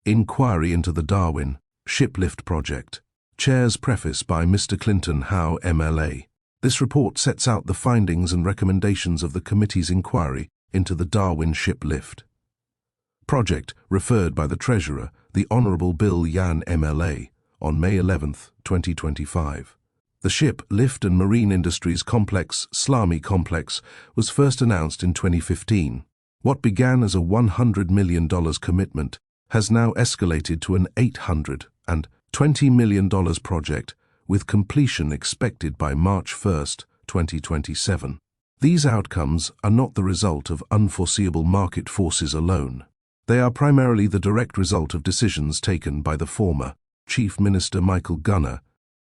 Inquiry into the Darwin Shiplift Project. Chair's preface by Mr. Clinton Howe, MLA. This report sets out the findings and recommendations of the committee's inquiry into the Darwin Shiplift Project, referred by the Treasurer, the Honourable Bill Yan, MLA, on May 11, 2025. The Ship, Lift and Marine Industries Complex, SLAMI Complex, was first announced in 2015. What began as a $100 million commitment has now escalated to an $820 million project, with completion expected by March 1, 2027. These outcomes are not the result of unforeseeable market forces alone. They are primarily the direct result of decisions taken by the former Chief Minister Michael Gunner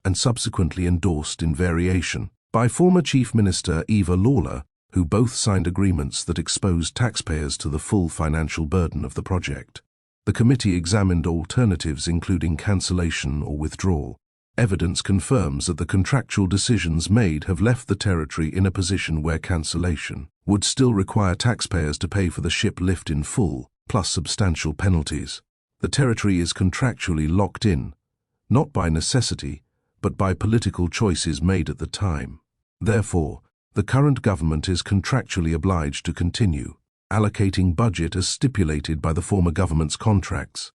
and subsequently endorsed in variation by former Chief Minister Eva Lawler, who both signed agreements that exposed taxpayers to the full financial burden of the project. The committee examined alternatives including cancellation or withdrawal. Evidence confirms that the contractual decisions made have left the territory in a position where cancellation would still require taxpayers to pay for the ship lift in full, plus substantial penalties. The territory is contractually locked in, not by necessity, but by political choices made at the time. Therefore, the current government is contractually obliged to continue allocating budget as stipulated by the former government's contracts.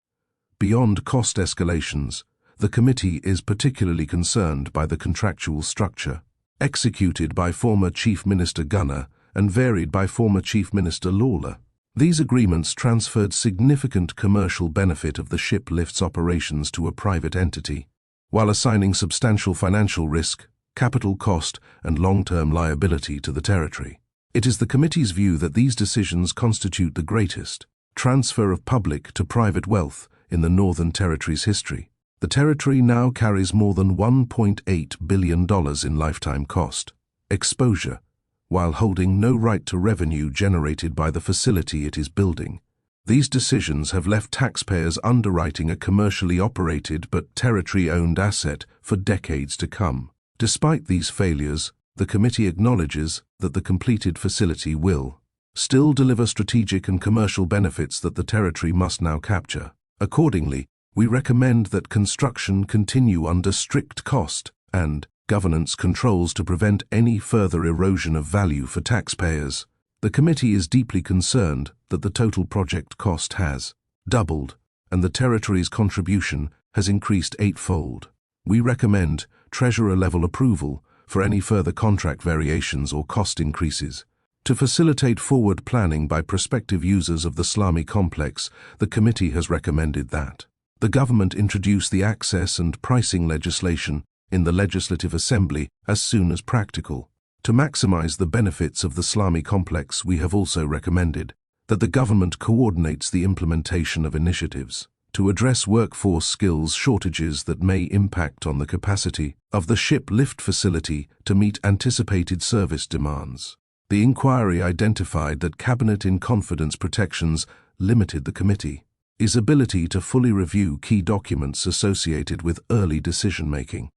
Beyond cost escalations, the committee is particularly concerned by the contractual structure, executed by former Chief Minister Gunner and varied by former Chief Minister Lawler. These agreements transferred significant commercial benefit of the ship lift's operations to a private entity, while assigning substantial financial risk, capital cost, and long-term liability to the territory. It is the committee's view that these decisions constitute the greatest transfer of public to private wealth in the Northern Territory's history. The territory now carries more than $1.8 billion in lifetime cost exposure, while holding no right to revenue generated by the facility it is building. These decisions have left taxpayers underwriting a commercially operated but territory-owned asset for decades to come. Despite these failures, the committee acknowledges that the completed facility will still deliver strategic and commercial benefits that the territory must now capture. Accordingly, we recommend that construction continue under strict cost and governance controls to prevent any further erosion of value for taxpayers. The committee is deeply concerned that the total project cost has doubled and the territory's contribution has increased eightfold. We recommend Treasurer-level approval for any further contract variations or cost increases. To facilitate forward planning by prospective users of the SLAMI complex, the committee has recommended that the government introduce the access and pricing legislation in the Legislative Assembly as soon as practical. To maximize the benefits of the SLAMI complex, we have also recommended that the government coordinates the implementation of initiatives to address workforce skills shortages that may impact on the capacity of the ship lift facility to meet anticipated service demands. The inquiry identified that Cabinet in confidence protections limited the committee's ability to fully review key documents associated with early decision-making.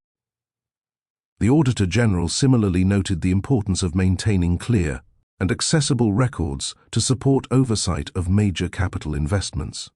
The Auditor General similarly noted the importance of maintaining clear and accessible records to support oversight of major capital investments.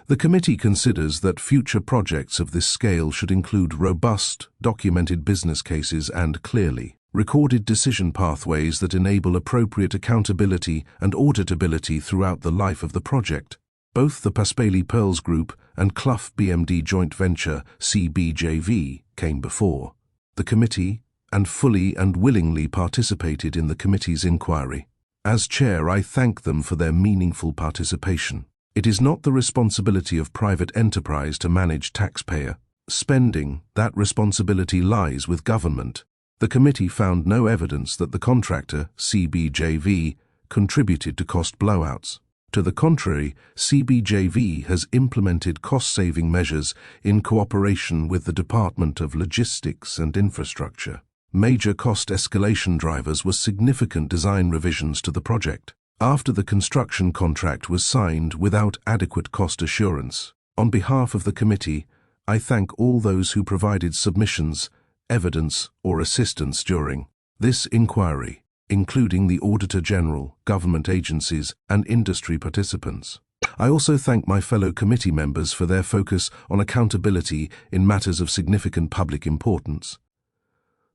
The committee considers that future projects of this scale should include robust, documented business cases and clearly recorded decision pathways that enable appropriate accountability and auditability throughout the life of the project. Both the Paspaley Pearls Group and Clough BMD Joint Venture (CBJV) came before the committee and fully and willingly participated in the committee's inquiry. As chair, I thank them for their meaningful participation. It is not the responsibility of private enterprise to manage taxpayer spending. That responsibility lies with government. The committee found no evidence that the contractor, CBJV, contributed to cost blowouts. To the contrary, CBJV has implemented cost-saving measures in cooperation with the Department of Logistics and Infrastructure. Major cost escalation drivers were significant design revisions to the project after the construction contract was signed without adequate cost assurance. On behalf of the committee, I thank all those who provided submissions, evidence, or assistance during this inquiry, including the Auditor General, government agencies, and industry participants. I also thank my fellow committee members for their focus on accountability in matters of significant public importance.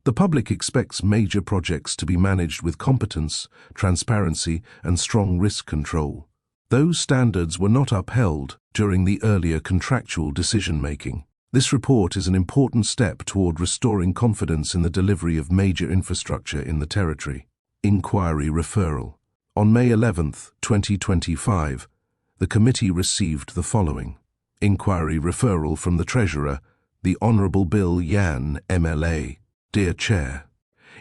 The public expects major projects to be managed with competence, transparency, and strong risk control. Those standards were not upheld during the earlier contractual decision-making. This report is an important step toward restoring confidence in the delivery of major infrastructure in the territory. Inquiry referral. On May 11, 2025, the committee received the following. Inquiry referral from the Treasurer, the Honourable Bill Yan, MLA. Dear Chair,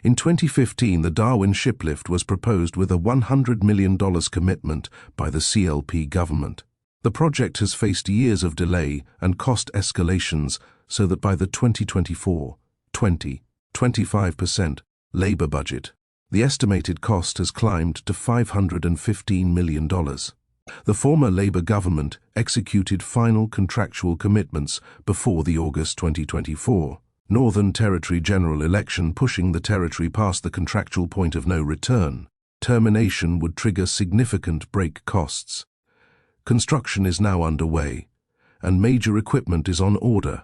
in 2015 the Darwin shiplift was proposed with a $100 million commitment by the CLP government. The project has faced years of delay and cost escalations so that by the 2024-25% Labour budget, the estimated cost has climbed to $515 million. The former Labour government executed final contractual commitments before the August 2024 Northern Territory general election, pushing the territory past the contractual point of no return. Termination would trigger significant break costs. Construction is now underway, and major equipment is on order.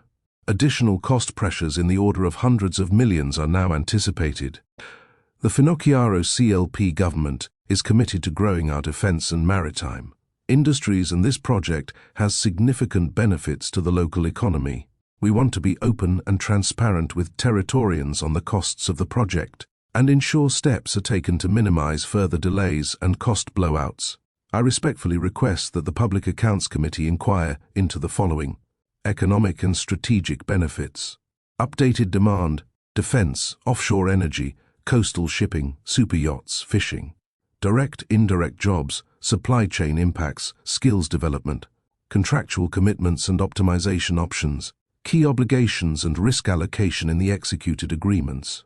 Additional cost pressures in the order of hundreds of millions are now anticipated. The Finocchiaro CLP government is committed to growing our defence and maritime industries, and this project has significant benefits to the local economy. We want to be open and transparent with Territorians on the costs of the project and ensure steps are taken to minimize further delays and cost blowouts. I respectfully request that the Public Accounts Committee inquire into the following: economic and strategic benefits, updated demand, defense, offshore energy, coastal shipping, superyachts, fishing, direct, indirect jobs, supply chain impacts, skills development, contractual commitments and optimization options, key obligations and risk allocation in the executed agreements,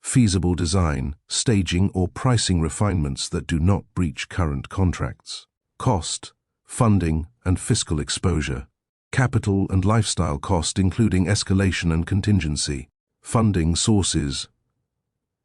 feasible design, staging or pricing refinements that do not breach current contracts, cost, funding and fiscal exposure, capital and lifestyle cost including escalation and contingency, funding sources,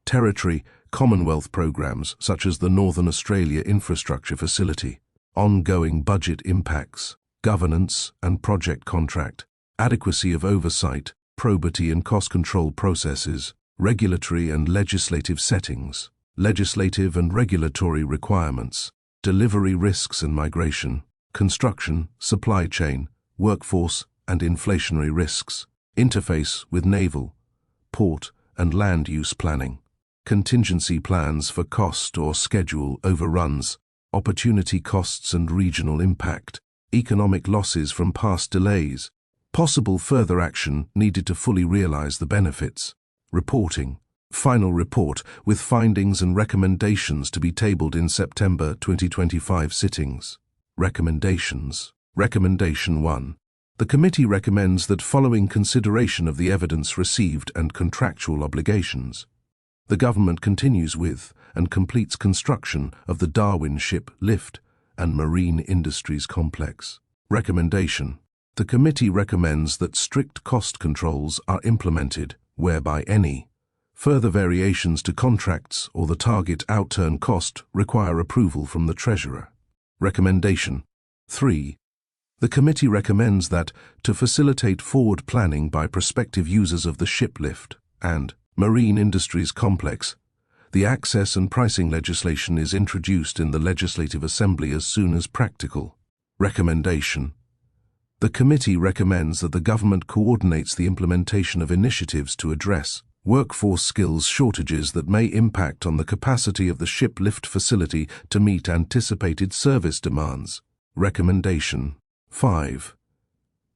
territory, Commonwealth programs such as the Northern Australia Infrastructure Facility, ongoing budget impacts, governance and project contract, adequacy of oversight, probity and cost control processes, regulatory and legislative settings, legislative and regulatory requirements, delivery risks and migration, construction, supply chain, workforce and inflationary risks, interface with naval, port and land use planning, contingency plans for cost or schedule overruns, opportunity costs and regional impact, economic losses from past delays, possible further action needed to fully realize the benefits. Reporting. Final report with findings and recommendations to be tabled in September 2025 sittings. Recommendations. Recommendation 1. The committee recommends that following consideration of the evidence received and contractual obligations, the government continues with and completes construction of the Darwin ship lift and marine industries complex. Recommendation. The committee recommends that strict cost controls are implemented whereby any further variations to contracts or the target outturn cost require approval from the Treasurer. Recommendation 3. The committee recommends that, to facilitate forward planning by prospective users of the ship lift and marine industries complex, the access and pricing legislation is introduced in the Legislative Assembly as soon as practical. Recommendation. The committee recommends that the government coordinates the implementation of initiatives to address workforce skills shortages that may impact on the capacity of the ship lift facility to meet anticipated service demands. Recommendation 5.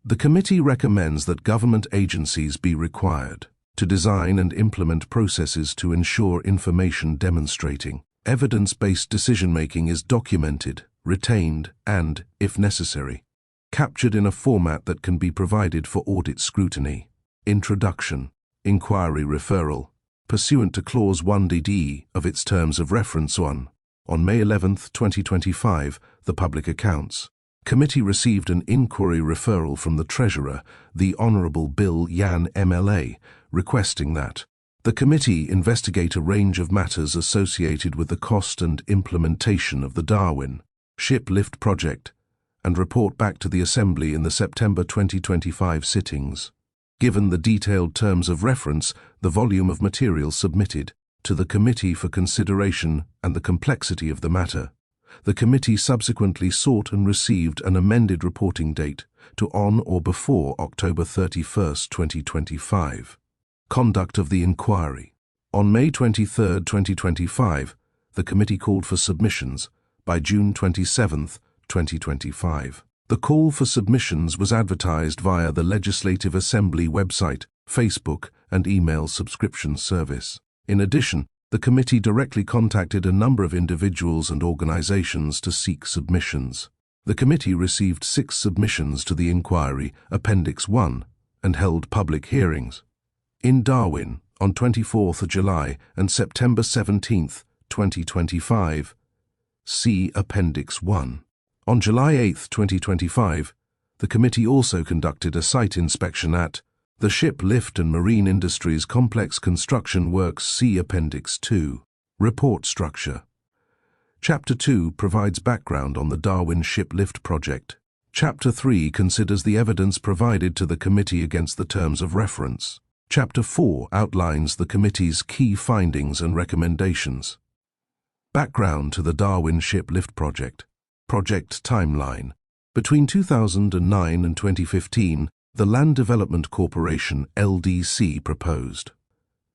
The committee recommends that government agencies be required to design and implement processes to ensure information demonstrating evidence-based decision-making is documented, retained, and, if necessary, captured in a format that can be provided for audit scrutiny. Introduction. Inquiry referral. Pursuant to Clause 1dd of its Terms of Reference 1, on May 11, 2025, the Public Accounts Committee received an inquiry referral from the Treasurer, the Honourable Bill Yan MLA, requesting that the committee investigate a range of matters associated with the cost and implementation of the Darwin ship lift project and report back to the Assembly in the September 2025 sittings. Given the detailed terms of reference, the volume of material submitted to the committee for consideration and the complexity of the matter, the committee subsequently sought and received an amended reporting date to on or before October 31, 2025. Conduct of the inquiry. On May 23, 2025, the committee called for submissions. By June 27, 2025. The call for submissions was advertised via the Legislative Assembly website, Facebook, and email subscription service. In addition, the committee directly contacted a number of individuals and organizations to seek submissions. The committee received 6 submissions to the inquiry, Appendix 1, and held public hearings. In Darwin, on 24 July and September 17, 2025, see Appendix 1. On July 8, 2025, the committee also conducted a site inspection at the Ship, Lift and Marine Industries Complex Construction Works. See Appendix 2. Report structure. Chapter 2 provides background on the Darwin Ship Lift project. Chapter 3 considers the evidence provided to the committee against the terms of reference. Chapter 4 outlines the committee's key findings and recommendations. Background to the Darwin Ship Lift project. Project timeline. Between 2009 and 2015, the Land Development Corporation (LDC) proposed,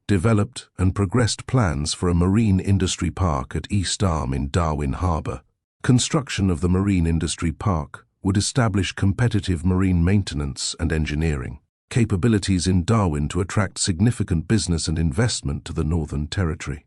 developed and progressed plans for a marine industry park at East Arm in Darwin Harbour. Construction of the marine industry park would establish competitive marine maintenance and engineering capabilities in Darwin to attract significant business and investment to the Northern Territory.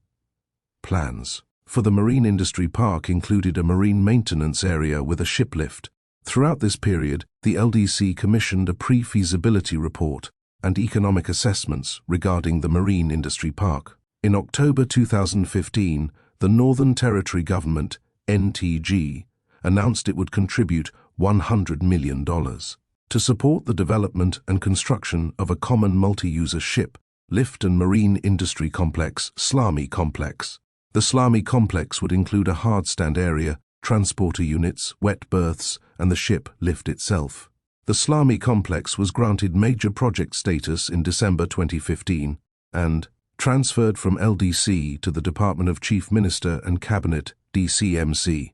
Plans for the marine industry park included a marine maintenance area with a ship lift. Throughout this period, the LDC commissioned a pre-feasibility report and economic assessments regarding the marine industry park. In October 2015, the Northern Territory Government, NTG, announced it would contribute $100 million to support the development and construction of a common multi-user ship, lift and marine industry complex, SLAMI complex. The SLAMI complex would include a hardstand area, transporter units, wet berths, and the ship lift itself. The SLAMI complex was granted major project status in December 2015 and transferred from LDC to the Department of Chief Minister and Cabinet, DCMC.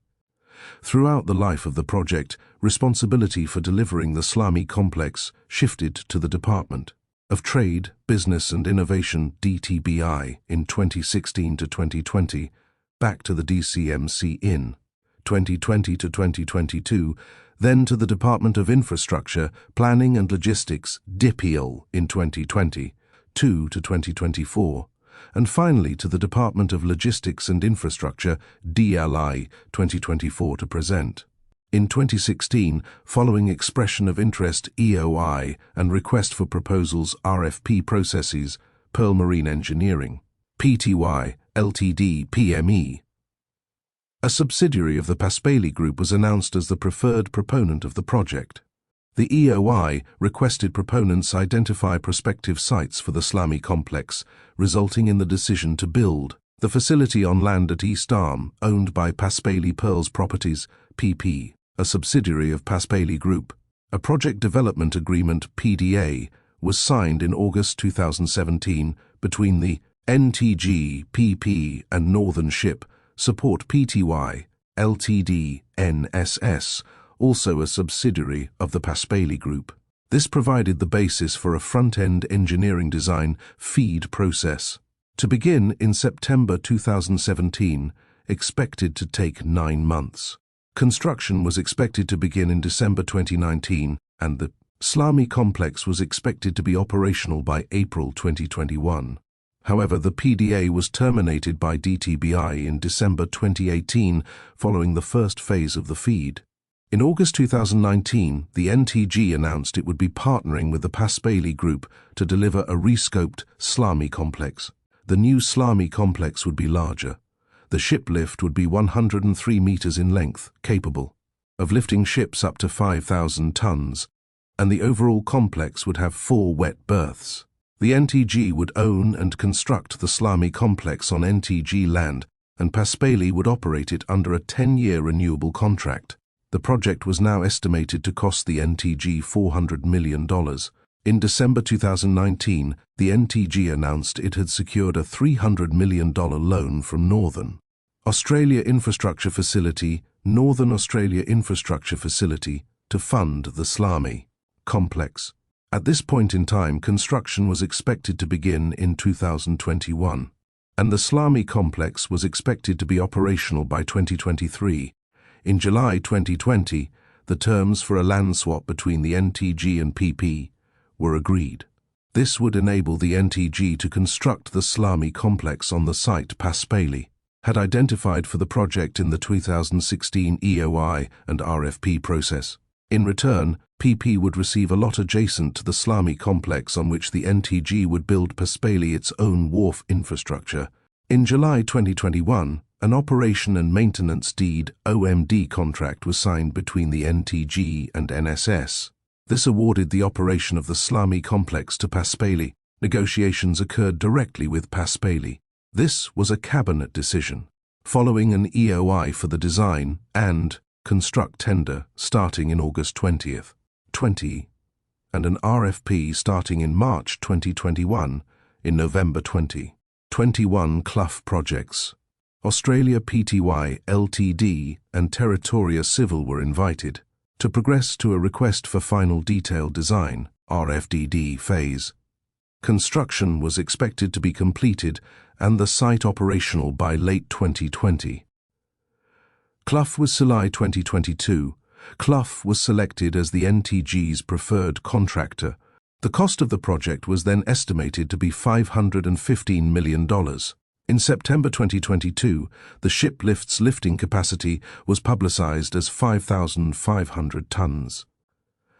Throughout the life of the project, responsibility for delivering the SLAMI complex shifted to the Department of Trade, Business and Innovation (DTBI) in 2016 to 2020, back to the DCMC in 2020 to 2022, then to the Department of Infrastructure, Planning and Logistics (DIPIL) in 2022 to 2024, and finally to the Department of Logistics and Infrastructure (DLI) 2024 to present. In 2016, following expression of interest (EOI) and request for proposals (RFP) processes, Pearl Marine Engineering, Pty, Ltd, PME, a subsidiary of the Paspaley Group, was announced as the preferred proponent of the project. The EOI requested proponents identify prospective sites for the SLAMI complex, resulting in the decision to build the facility on land at East Arm, owned by Paspaley Pearls Properties, PP, a subsidiary of Paspaley Group. A project development agreement, PDA, was signed in August 2017 between the NTG, PP, and Northern Ship Support Pty, Ltd, NSS, also a subsidiary of the Paspaley Group. This provided the basis for a front-end engineering design FEED process to begin in September 2017, expected to take 9 months. Construction was expected to begin in December 2019, and the SLAMI complex was expected to be operational by April 2021. However, the PDA was terminated by DTBI in December 2018 following the first phase of the FEED. In August 2019, the NTG announced it would be partnering with the Paspaley Group to deliver a rescoped SLAMI complex. The new SLAMI complex would be larger. The ship lift would be 103 meters in length, capable of lifting ships up to 5,000 tons, and the overall complex would have 4 wet berths. The NTG would own and construct the SLAMI complex on NTG land, and Paspaley would operate it under a 10-year renewable contract. The project was now estimated to cost the NTG $400 million. In December 2019, the NTG announced it had secured a $300 million loan from Northern Australia Infrastructure Facility, Northern Australia Infrastructure Facility, to fund the Slami complex. At this point in time, construction was expected to begin in 2021, and the Slami complex was expected to be operational by 2023. In July 2020, the terms for a land swap between the NTG and PP were agreed. This would enable the NTG to construct the Slami complex on the site Paspaley had identified for the project in the 2016 EOI and RFP process. In return, PP would receive a lot adjacent to the Slami complex on which the NTG would build Paspaley its own wharf infrastructure. In July 2021, an Operation and Maintenance Deed (OMD) contract was signed between the NTG and NSS. This awarded the operation of the Slami complex to Paspaley. Negotiations occurred directly with Paspaley. This was a cabinet decision, following an EOI for the design and construct tender starting in August 2020, and an RFP starting in March 2021. In November 2021, Clough Projects, Australia Pty Ltd and Territoria Civil were invited to progress to a request for final detailed design RFDD phase. Construction was expected to be completed and the site operational by late 2020. Clough was July 2022. Clough was selected as the NTG's preferred contractor. The cost of the project was then estimated to be $515 million. In September 2022, the ship lift's lifting capacity was publicized as 5,500 tons.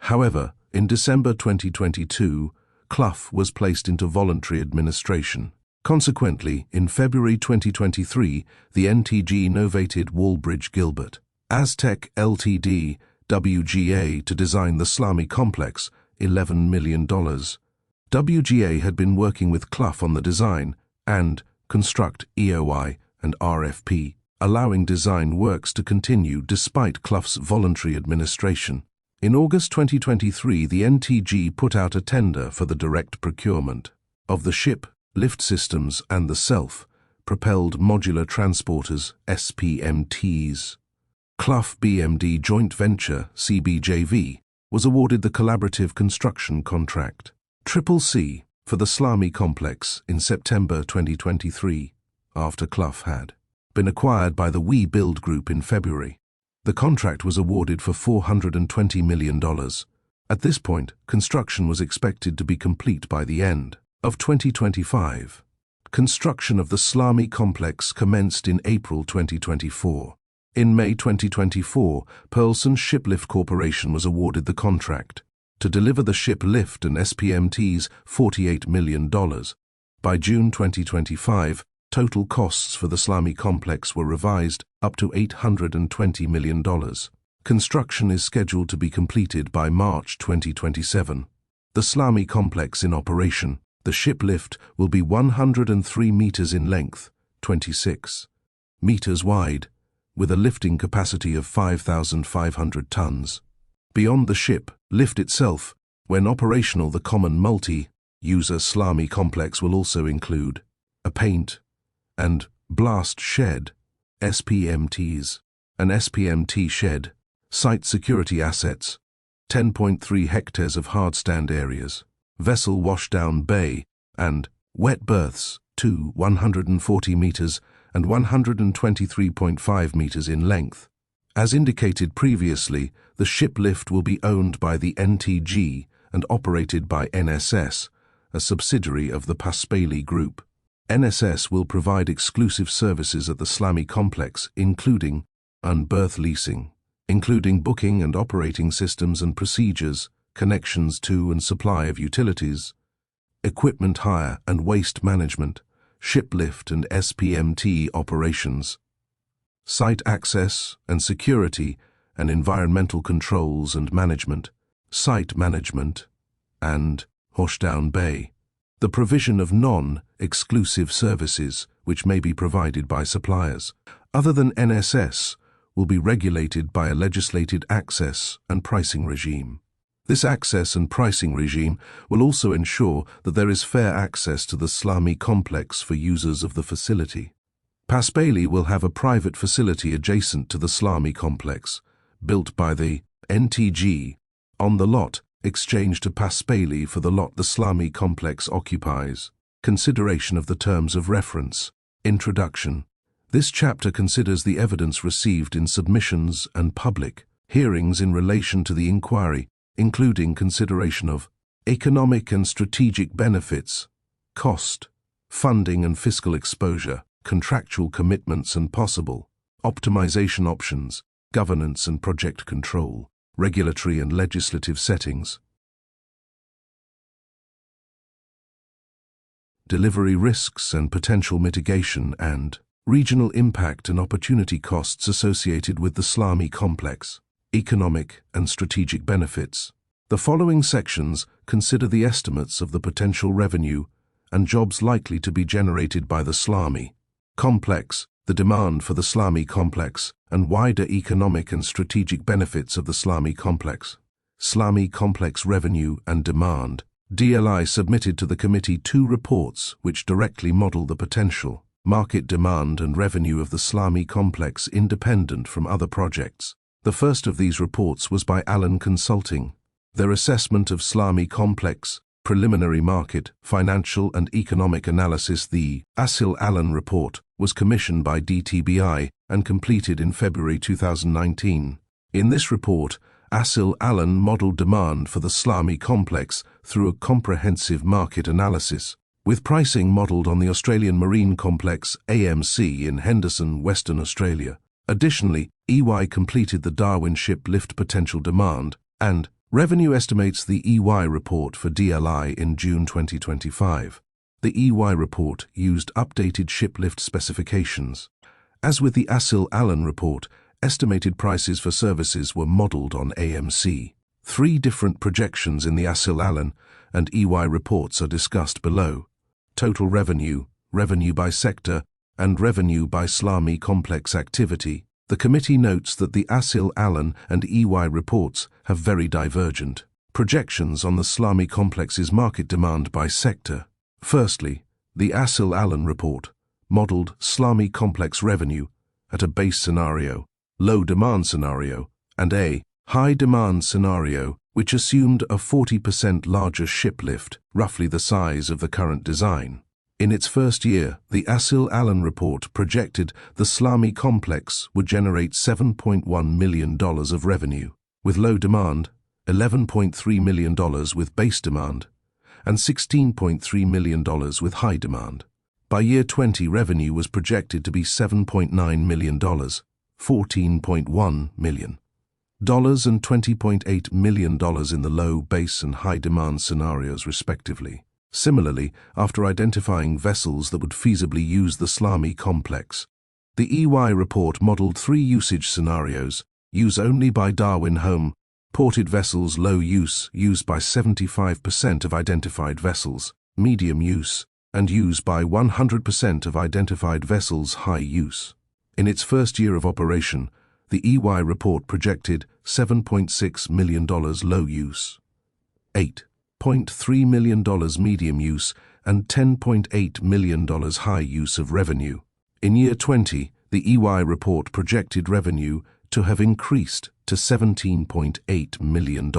However, in December 2022, Clough was placed into voluntary administration. Consequently, in February 2023, the NTG novated Wallbridge Gilbert Aztec Ltd, WGA, to design the Slami complex, $11 million. WGA had been working with Clough on the design and construct EOI and RFP, allowing design works to continue despite Clough's voluntary administration. In August 2023, the NTG put out a tender for the direct procurement of the ship, lift systems and the self-propelled modular transporters, SPMTs. Clough BMD Joint Venture, CBJV, was awarded the collaborative construction contract, CCC, for the Slami complex in September 2023, after Clough had been acquired by the We Build Group in February. The contract was awarded for $420 million. At this point, construction was expected to be complete by the end of 2025. Construction of the Slami complex commenced in April 2024. In May 2024, Pearlson Shiplift Corporation was awarded the contract to deliver the ship lift and SPMTs $48 million. By June 2025, total costs for the Slami complex were revised up to $820 million. Construction is scheduled to be completed by March 2027. The Slami complex in operation. The ship lift will be 103 meters in length, 26 meters wide, with a lifting capacity of 5,500 tons. Beyond the ship lift itself, when operational, the common multi-user Slami complex will also include a paint and blast shed, SPMTs, an SPMT shed, site security assets, 10.3 hectares of hardstand areas, vessel washdown bay, and wet berths, 140 meters and 123.5 meters in length. As indicated previously, the ship lift will be owned by the NTG and operated by NSS, a subsidiary of the Paspaley Group. NSS will provide exclusive services at the Slami complex, including berth leasing, including booking and operating systems and procedures, connections to and supply of utilities, equipment hire and waste management, ship lift and SPMT operations, site access and security and environmental controls and management, site management, and washdown bay. The provision of non-exclusive services which may be provided by suppliers. Other than NSS, will be regulated by a legislated access and pricing regime. This access and pricing regime will also ensure that there is fair access to the Slami complex for users of the facility. Paspali will have a private facility adjacent to the Slami complex, built by the NTG, on the lot exchanged to Paspali for the lot the Slami complex occupies. Consideration of the terms of reference. Introduction. This chapter considers the evidence received in submissions and public hearings in relation to the inquiry, including consideration of economic and strategic benefits, cost, funding and fiscal exposure, contractual commitments and possible optimization options, governance and project control, regulatory and legislative settings, delivery risks and potential mitigation, and regional impact and opportunity costs associated with the Slami complex, economic and strategic benefits. The following sections consider the estimates of the potential revenue and jobs likely to be generated by the Slami complex, the demand for the Slami complex, and wider economic and strategic benefits of the Slami complex. Slami complex revenue and demand. DLI submitted to the committee 2 reports which directly model the potential market demand and revenue of the Slami complex independent from other projects. The first of these reports was by Allen Consulting. Their assessment of Slami complex, preliminary market, financial and economic analysis, the Asil-Allen report, was commissioned by DTBI and completed in February 2019. In this report, Asil-Allen modeled demand for the Slami complex through a comprehensive market analysis, with pricing modeled on the Australian Marine Complex AMC in Henderson, Western Australia. Additionally, EY completed the Darwin ship lift potential demand and revenue estimates the EY report for DLI in June 2025. The EY report used updated ship lift specifications. As with the Asil-Allen report, estimated prices for services were modeled on AMC. 3 different projections in the Asil-Allen and EY reports are discussed below. Total revenue, revenue by sector, and revenue by Slami complex activity. The committee notes that the Asil-Allen and EY reports have very divergent projections on the Slami complex's market demand by sector. Firstly, the Asil-Allen report modeled Slami complex revenue at a base scenario, low demand scenario, and a high demand scenario, which assumed a 40% larger ship lift, roughly the size of the current design. In its first year, the Asil-Allen report projected the Slami complex would generate $7.1 million of revenue, with low demand, $11.3 million with base demand, and $16.3 million with high demand. By year 20, revenue was projected to be $7.9 million, $14.1 million, and $20.8 million in the low, base, and high demand scenarios, respectively. Similarly, after identifying vessels that would feasibly use the Slami complex, the EY report modeled 3 usage scenarios: use only by Darwin home, ported vessels low use, used by 75% of identified vessels, medium use, and used by 100% of identified vessels high use. In its first year of operation, the EY report projected $7.6 million low use, $8.3 million medium use, and $10.8 million high use of revenue. In year 20, the EY report projected revenue to have increased to $17.8 million,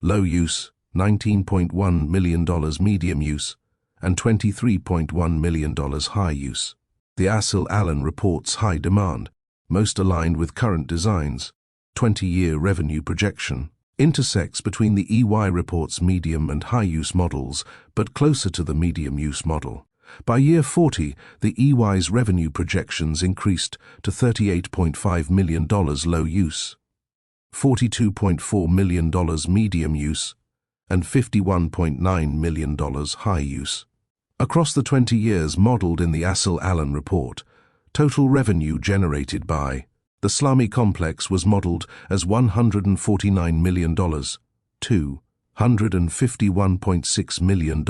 low use, $19.1 million medium use, and $23.1 million high use. The Asil-Allen report's high demand, most aligned with current designs, 20-year revenue projection, intersects between the EY report's medium and high-use models, but closer to the medium-use model. By year 40, the EY's revenue projections increased to $38.5 million low use, $42.4 million medium use, and $51.9 million high use. Across the 20 years modeled in the Asil-Allen report, total revenue generated by the Slami complex was modeled as $149 million, $251.6 million,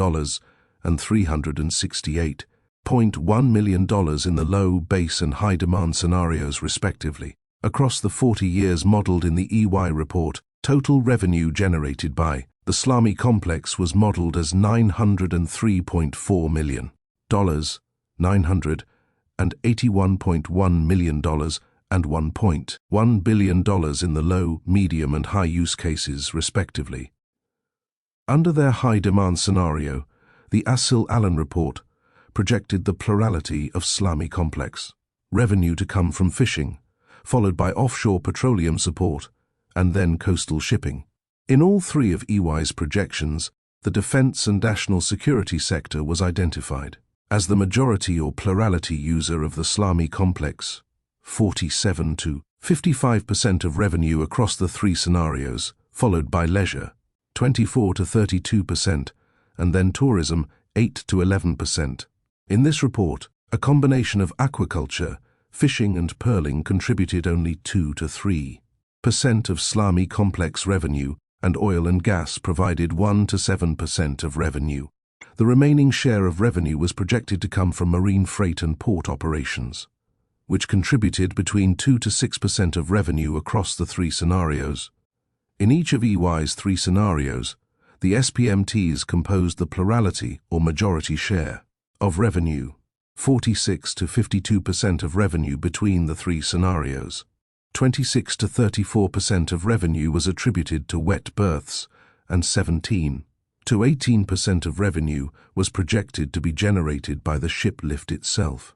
and $368.1 million in the low, base, and high demand scenarios, respectively. Across the 40 years modelled in the EY report, total revenue generated by the Slami complex was modelled as $903.4 million, $981.1 million, and $1.1 billion in the low, medium and high use cases, respectively. Under their high-demand scenario, the Assil-Allen report projected the plurality of Slami complex revenue to come from fishing, followed by offshore petroleum support, and then coastal shipping. In all three of EY's projections, the defense and national security sector was identified as the majority or plurality user of the Slami complex, 47 to 55% of revenue across the three scenarios, followed by leisure, 24 to 32%, and then tourism, 8 to 11%. In this report, a combination of aquaculture, fishing and pearling contributed only 2 to 3% of Slami complex revenue, and oil and gas provided 1 to 7% of revenue. The remaining share of revenue was projected to come from marine freight and port operations, which contributed between 2 to 6% of revenue across the three scenarios. In each of EY's three scenarios, the SPMTs composed the plurality or majority share of revenue, 46 to 52% of revenue between the three scenarios. 26 to 34% of revenue was attributed to wet berths, and 17 to 18% of revenue was projected to be generated by the ship lift itself.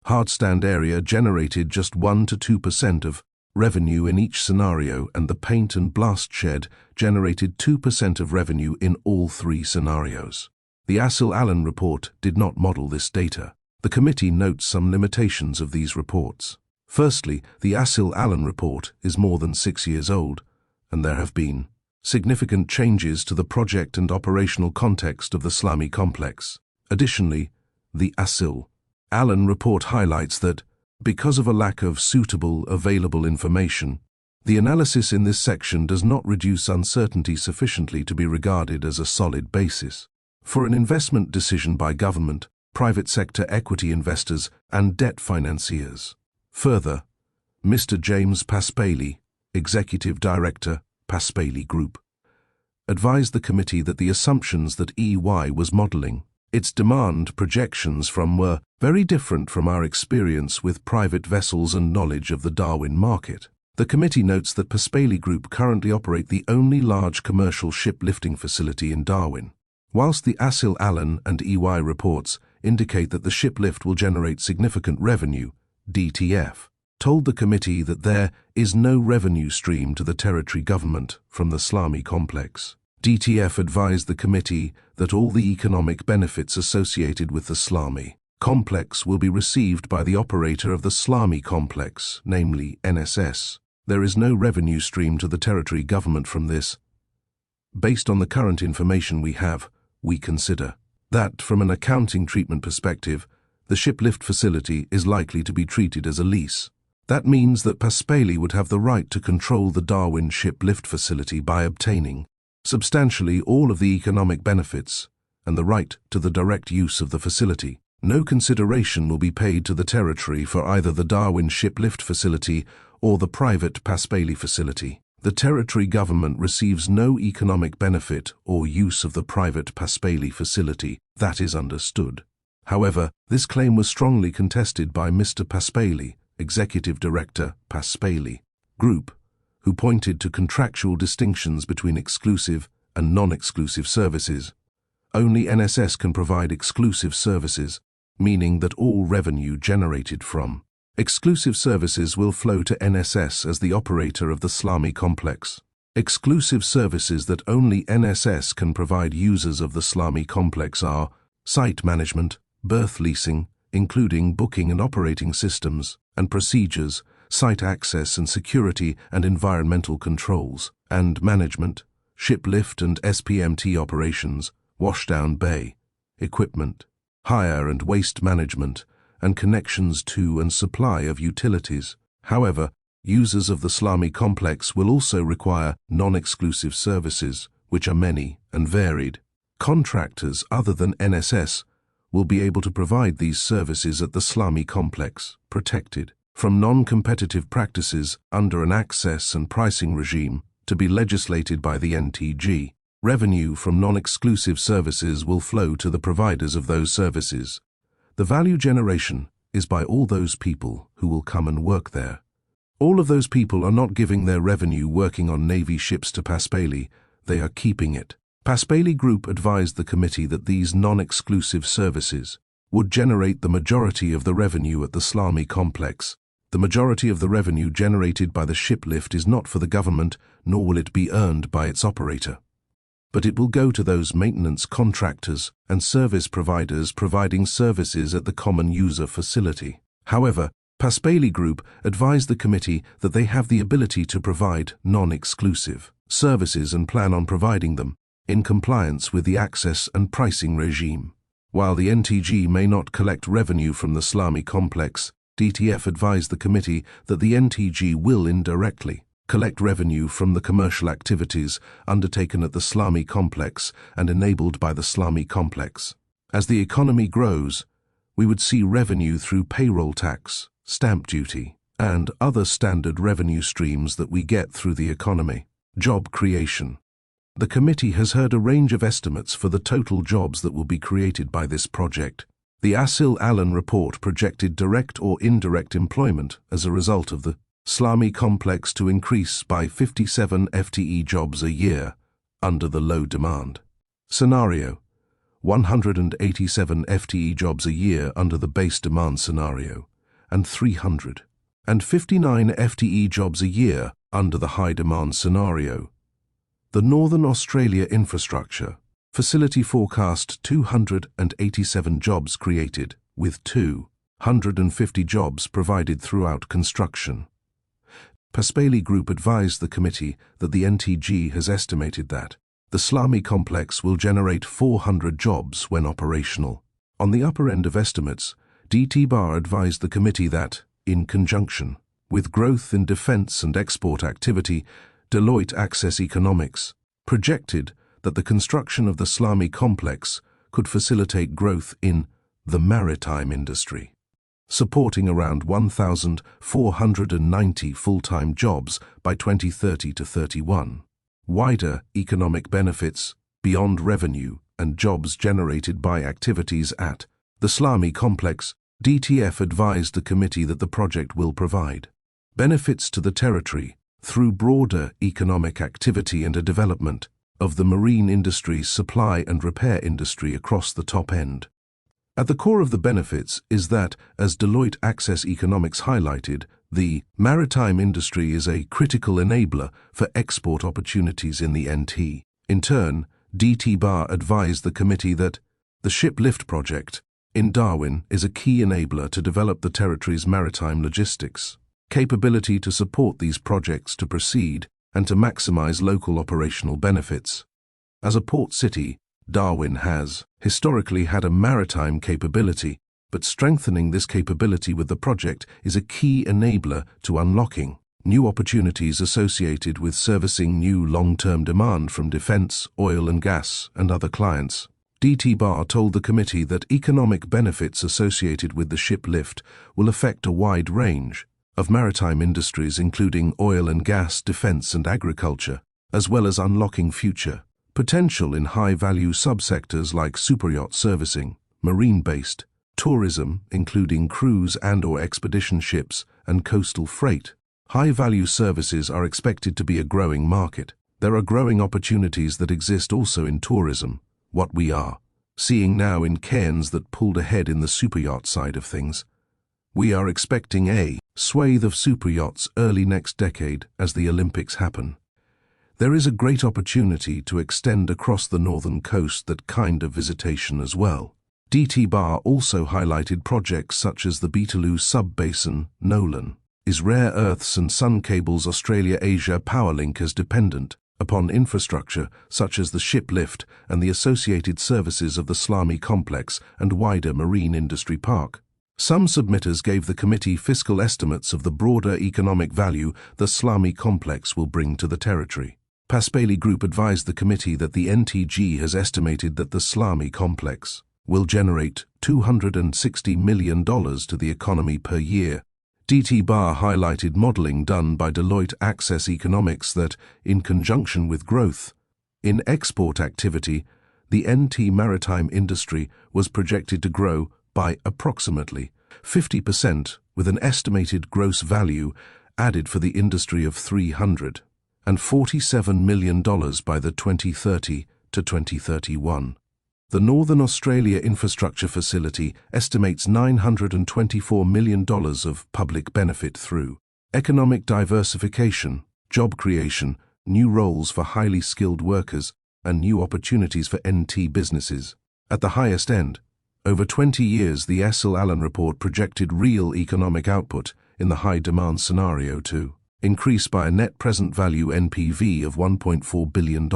Hardstand area generated just 1 to 2% of revenue in each scenario, and the paint and blast shed generated 2% of revenue in all three scenarios. The Assil-Allen report did not model this data. The committee notes some limitations of these reports. Firstly, the Assil-Allen report is more than 6 years old, and there have been significant changes to the project and operational context of the Slami complex. Additionally, the Assil-Allen report highlights that, because of a lack of suitable available information, the analysis in this section does not reduce uncertainty sufficiently to be regarded as a solid basis for an investment decision by government, private sector equity investors, and debt financiers. Further, Mr. James Paspaley, Executive Director, Paspaley Group, advised the committee that the assumptions that EY was modelling its demand projections from were very different from our experience with private vessels and knowledge of the Darwin market. The committee notes that Paspaley Group currently operate the only large commercial ship lifting facility in Darwin. Whilst the Assil-Allen and EY reports indicate that the ship lift will generate significant revenue, DTF told the committee that there is no revenue stream to the territory government from the Slami complex. DTF advised the committee that all the economic benefits associated with the Slami complex will be received by the operator of the Slami complex, namely NSS. There is no revenue stream to the territory government from this. Based on the current information we have, we consider that, from an accounting treatment perspective, the ship lift facility is likely to be treated as a lease. That means that Paspaley would have the right to control the Darwin ship lift facility by obtaining substantially all of the economic benefits and the right to the direct use of the facility. No consideration will be paid to the territory for either the Darwin ship lift facility or the private Paspaley facility. The territory government receives no economic benefit or use of the private Paspaley facility. That is understood. However, this claim was strongly contested by Mr. Paspaley, Executive Director, Paspaley Group, who pointed to contractual distinctions between exclusive and non-exclusive services. Only NSS can provide exclusive services, meaning that all revenue generated from exclusive services will flow to NSS as the operator of the Slami complex. Exclusive services that only NSS can provide users of the Slami complex are site management, berth leasing, including booking and operating systems and procedures, site access and security and environmental controls, and management, ship lift and SPMT operations, washdown bay, equipment, hire and waste management, and connections to and supply of utilities. However, users of the Slami complex will also require non-exclusive services, which are many and varied. Contractors other than NSS will be able to provide these services at the Slami complex, protected from non-competitive practices under an access and pricing regime to be legislated by the NTG. Revenue from non-exclusive services will flow to the providers of those services. The value generation is by all those people who will come and work there. All of those people are not giving their revenue working on Navy ships to Paspaley, they are keeping it. Paspaley Group advised the committee that these non-exclusive services would generate the majority of the revenue at the Salami complex. The majority of the revenue generated by the shiplift is not for the government, nor will it be earned by its operator. But it will go to those maintenance contractors and service providers providing services at the common user facility. However, Paspaley Group advised the committee that they have the ability to provide non-exclusive services and plan on providing them in compliance with the access and pricing regime. While the NTG may not collect revenue from the Salami complex, DTF advised the committee that the NTG will indirectly collect revenue from the commercial activities undertaken at the Salami complex and enabled by the Salami complex. As the economy grows, we would see revenue through payroll tax, stamp duty, and other standard revenue streams that we get through the economy. Job creation. The committee has heard a range of estimates for the total jobs that will be created by this project. The Asil-Allen report projected direct or indirect employment as a result of the Salami complex to increase by 57 FTE jobs a year under the low demand scenario, 187 FTE jobs a year under the base demand scenario, and 359 FTE jobs a year under the high demand scenario. The Northern Australia Infrastructure Facility forecast 287 jobs created, with 250 jobs provided throughout construction. Paspaley Group advised the committee that the NTG has estimated that the Salami complex will generate 400 jobs when operational. On the upper end of estimates, DT Bar advised the committee that, in conjunction with growth in defense and export activity, Deloitte Access Economics projected that the construction of the Salami complex could facilitate growth in the maritime industry, supporting around 1,490 full-time jobs by 2030 to 31. Wider economic benefits beyond revenue and jobs generated by activities at the Salami complex, DTF advised the committee that the project will provide benefits to the territory through broader economic activity and a development of the marine industry's supply and repair industry across the top end. At the core of the benefits is that, as Deloitte Access Economics highlighted, the maritime industry is a critical enabler for export opportunities in the NT. In turn, DT Bar advised the committee that the Shiplift project in Darwin is a key enabler to develop the territory's maritime logistics capability to support these projects to proceed and to maximize local operational benefits. As a port city, Darwin has historically had a maritime capability, but strengthening this capability with the project is a key enabler to unlocking new opportunities associated with servicing new long-term demand from defense, oil and gas, and other clients. DT Bar told the committee that economic benefits associated with the shiplift will affect a wide range of maritime industries including oil and gas, defense and agriculture, as well as unlocking future potential in high-value subsectors like superyacht servicing, marine-based, tourism including cruise and/or expedition ships, and coastal freight. High-value services are expected to be a growing market. There are growing opportunities that exist also in tourism, what we are seeing now in Cairns that pulled ahead in the superyacht side of things. We are expecting a swathe of superyachts early next decade as the Olympics happen. There is a great opportunity to extend across the northern coast that kind of visitation as well. DT Bar also highlighted projects such as the Beetaloo Sub-Basin, Nolan, is Rare Earths and Sun Cables Australia-Asia Powerlink as dependent upon infrastructure such as the shiplift and the associated services of the Salami complex and wider marine industry park. Some submitters gave the committee fiscal estimates of the broader economic value the Salami complex will bring to the territory. Paspaley Group advised the committee that the NTG has estimated that the Salami complex will generate $260 million to the economy per year. DT Bar highlighted modeling done by Deloitte Access Economics that, in conjunction with growth in export activity, the NT maritime industry was projected to grow by approximately 50%, with an estimated gross value added for the industry of $347 million by the 2030 to 2031. The Northern Australia Infrastructure Facility estimates $924 million of public benefit through economic diversification, job creation, new roles for highly skilled workers, and new opportunities for NT businesses. At the highest end, over 20 years, the Essel Allen report projected real economic output in the high-demand scenario to increase by a net present value NPV of $1.4 billion,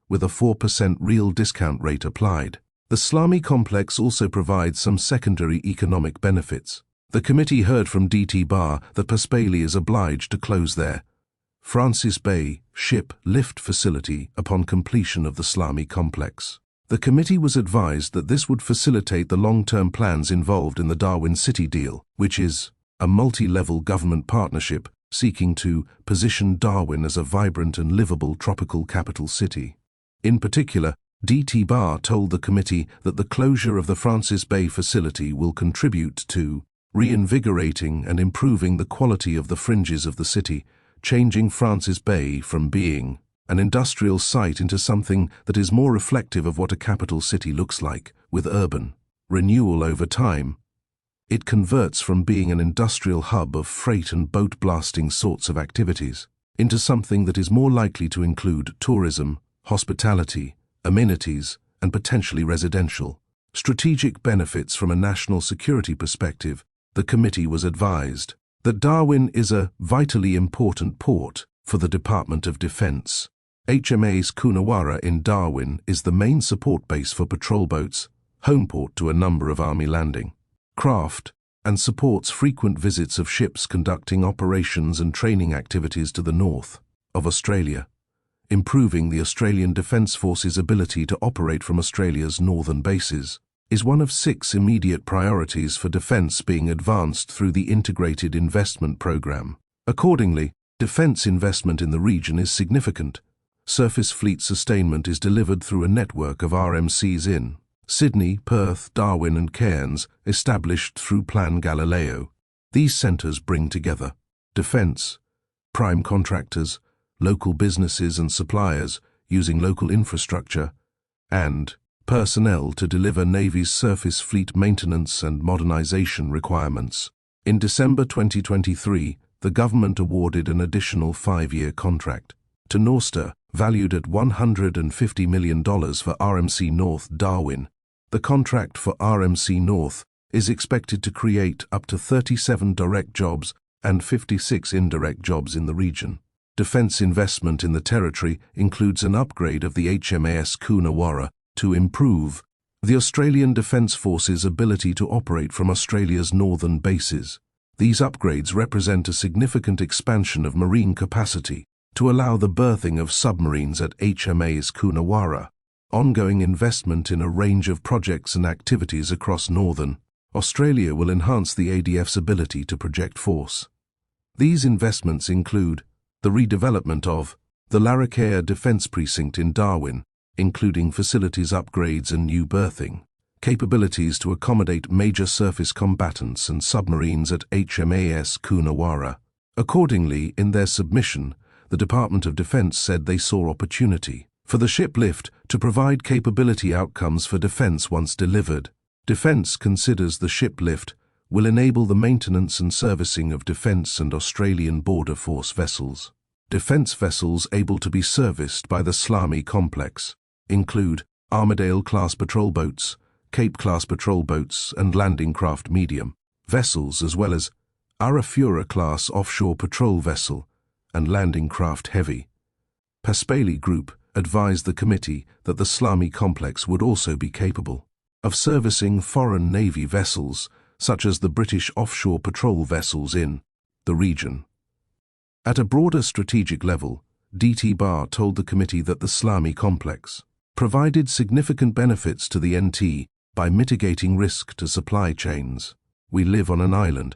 with a 4% real discount rate applied. The Salami complex also provides some secondary economic benefits. The committee heard from DT Bar that Paspaley is obliged to close their Francis Bay ship lift facility upon completion of the Salami complex. The committee was advised that this would facilitate the long-term plans involved in the Darwin City deal, which is a multi-level government partnership seeking to position Darwin as a vibrant and livable tropical capital city. In particular, DT Bar told the committee that the closure of the Francis Bay facility will contribute to reinvigorating and improving the quality of the fringes of the city, changing Francis Bay from being an industrial site into something that is more reflective of what a capital city looks like, with urban renewal over time. It converts from being an industrial hub of freight and boat blasting sorts of activities into something that is more likely to include tourism, hospitality, amenities, and potentially residential. Strategic benefits from a national security perspective. The committee was advised that Darwin is a vitally important port for the Department of Defense. HMAS Coonawarra in Darwin is the main support base for patrol boats, home port to a number of Army landing craft, and supports frequent visits of ships conducting operations and training activities to the north of Australia. Improving the Australian Defence Force's ability to operate from Australia's northern bases is one of 6 immediate priorities for defence being advanced through the Integrated Investment Programme. Accordingly, defence investment in the region is significant. Surface fleet sustainment is delivered through a network of RMCs in Sydney, Perth, Darwin and Cairns, established through Plan Galileo. These centres bring together defence, prime contractors, local businesses and suppliers using local infrastructure, and personnel to deliver Navy's surface fleet maintenance and modernisation requirements. In December 2023, the government awarded an additional 5-year contract to Norster, valued at $150 million for RMC North Darwin. The contract for RMC North is expected to create up to 37 direct jobs and 56 indirect jobs in the region. Defence investment in the territory includes an upgrade of the HMAS Coonawarra to improve the Australian Defence Force's ability to operate from Australia's northern bases. These upgrades represent a significant expansion of marine capacity to allow the berthing of submarines at HMAS Coonawarra. Ongoing investment in a range of projects and activities across northern Australia will enhance the ADF's ability to project force. These investments include the redevelopment of the Larrakia Defence Precinct in Darwin, including facilities upgrades and new berthing, capabilities to accommodate major surface combatants and submarines at HMAS Coonawarra. Accordingly, in their submission, the Department of Defence said they saw opportunity for the ship lift to provide capability outcomes for defence once delivered. Defence considers the ship lift will enable the maintenance and servicing of Defence and Australian Border Force vessels. Defence vessels able to be serviced by the Salami complex include Armidale-class patrol boats, Cape-class patrol boats and landing craft medium vessels, as well as Arafura-class offshore patrol vessel and landing craft heavy. Paspaley Group advised the committee that the Salami complex would also be capable of servicing foreign Navy vessels, such as the British offshore patrol vessels in the region. At a broader strategic level, DT Bar told the committee that the Salami complex provided significant benefits to the NT by mitigating risk to supply chains. We live on an island.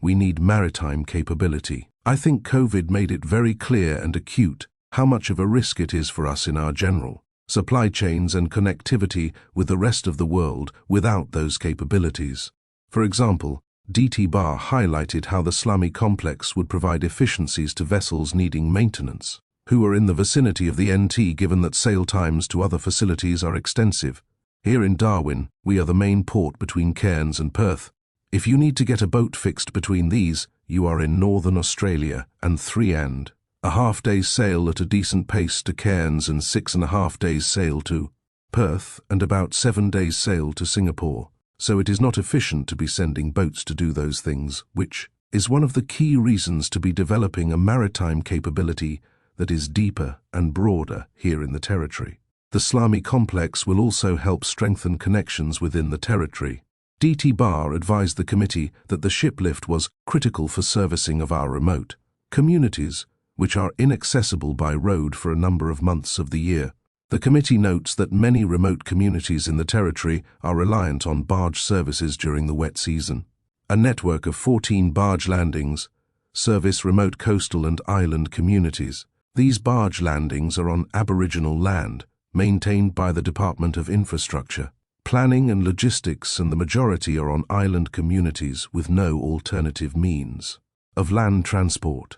We need maritime capability. I think COVID made it very clear and acute how much of a risk it is for us in our general supply chains and connectivity with the rest of the world without those capabilities. For example, DT Bar highlighted how the Slami complex would provide efficiencies to vessels needing maintenance, who are in the vicinity of the NT given that sail times to other facilities are extensive. Here in Darwin, we are the main port between Cairns and Perth. If you need to get a boat fixed between these, you are in Northern Australia and 3.5 days sail at a decent pace to Cairns and 6.5 days sail to Perth and about 7 days sail to Singapore. So it is not efficient to be sending boats to do those things, which is one of the key reasons to be developing a maritime capability that is deeper and broader here in the territory. The Slami complex will also help strengthen connections within the territory. DT Bar advised the committee that the shiplift was critical for servicing of our remote communities, which are inaccessible by road for a number of months of the year. The committee notes that many remote communities in the territory are reliant on barge services during the wet season. A network of 14 barge landings service remote coastal and island communities. These barge landings are on Aboriginal land, maintained by the Department of Infrastructure, Planning and Logistics, and the majority are on island communities with no alternative means of land transport.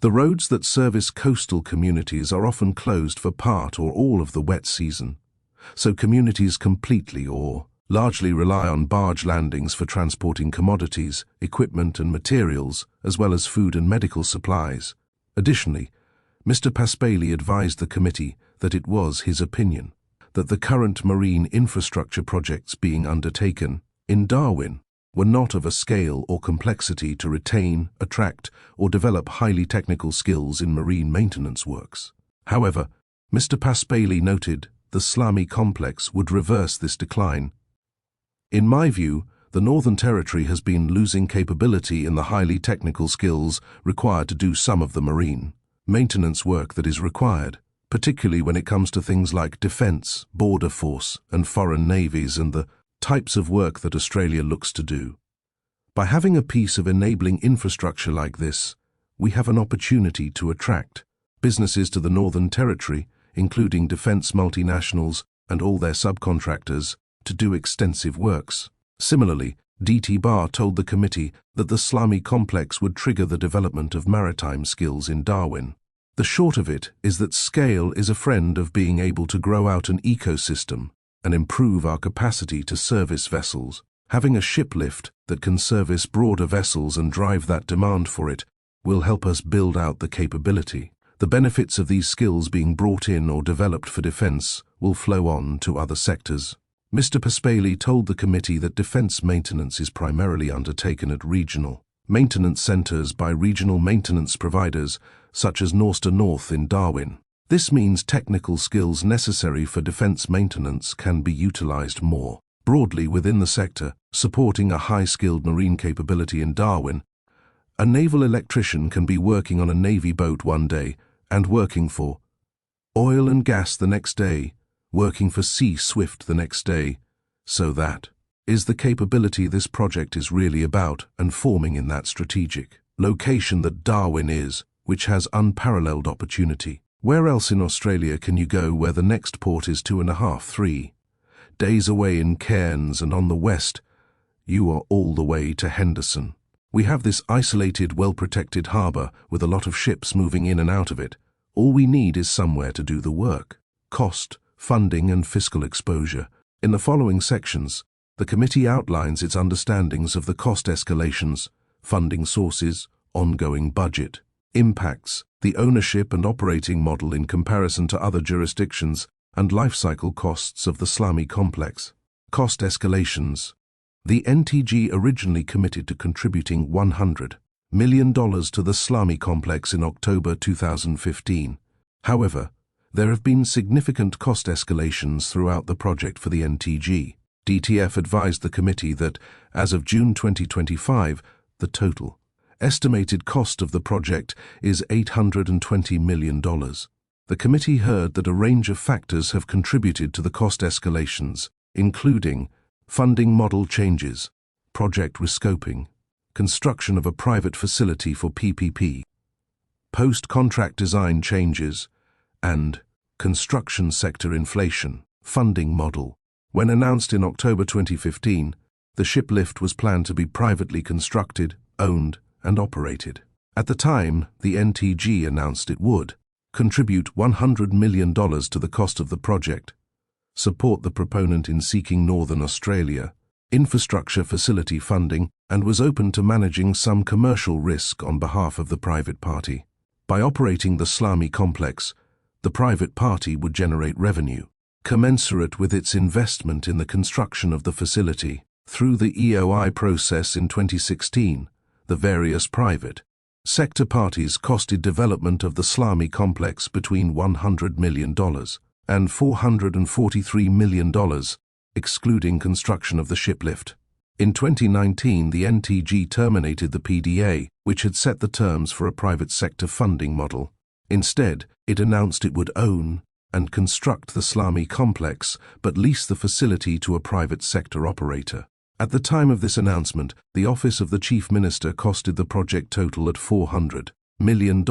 The roads that service coastal communities are often closed for part or all of the wet season, so communities completely or largely rely on barge landings for transporting commodities, equipment and materials, as well as food and medical supplies. Additionally, Mr. Paspaley advised the committee that it was his opinion that the current marine infrastructure projects being undertaken in Darwin were not of a scale or complexity to retain, attract, or develop highly technical skills in marine maintenance works. However, Mr. Paspaley noted the Slami complex would reverse this decline. In my view, the Northern Territory has been losing capability in the highly technical skills required to do some of the marine maintenance work that is required, particularly when it comes to things like defence, border force, and foreign navies and the types of work that Australia looks to do. By having a piece of enabling infrastructure like this, we have an opportunity to attract businesses to the Northern Territory, including defence multinationals and all their subcontractors, to do extensive works. Similarly, DT Bar told the committee that the Slami complex would trigger the development of maritime skills in Darwin. The short of it is that scale is a friend of being able to grow out an ecosystem and improve our capacity to service vessels. Having a shiplift that can service broader vessels and drive that demand for it will help us build out the capability. The benefits of these skills being brought in or developed for defence will flow on to other sectors. Mr. Paspaley told the committee that defence maintenance is primarily undertaken at regional maintenance centres by regional maintenance providers such as Norster North in Darwin. This means technical skills necessary for defence maintenance can be utilised more broadly within the sector, supporting a high-skilled marine capability in Darwin. A naval electrician can be working on a Navy boat one day and working for oil and gas the next day, working for Sea Swift the next day. So that is the capability this project is really about and forming in that strategic location that Darwin is, which has unparalleled opportunity. Where else in Australia can you go where the next port is 2.5–3 days away in Cairns, and on the west, you are all the way to Henderson? We have this isolated, well-protected harbour with a lot of ships moving in and out of it. All we need is somewhere to do the work. Cost, funding and fiscal exposure. In the following sections, the committee outlines its understandings of the cost escalations, funding sources, ongoing budget, impacts, the ownership and operating model in comparison to other jurisdictions, and life cycle costs of the Slami complex. Cost escalations. The NTG originally committed to contributing $100 million to the Slami complex in October 2015. However, there have been significant cost escalations throughout the project for the NTG. DTF advised the committee that, as of June 2025, the total estimated cost of the project is $820 million. The committee heard that a range of factors have contributed to the cost escalations, including funding model changes, project rescoping, construction of a private facility for PPP, post-contract design changes, and construction sector inflation funding model. When announced in October 2015, the shiplift was planned to be privately constructed, owned, and operated. At the time, the NTG announced it would contribute $100 million to the cost of the project, support the proponent in seeking Northern Australia infrastructure facility funding, and was open to managing some commercial risk on behalf of the private party. By operating the Slami complex, the private party would generate revenue commensurate with its investment in the construction of the facility. Through the EOI process in 2016, the various private sector parties costed development of the Slami complex between $100 million and $443 million, excluding construction of the shiplift. In 2019, the NTG terminated the PDA, which had set the terms for a private sector funding model. Instead, it announced it would own and construct the Slami complex, but lease the facility to a private sector operator. At the time of this announcement, the Office of the Chief Minister costed the project total at $400 million,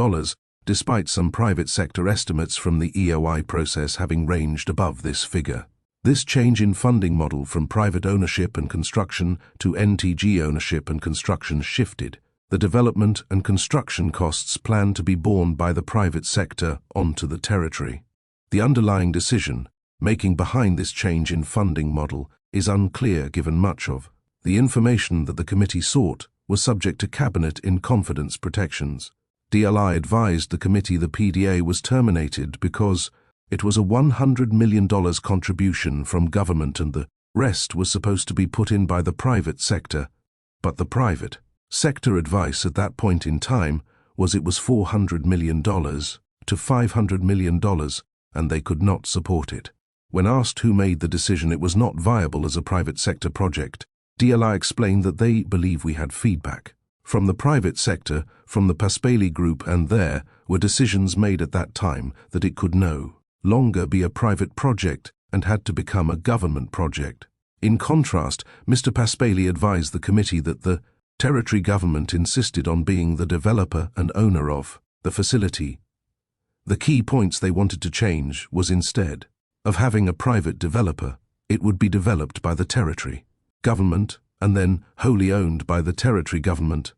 despite some private sector estimates from the EOI process having ranged above this figure. This change in funding model from private ownership and construction to NTG ownership and construction shifted the development and construction costs planned to be borne by the private sector onto the territory. The underlying decision-making behind this change in funding model is unclear, given much of the information that the committee sought was subject to Cabinet in confidence protections. DLI advised the committee the PDA was terminated because it was a $100 million contribution from government and the rest was supposed to be put in by the private sector, but the private sector advice at that point in time was it was $400 million to $500 million, and they could not support it. When asked who made the decision it was not viable as a private sector project, DLI explained that they believe we had feedback from the private sector, from the Paspaley Group, and there were decisions made at that time that it could no longer be a private project and had to become a government project. In contrast, Mr. Paspaley advised the committee that the territory government insisted on being the developer and owner of the facility. The key points they wanted to change was instead of having a private developer, it would be developed by the territory government and then wholly owned by the territory government.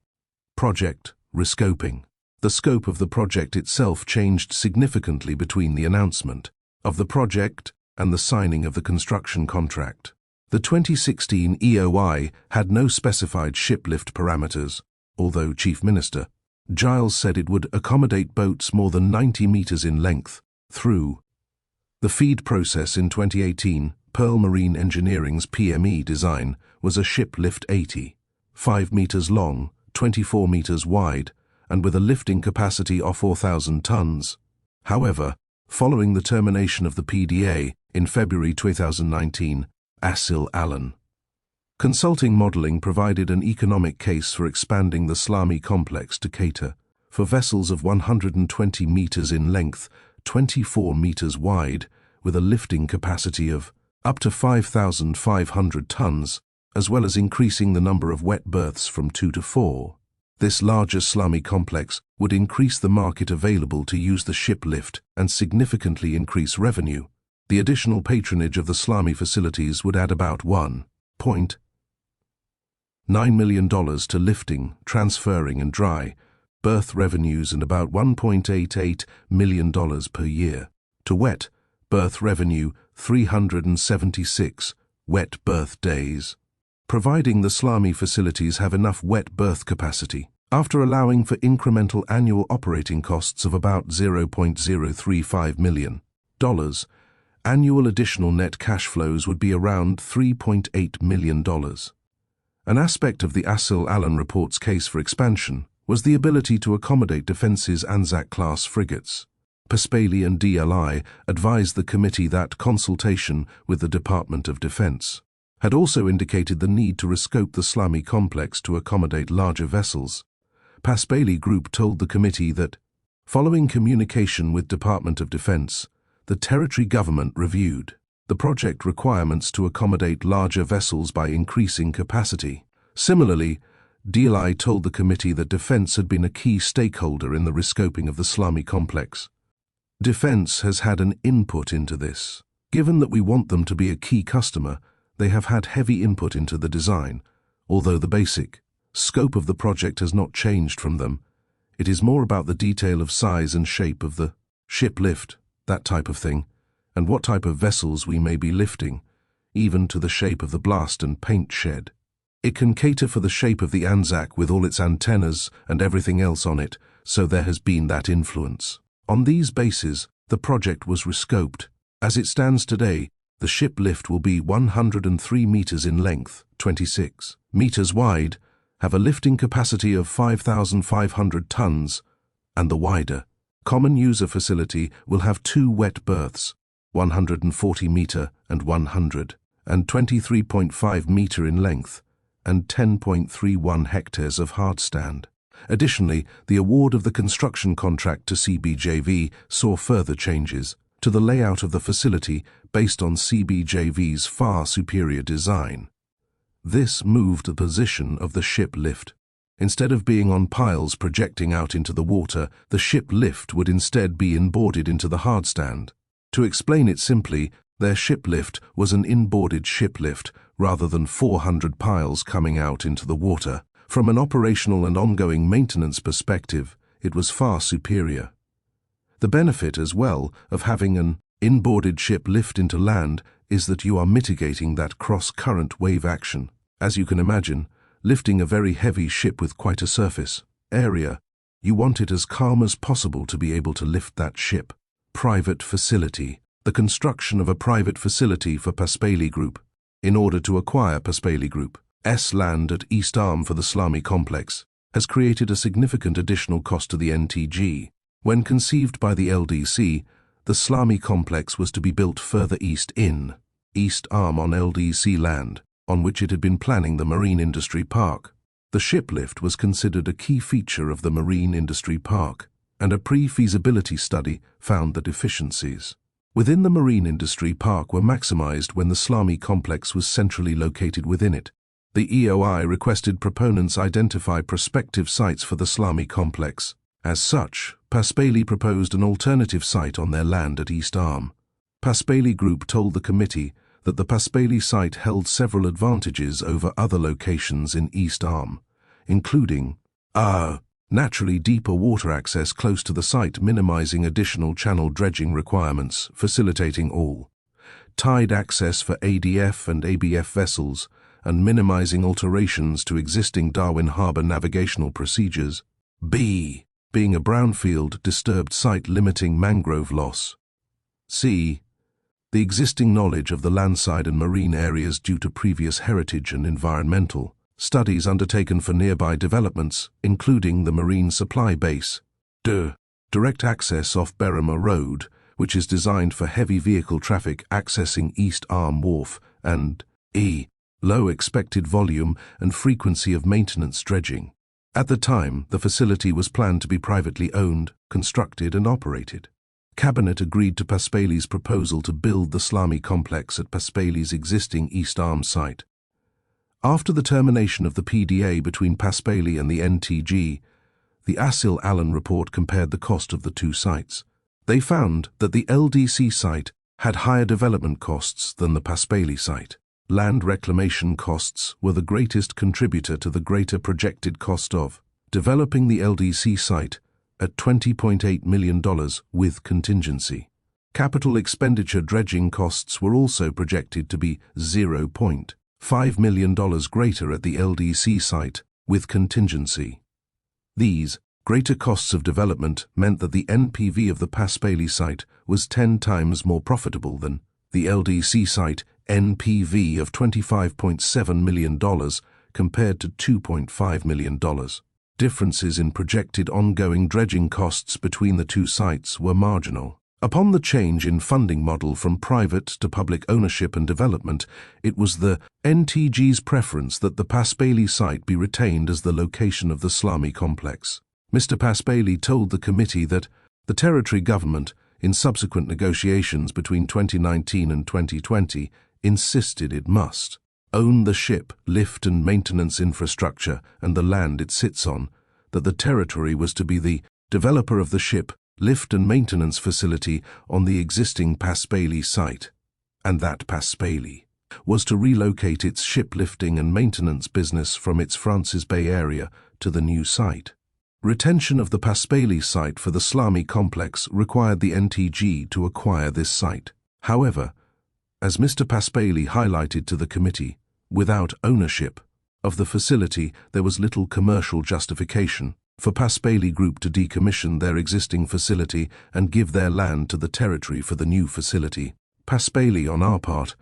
Project rescoping. The scope of the project itself changed significantly between the announcement of the project and the signing of the construction contract. The 2016 EOI had no specified shiplift parameters, although Chief Minister Giles said it would accommodate boats more than 90 meters in length. Through the FEED process in 2018, Pearl Marine Engineering's PME design was a shiplift 85 meters long, 24 meters wide, and with a lifting capacity of 4,000 tons. However, following the termination of the PDA in February 2019, Asil Allen Consulting Modelling provided an economic case for expanding the Slami complex to cater for vessels of 120 meters in length, 24 meters wide, with a lifting capacity of up to 5,500 tons, as well as increasing the number of wet berths from 2 to 4. This larger Slami complex would increase the market available to use the shiplift and significantly increase revenue. The additional patronage of the Slami facilities would add about $1.9 million to lifting, transferring and dry berth revenues and about $1.88 million per year. To wet berth revenue, 376 wet berth days. Providing the Slami facilities have enough wet berth capacity, after allowing for incremental annual operating costs of about $0.035 million, annual additional net cash flows would be around $3.8 million. An aspect of the Asil Allen report's case for expansion was the ability to accommodate Defence's Anzac-class frigates. Paspaley and DLI advised the committee that consultation with the Department of Defense had also indicated the need to rescope the Slami complex to accommodate larger vessels. Paspaley Group told the committee that, following communication with Department of Defense, the territory government reviewed the project requirements to accommodate larger vessels by increasing capacity. Similarly, DLI told the committee that Defence had been a key stakeholder in the rescoping of the Slami complex. Defence has had an input into this. Given that we want them to be a key customer, they have had heavy input into the design, although the basic scope of the project has not changed from them. It is more about the detail of size and shape of the ship lift, that type of thing, and what type of vessels we may be lifting, even to the shape of the blast and paint shed. It can cater for the shape of the Anzac with all its antennas and everything else on it, so there has been that influence. On these bases, the project was rescoped. As it stands today, the ship lift will be 103 meters in length, 26 meters wide, have a lifting capacity of 5,500 tons, and the wider common user facility will have 2 wet berths, 140 meter and 100, and 23.5 meter in length, and 10.31 hectares of hardstand. Additionally, the award of the construction contract to CBJV saw further changes to the layout of the facility based on CBJV's far superior design. This moved the position of the ship lift. Instead of being on piles projecting out into the water, the ship lift would instead be inboarded into the hardstand. To explain it simply, their ship lift was an inboarded ship lift rather than 400 piles coming out into the water. From an operational and ongoing maintenance perspective, it was far superior. The benefit as well of having an inboarded ship lift into land is that you are mitigating that cross-current wave action. As you can imagine, lifting a very heavy ship with quite a surface area, you want it as calm as possible to be able to lift that ship. Private facility. The construction of a private facility for Paspali Group. In order to acquire Paspali Group's land at East Arm for the Slami complex, has created a significant additional cost to the NTG. When conceived by the LDC, the Slami complex was to be built further east in East Arm on LDC land, on which it had been planning the Marine Industry Park. The ship lift was considered a key feature of the Marine Industry Park, and a pre-feasibility study found that efficiencies within the Marine Industry Park were maximized when the Slami complex was centrally located within it. The EOI requested proponents identify prospective sites for the Slami complex. As such, Paspali proposed an alternative site on their land at East Arm. Paspali Group told the committee that the Paspali site held several advantages over other locations in East Arm, including naturally deeper water access close to the site, minimizing additional channel dredging requirements, facilitating all tide access for ADF and ABF vessels, and minimizing alterations to existing Darwin Harbour navigational procedures. B. Being a brownfield disturbed site limiting mangrove loss. C. The existing knowledge of the landside and marine areas due to previous heritage and environmental studies undertaken for nearby developments, including the marine supply base. D. Direct access off Berrima Road, which is designed for heavy vehicle traffic accessing East Arm Wharf, and E. Low expected volume and frequency of maintenance dredging. At the time, the facility was planned to be privately owned, constructed and operated. Cabinet agreed to Paspali's proposal to build the Slami complex at Paspali's existing East Arm site. After the termination of the PDA between Paspali and the NTG, the Asil Allen report compared the cost of the two sites. They found that the LDC site had higher development costs than the Paspali site. Land reclamation costs were the greatest contributor to the greater projected cost of developing the LDC site at $20.8 million with contingency. Capital expenditure dredging costs were also projected to be $0.5 million greater at the LDC site with contingency. These greater costs of development meant that the NPV of the Paspali site was 10 times more profitable than the LDC site NPV of $25.7 million compared to $2.5 million. Differences in projected ongoing dredging costs between the two sites were marginal. Upon the change in funding model from private to public ownership and development, it was the NTG's preference that the Paspali site be retained as the location of the Slami complex. Mr. Paspali told the committee that the territory government, in subsequent negotiations between 2019 and 2020, insisted it must own the ship, lift and maintenance infrastructure, and the land it sits on, that the territory was to be the developer of the ship, lift and maintenance facility on the existing Paspaley site, and that Paspaley was to relocate its ship lifting and maintenance business from its Francis Bay area to the new site. Retention of the Paspaley site for the Slamy complex required the NTG to acquire this site. However, as Mr. Paspaley highlighted to the committee, without ownership of the facility, there was little commercial justification for Paspaley Group to decommission their existing facility and give their land to the territory for the new facility. Paspaley, on our part,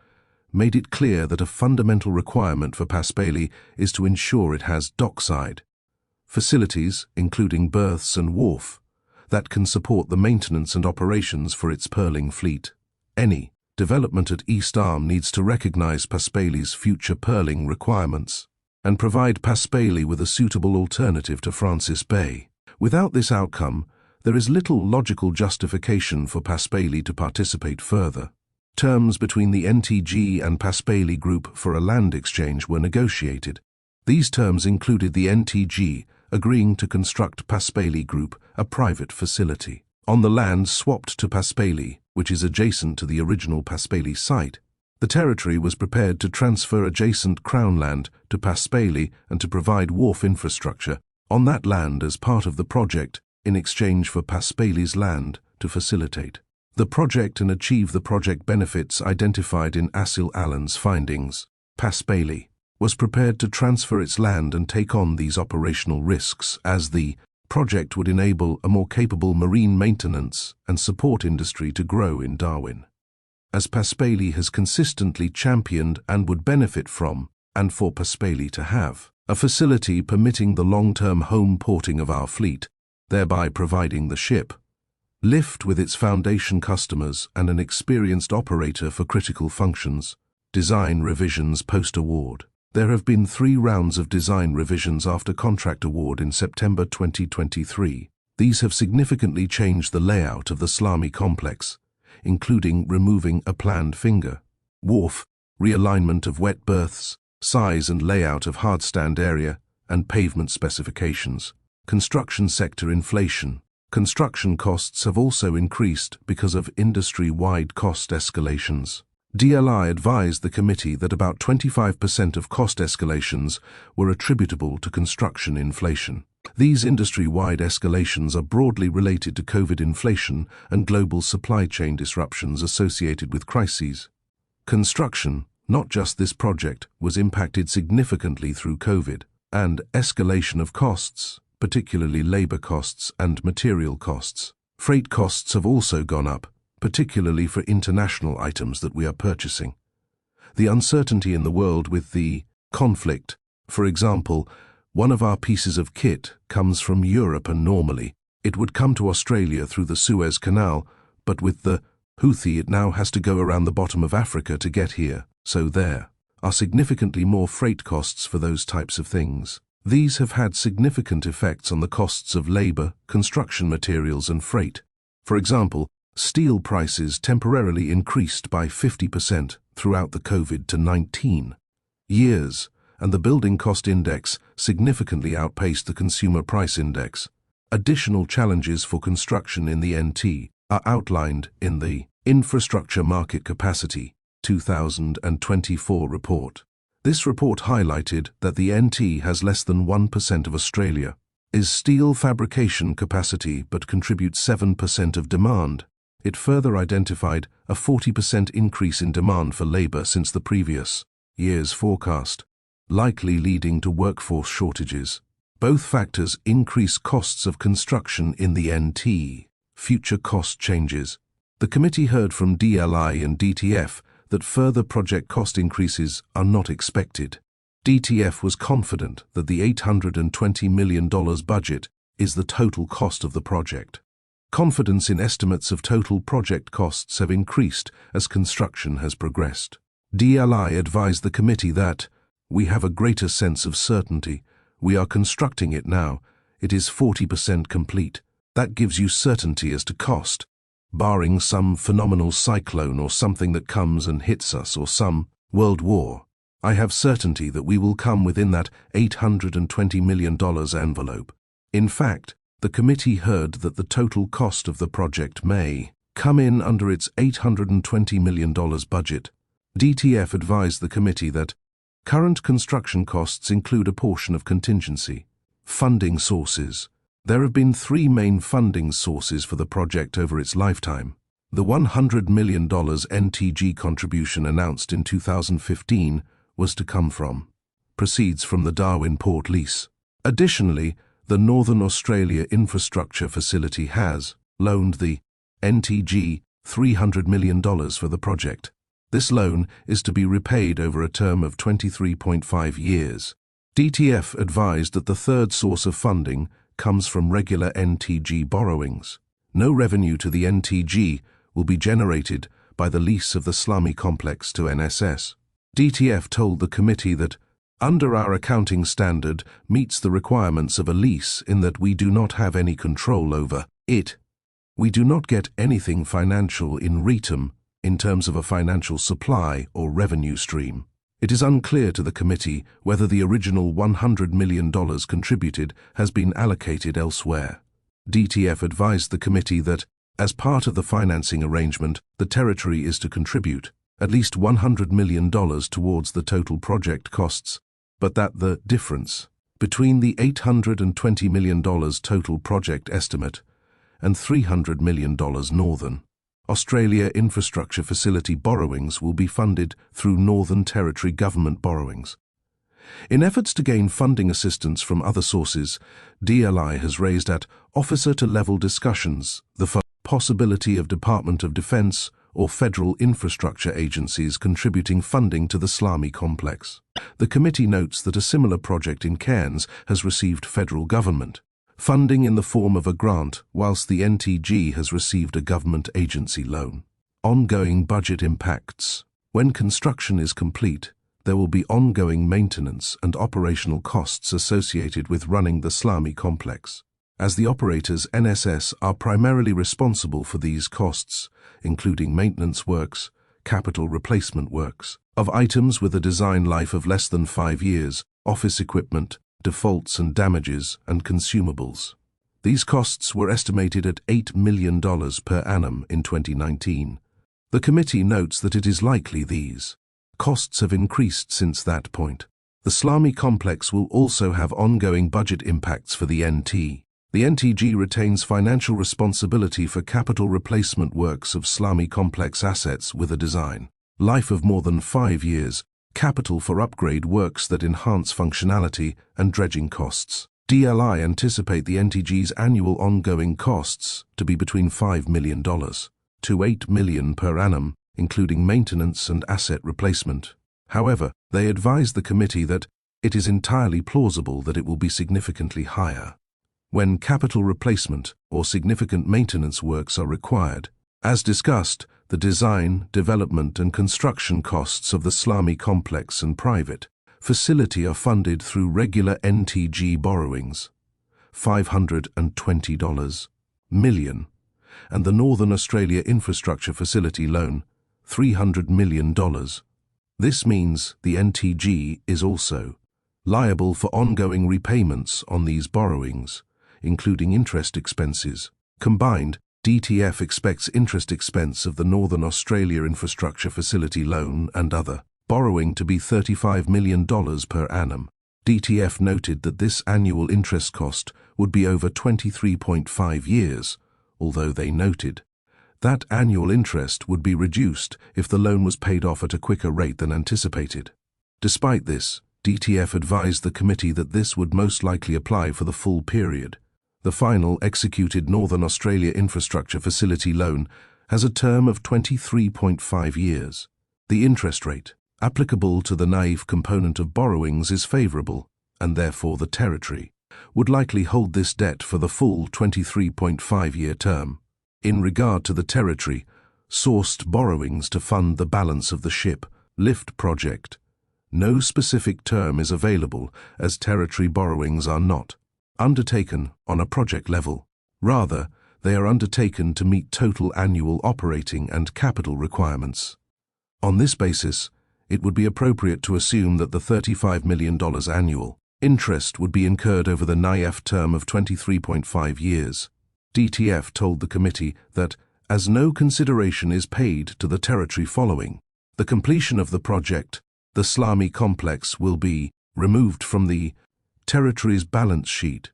made it clear that a fundamental requirement for Paspaley is to ensure it has dockside facilities, including berths and wharf, that can support the maintenance and operations for its pearling fleet. Any development at East Arm needs to recognize Paspaley's future pearling requirements and provide Paspaley with a suitable alternative to Francis Bay. Without this outcome, there is little logical justification for Paspaley to participate further. Terms between the NTG and Paspaley Group for a land exchange were negotiated. These terms included the NTG agreeing to construct Paspaley Group a private facility on the land swapped to Paspaley, which is adjacent to the original Paspaley site. The territory was prepared to transfer adjacent Crown land to Paspaley and to provide wharf infrastructure on that land as part of the project in exchange for Paspaley's land to facilitate the project and achieve the project benefits identified in Asil Allen's findings. Paspaley was prepared to transfer its land and take on these operational risks, as the project would enable a more capable marine maintenance and support industry to grow in Darwin, as Paspaley has consistently championed and would benefit from, and for Paspaley to have, a facility permitting the long-term home porting of our fleet, thereby providing the ship lift with its foundation customers and an experienced operator for critical functions. Design revisions post-award. There have been 3 rounds of design revisions after contract award in September 2023. These have significantly changed the layout of the Slamy complex, including removing a planned finger, wharf, realignment of wet berths, size and layout of hardstand area, and pavement specifications. Construction sector inflation. Construction costs have also increased because of industry-wide cost escalations. DLI advised the committee that about 25% of cost escalations were attributable to construction inflation. These industry-wide escalations are broadly related to COVID inflation and global supply chain disruptions associated with crises. Construction, not just this project, was impacted significantly through COVID, and escalation of costs, particularly labor costs and material costs. Freight costs have also gone up, particularly for international items that we are purchasing. The uncertainty in the world with the conflict. For example, one of our pieces of kit comes from Europe and normally it would come to Australia through the Suez Canal, but with the Houthi it now has to go around the bottom of Africa to get here, so there are significantly more freight costs for those types of things. These have had significant effects on the costs of labor, construction materials and freight. For example, steel prices temporarily increased by 50% throughout the COVID-19 years, and the building cost index significantly outpaced the consumer price index. Additional challenges for construction in the NT are outlined in the Infrastructure Market Capacity 2024 report. This report highlighted that the NT has less than 1% of Australia, is steel fabrication capacity but contributes 7% of demand. It further identified a 40% increase in demand for labor since the previous year's forecast, likely leading to workforce shortages. Both factors increase costs of construction in the NT. Future cost changes. The committee heard from DLI and DTF that further project cost increases are not expected. DTF was confident that the $820 million budget is the total cost of the project. Confidence in estimates of total project costs have increased as construction has progressed. DLI advised the committee that, "We have a greater sense of certainty. We are constructing it now. It is 40% complete. That gives you certainty as to cost, barring some phenomenal cyclone or something that comes and hits us or some world war." I have certainty that we will come within that $820 million envelope. In fact, the committee heard that the total cost of the project may come in under its $820 million budget. DTF advised the committee that current construction costs include a portion of contingency. Funding sources. There have been three main funding sources for the project over its lifetime. The $100 million NTG contribution announced in 2015 was to come from proceeds from the Darwin port lease. Additionally, the Northern Australia Infrastructure Facility has loaned the NTG $300 million for the project. This loan is to be repaid over a term of 23.5 years. DTF advised that the third source of funding comes from regular NTG borrowings. No revenue to the NTG will be generated by the lease of the slummy complex to NSS. DTF told the committee that under our accounting standard meets the requirements of a lease in that we do not have any control over it. We do not get anything financial in return in terms of a financial supply or revenue stream. It is unclear to the committee whether the original $100 million contributed has been allocated elsewhere. DTF advised the committee that, as part of the financing arrangement, the territory is to contribute at least $100 million towards the total project costs, but that the difference between the $820 million total project estimate and $300 million Northern Australia Infrastructure Facility borrowings will be funded through Northern Territory government borrowings. In efforts to gain funding assistance from other sources, DLI has raised at officer-to-level discussions the possibility of Department of Defense or federal infrastructure agencies contributing funding to the Slamy complex. The committee notes that a similar project in Cairns has received federal government funding in the form of a grant, whilst the NTG has received a government agency loan. Ongoing budget impacts. When construction is complete, there will be ongoing maintenance and operational costs associated with running the Slamy complex. As the operators, NSS, are primarily responsible for these costs, including maintenance works, capital replacement works, of items with a design life of less than 5 years, office equipment, defaults and damages, and consumables. These costs were estimated at $8 million per annum in 2019. The committee notes that it is likely these costs have increased since that point. The Slamy complex will also have ongoing budget impacts for the NT. The NTG retains financial responsibility for capital replacement works of Slamy complex assets with a design life of more than 5 years, capital for upgrade works that enhance functionality, and dredging costs. DLI anticipate the NTG's annual ongoing costs to be between $5 million to $8 million per annum, including maintenance and asset replacement. However, they advise the committee that it is entirely plausible that it will be significantly higher when capital replacement or significant maintenance works are required. As discussed, the design, development and construction costs of the Slamy complex and private facility are funded through regular NTG borrowings, $520 million, and the Northern Australia Infrastructure Facility loan, $300 million. This means the NTG is also liable for ongoing repayments on these borrowings, including interest expenses. Combined, DTF expects interest expense of the Northern Australia Infrastructure Facility loan and other borrowing to be $35 million per annum. DTF noted that this annual interest cost would be over 23.5 years, although they noted that annual interest would be reduced if the loan was paid off at a quicker rate than anticipated. Despite this, DTF advised the committee that this would most likely apply for the full period. The final executed Northern Australia Infrastructure Facility loan has a term of 23.5 years. The interest rate applicable to the naive component of borrowings is favourable, and therefore the territory would likely hold this debt for the full 23.5-year term. In regard to the territory, sourced borrowings to fund the balance of the ship lift project, no specific term is available as territory borrowings are not undertaken on a project level. Rather, they are undertaken to meet total annual operating and capital requirements. On this basis, it would be appropriate to assume that the $35 million annual interest would be incurred over the NIF term of 23.5 years. DTF told the committee that, as no consideration is paid to the territory following the completion of the project, the Salami complex will be removed from the territory's balance sheet.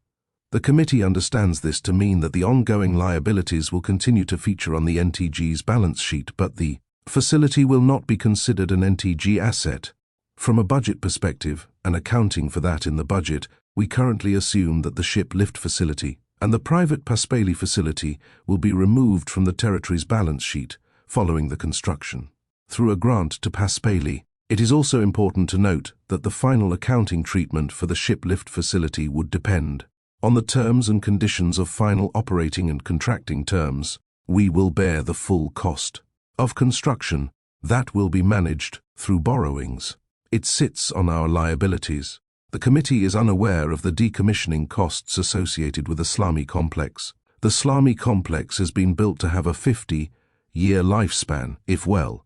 The committee understands this to mean that the ongoing liabilities will continue to feature on the NTG's balance sheet, but the facility will not be considered an NTG asset. From a budget perspective, and accounting for that in the budget, we currently assume that the ship lift facility and the private Paspaley facility will be removed from the territory's balance sheet following the construction. Through a grant to Paspaley, it is also important to note that the final accounting treatment for the ship lift facility would depend on the terms and conditions of final operating and contracting terms. We will bear the full cost of construction. That will be managed through borrowings. It sits on our liabilities. The committee is unaware of the decommissioning costs associated with the Salami complex. The Salami complex has been built to have a 50-year lifespan, if well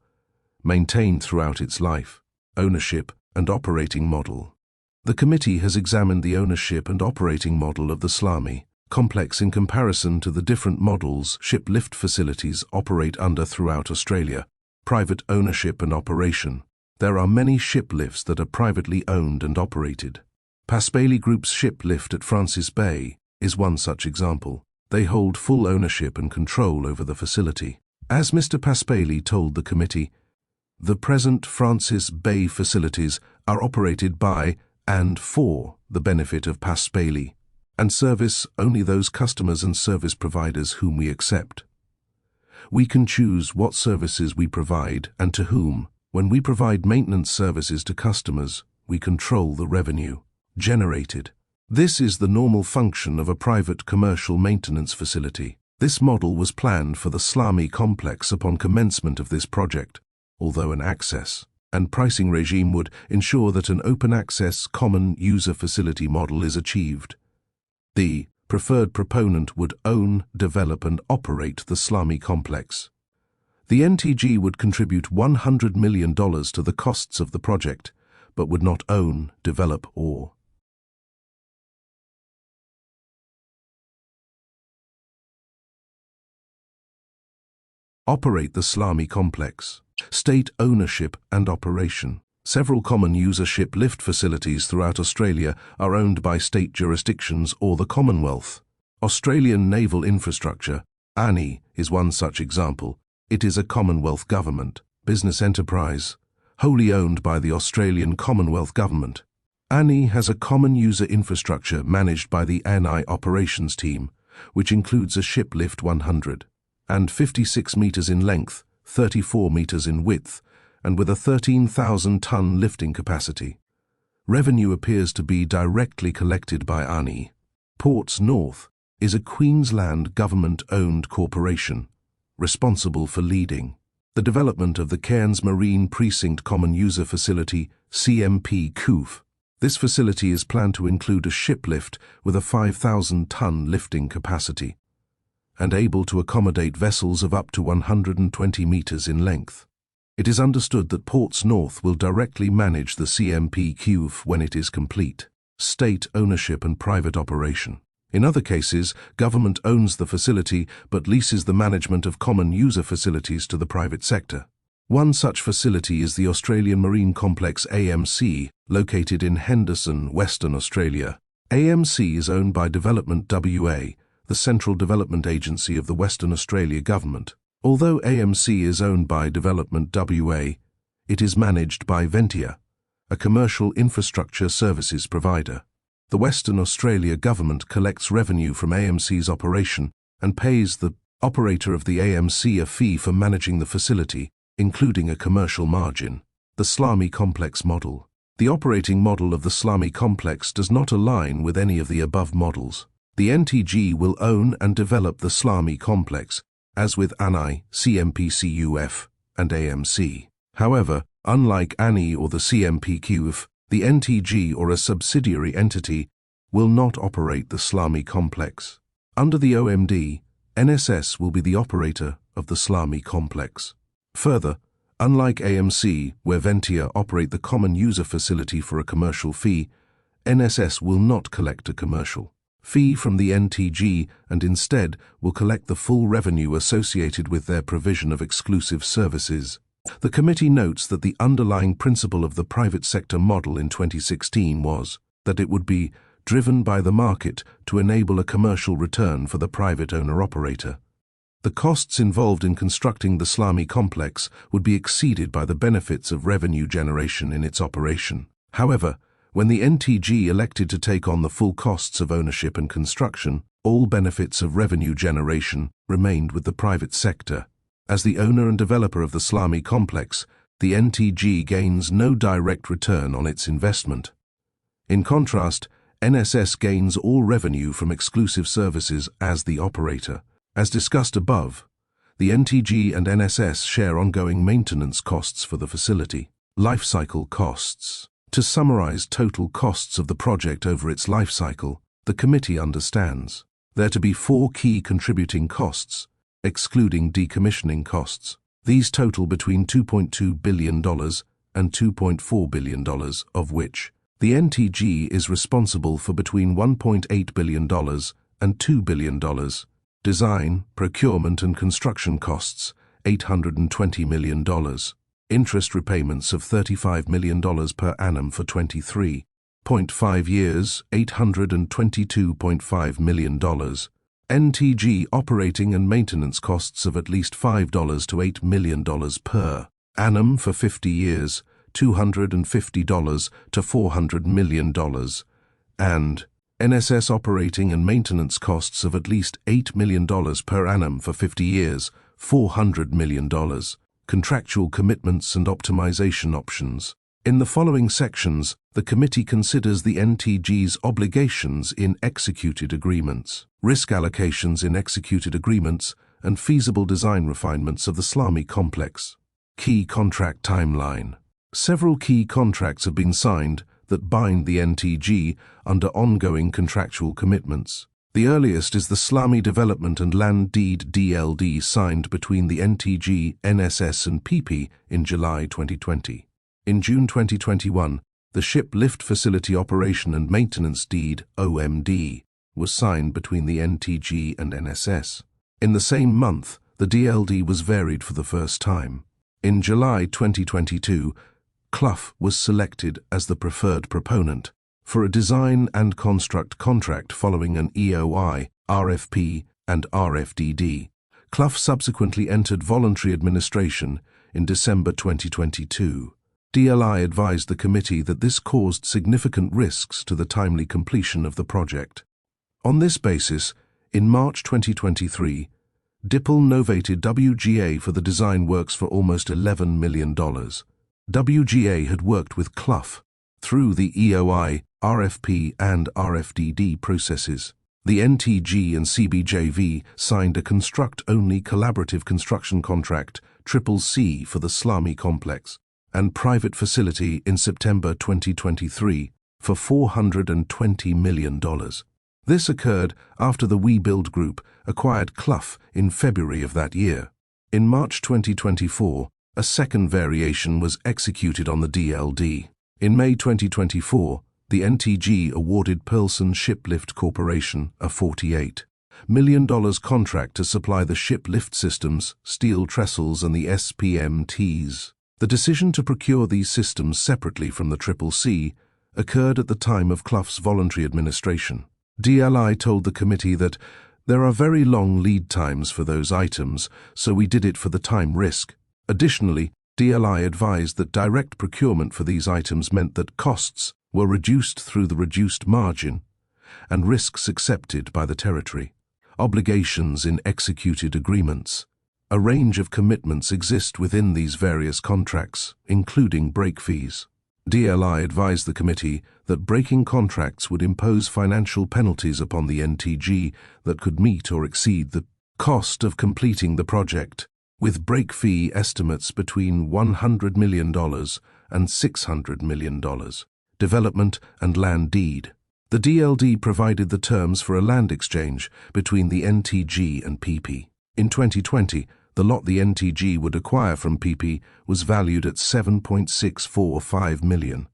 maintained throughout its life. Ownership and operating model. The committee has examined the ownership and operating model of the Salami complex in comparison to the different models ship lift facilities operate under throughout Australia. Private ownership and operation. There are many ship lifts that are privately owned and operated. Paspaley Group's ship lift at Francis Bay is one such example. They hold full ownership and control over the facility. As Mr. Paspaley told the committee, the present Francis Bay facilities are operated by and for the benefit of Paspaley, and service only those customers and service providers whom we accept. We can choose what services we provide and to whom. When we provide maintenance services to customers, we control the revenue generated. This is the normal function of a private commercial maintenance facility. This model was planned for the Salami complex upon commencement of this project, although an access and pricing regime would ensure that an open access common user facility model is achieved. The preferred proponent would own, develop and operate the Salami complex. The NTG would contribute $100 million to the costs of the project, but would not own, develop or operate the Salami complex. State ownership and operation. Several common user ship lift facilities throughout Australia are owned by state jurisdictions or the Commonwealth. Australian Naval Infrastructure, ANI, is one such example. It is a Commonwealth government business enterprise, wholly owned by the Australian Commonwealth Government. ANI has a common user infrastructure managed by the ANI operations team, which includes a ship lift 156 meters in length, 34 meters in width, and with a 13,000-ton lifting capacity. Revenue appears to be directly collected by ANI. Ports North is a Queensland government-owned corporation, responsible for leading the development of the Cairns Marine Precinct Common User Facility, CMP CUF. This facility is planned to include a ship lift with a 5,000-ton lifting capacity and able to accommodate vessels of up to 120 meters in length. It is understood that Ports North will directly manage the CMP CUF when it is complete. State ownership and private operation. In other cases, government owns the facility but leases the management of common user facilities to the private sector. One such facility is the Australian Marine Complex AMC, located in Henderson, Western Australia. AMC is owned by Development WA, the Central Development Agency of the Western Australia Government. Although AMC is owned by Development WA, it is managed by Ventia, a commercial infrastructure services provider. The Western Australia Government collects revenue from AMC's operation and pays the operator of the AMC a fee for managing the facility, including a commercial margin. The Salami complex model. The operating model of the Salami complex does not align with any of the above models. The NTG will own and develop the Salami complex, as with ANI, CMP-CUF, and AMC. However, unlike ANI or the CMP-CUF, the NTG or a subsidiary entity will not operate the Salami complex. Under the OMD, NSS will be the operator of the Salami complex. Further, Unlike AMC, where Ventia operate the common user facility for a commercial fee, NSS will not collect a commercial fee from the NTG and instead will collect the full revenue associated with their provision of exclusive services. The committee notes that the underlying principle of the private sector model in 2016 was that it would be driven by the market to enable a commercial return for the private owner-operator. The costs involved in constructing the Slami complex would be exceeded by the benefits of revenue generation in its operation. However, when the NTG elected to take on the full costs of ownership and construction, all benefits of revenue generation remained with the private sector. As the owner and developer of the Slami complex, the NTG gains no direct return on its investment. In contrast, NSS gains all revenue from exclusive services as the operator. As discussed above, the NTG and NSS share ongoing maintenance costs for the facility. Life cycle costs. To summarize total costs of the project over its life cycle, the committee understands there to be 4 key contributing costs, excluding decommissioning costs. These total between $2.2 billion and $2.4 billion, of which the NTG is responsible for between $1.8 billion and $2 billion. Design, procurement and construction costs, $820 million. Interest repayments of $35 million per annum for 23.5 years, $822.5 million. NTG operating and maintenance costs of at least $5 to $8 million per annum for 50 years, $250 to $400 million. And NSS operating and maintenance costs of at least $8 million per annum for 50 years, $400 million. Contractual commitments and optimization options. In the following sections, the committee considers the NTG's obligations in executed agreements, risk allocations in executed agreements, and feasible design refinements of the Slami complex. Key contract timeline. Several key contracts have been signed that bind the NTG under ongoing contractual commitments. The earliest is the Slami Development and Land Deed (DLD) signed between the NTG, NSS and PP in July 2020. In June 2021, the Ship Lift Facility Operation and Maintenance Deed (OMD) was signed between the NTG and NSS. In the same month, the DLD was varied for the first time. In July 2022, Clough was selected as the preferred proponent for a design and construct contract following an EOI, RFP, and RFDD. Clough subsequently entered voluntary administration in December 2022. DLI advised the committee that this caused significant risks to the timely completion of the project. On this basis, in March 2023, DIPL novated WGA for the design works for almost $11 million. WGA had worked with Clough through the EOI, RFP and RFDD processes. The NTG and CBJV signed a construct-only collaborative construction contract, CCC, for the Slami complex and private facility in September 2023 for $420 million. This occurred after the WeBuild Group acquired Clough in February of that year. In March 2024, a second variation was executed on the DLD. In May 2024, the NTG awarded Pearlson Shiplift Corporation a $48 million contract to supply the ship lift systems, steel trestles and the SPMTs. The decision to procure these systems separately from the CCC occurred at the time of Clough's voluntary administration. DLI told the committee that there are very long lead times for those items, so we did it for the time risk. Additionally, DLI advised that direct procurement for these items meant that costs were reduced through the reduced margin and risks accepted by the territory. Obligations in executed agreements. A range of commitments exist within these various contracts, including break fees. DLI advised the committee that breaking contracts would impose financial penalties upon the NTG that could meet or exceed the cost of completing the project, with break fee estimates between $100 million and $600 million. Development and Land Deed. The DLD provided the terms for a land exchange between the NTG and PP. In 2020, The lot the NTG would acquire from PP was valued at $7.645 million,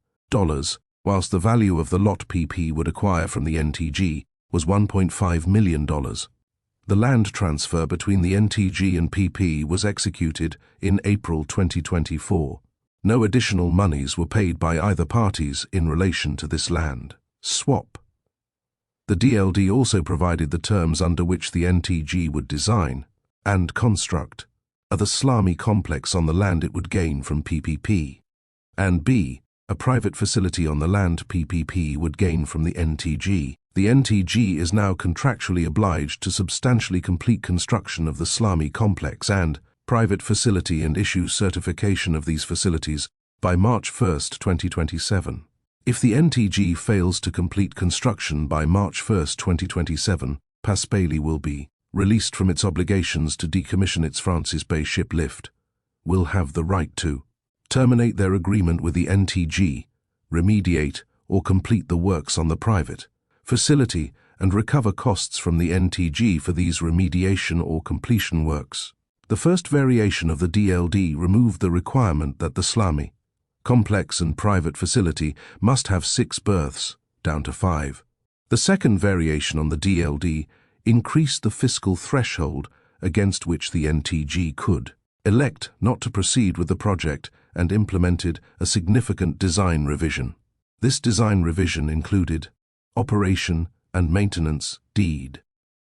whilst the value of the lot PP would acquire from the NTG was $1.5 million. The land transfer between the NTG and PP was executed in April 2024. No additional monies were paid by either parties in relation to this land swap. The DLD also provided the terms under which the NTG would design and construct the Slami complex on the land it would gain from PPP, and B, a private facility on the land PPP would gain from the NTG. The NTG is now contractually obliged to substantially complete construction of the Slami complex and private facility and issue certification of these facilities by March 1, 2027. If the NTG fails to complete construction by March 1, 2027, Paspaley will be released from its obligations to decommission its Francis Bay ship lift, will have the right to terminate their agreement with the NTG, remediate or complete the works on the private facility and recover costs from the NTG for these remediation or completion works. The first variation of the DLD removed the requirement that the Slami complex and private facility must have 6 berths, down to 5. The second variation on the DLD increased the fiscal threshold against which the NTG could elect not to proceed with the project and implemented a significant design revision. This design revision included operation and maintenance deed,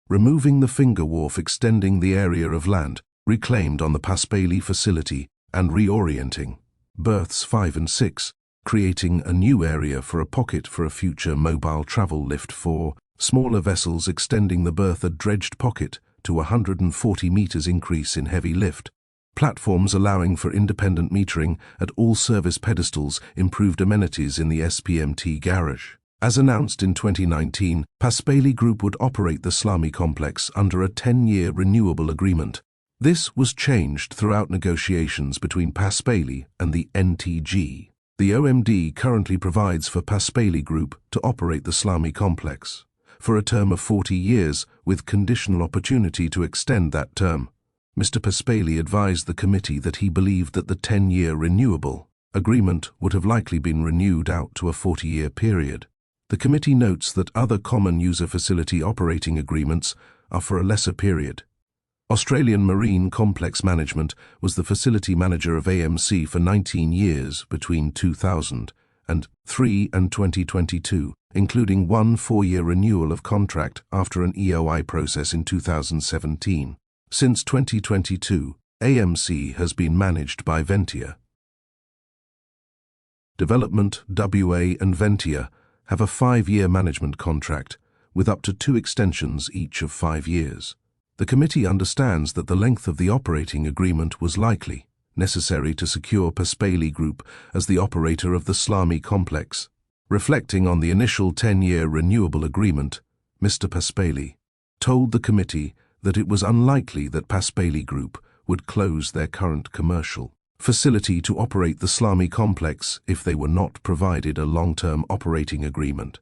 removing the finger wharf extending the area of land reclaimed on the Paspaley facility and reorienting berths 5 and 6, creating a new area for a pocket for a future mobile travel lift for smaller vessels, extending the berth a dredged pocket to 140 meters increase in heavy lift, platforms allowing for independent metering at all service pedestals, improved amenities in the SPMT garage. As announced in 2019, Paspaley Group would operate the Slami complex under a 10-year renewable agreement. This was changed throughout negotiations between Paspaley and the NTG. The OMD currently provides for Paspaley Group to operate the Slami complex for a term of 40 years with conditional opportunity to extend that term. Mr. Paspaley advised the committee that he believed that the 10-year renewable agreement would have likely been renewed out to a 40-year period. The committee notes that other common user facility operating agreements are for a lesser period. Australian Marine Complex Management was the facility manager of AMC for 19 years between 2003 and 2022, including one 4-year renewal of contract after an EOI process in 2017. Since 2022, AMC has been managed by Ventia. Development WA and Ventia have a 5-year management contract with up to 2 extensions each of 5 years. The committee understands that the length of the operating agreement was likely necessary to secure Paspaley Group as the operator of the Slami complex. Reflecting on the initial 10-year renewable agreement, Mr. Paspaley told the committee that it was unlikely that Paspaley Group would close their current commercial facility to operate the Slami complex if they were not provided a long-term operating agreement.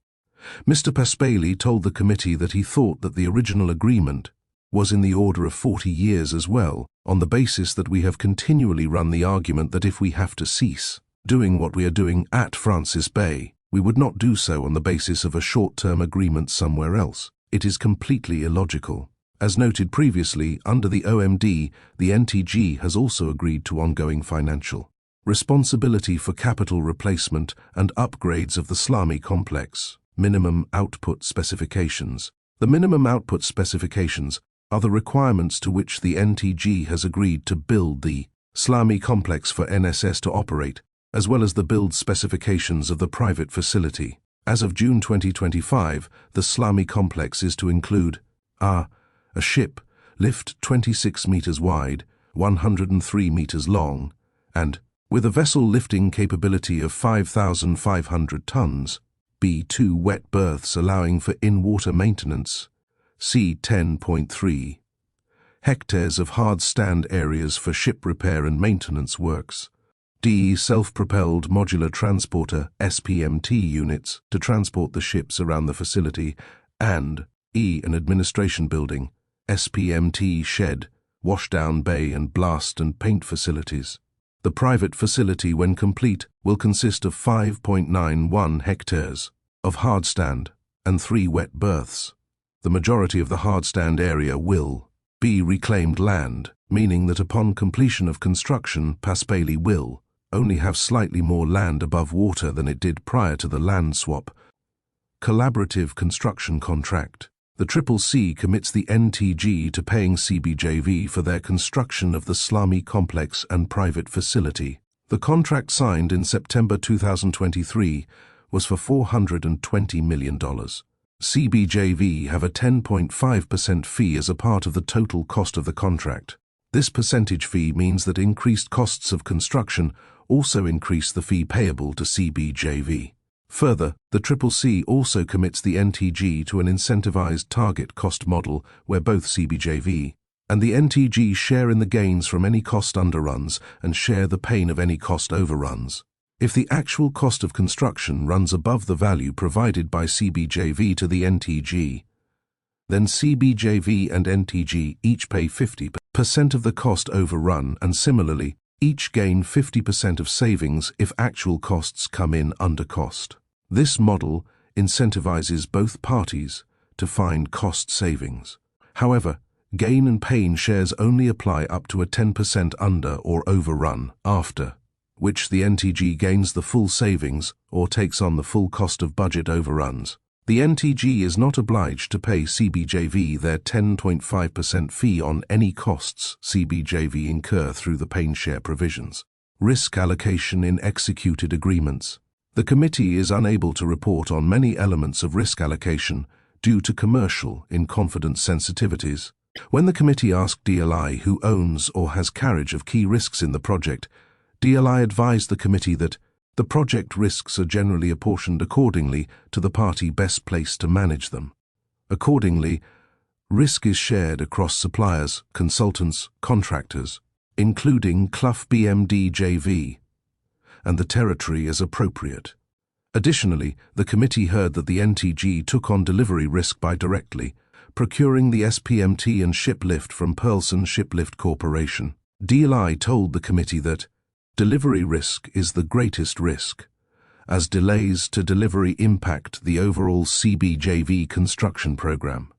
Mr. Paspaley told the committee that he thought that the original agreement was in the order of 40 years as well, on the basis that we have continually run the argument that if we have to cease doing what we are doing at Francis Bay, we would not do so on the basis of a short-term agreement somewhere else. It is completely illogical. As noted previously, under the OMD, the NTG has also agreed to ongoing financial responsibility for capital replacement and upgrades of the Slami complex. Minimum output specifications. The minimum output specifications are the requirements to which the NTG has agreed to build the Slami complex for NSS to operate, as well as the build specifications of the private facility. As of June 2025, the Slami complex is to include a ship, lift 26 meters wide, 103 meters long, and, with a vessel lifting capability of 5,500 tons, B 2 wet berths allowing for in-water maintenance, C 10.3 hectares of hard stand areas for ship repair and maintenance works, D self-propelled modular transporter SPMT units to transport the ships around the facility, and E an administration building, SPMT shed, washdown bay and blast and paint facilities. The private facility, when complete, will consist of 5.91 hectares of hardstand and 3 wet berths. The majority of the hardstand area will be reclaimed land, meaning that upon completion of construction, Paspaley will only have slightly more land above water than it did prior to the land swap. Collaborative construction contract. The CCC commits the NTG to paying CBJV for their construction of the Slami complex and private facility. The contract signed in September 2023 was for $420 million. CBJV have a 10.5% fee as a part of the total cost of the contract. This percentage fee means that increased costs of construction also increase the fee payable to CBJV. Further, the CCC also commits the NTG to an incentivized target cost model where both CBJV and the NTG share in the gains from any cost underruns and share the pain of any cost overruns. If the actual cost of construction runs above the value provided by CBJV to the NTG, then CBJV and NTG each pay 50% of the cost overrun, and similarly, each gain 50% of savings if actual costs come in under cost. This model incentivizes both parties to find cost savings. However, gain and pain shares only apply up to a 10% under or overrun, after which the NTG gains the full savings or takes on the full cost of budget overruns. The NTG is not obliged to pay CBJV their 10.5% fee on any costs CBJV incur through the pain share provisions. Risk allocation in executed agreements. The committee is unable to report on many elements of risk allocation due to commercial in confidence sensitivities. When the committee asked DLI who owns or has carriage of key risks in the project, DLI advised the committee that the project risks are generally apportioned accordingly to the party best placed to manage them. Accordingly, risk is shared across suppliers, consultants, contractors, including Clough BMD JV, and the territory as appropriate. Additionally, the committee heard that the NTG took on delivery risk by directly procuring the SPMT and shiplift from Pearlson Shiplift Corporation. DLI told the committee that delivery risk is the greatest risk, as delays to delivery impact the overall CBJV construction program.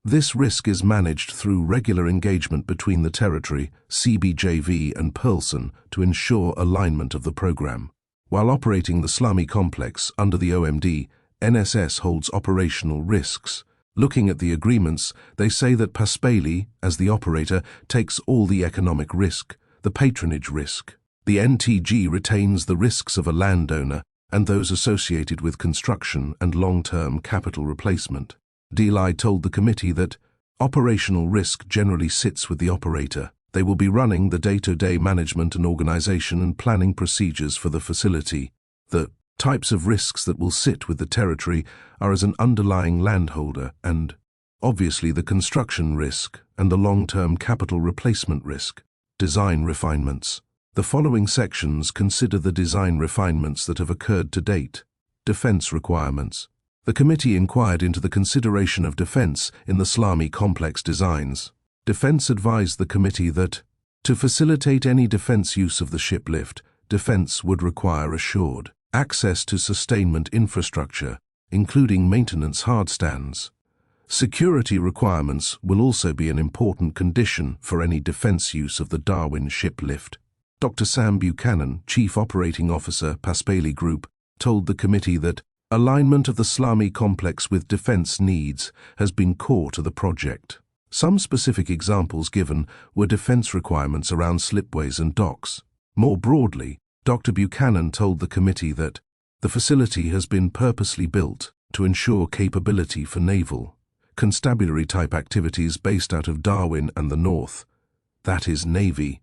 This risk is managed through regular engagement between the territory, CBJV and Pearlson to ensure alignment of the program. While operating the Slami complex under the OMD, NSS holds operational risks. Looking at the agreements, they say that Paspaley, as the operator, takes all the economic risk, the patronage risk. The NTG retains the risks of a landowner and those associated with construction and long-term capital replacement. DLI told the committee that operational risk generally sits with the operator. They will be running the day-to-day management and organization and planning procedures for the facility. The types of risks that will sit with the territory are as an underlying landholder and, obviously, the construction risk and the long-term capital replacement risk. Design refinements. The following sections consider the design refinements that have occurred to date. Defense requirements. The committee inquired into the consideration of defense in the Slami complex designs. Defense advised the committee that, to facilitate any defense use of the shiplift, defense would require assured access to sustainment infrastructure, including maintenance hardstands. Security requirements will also be an important condition for any defense use of the Darwin shiplift. Dr. Sam Buchanan, Chief Operating Officer, Paspaley Group, told the committee that alignment of the Slami complex with defense needs has been core to the project. Some specific examples given were defense requirements around slipways and docks. More broadly, Dr. Buchanan told the committee that the facility has been purposely built to ensure capability for naval, constabulary-type activities based out of Darwin and the North, that is Navy,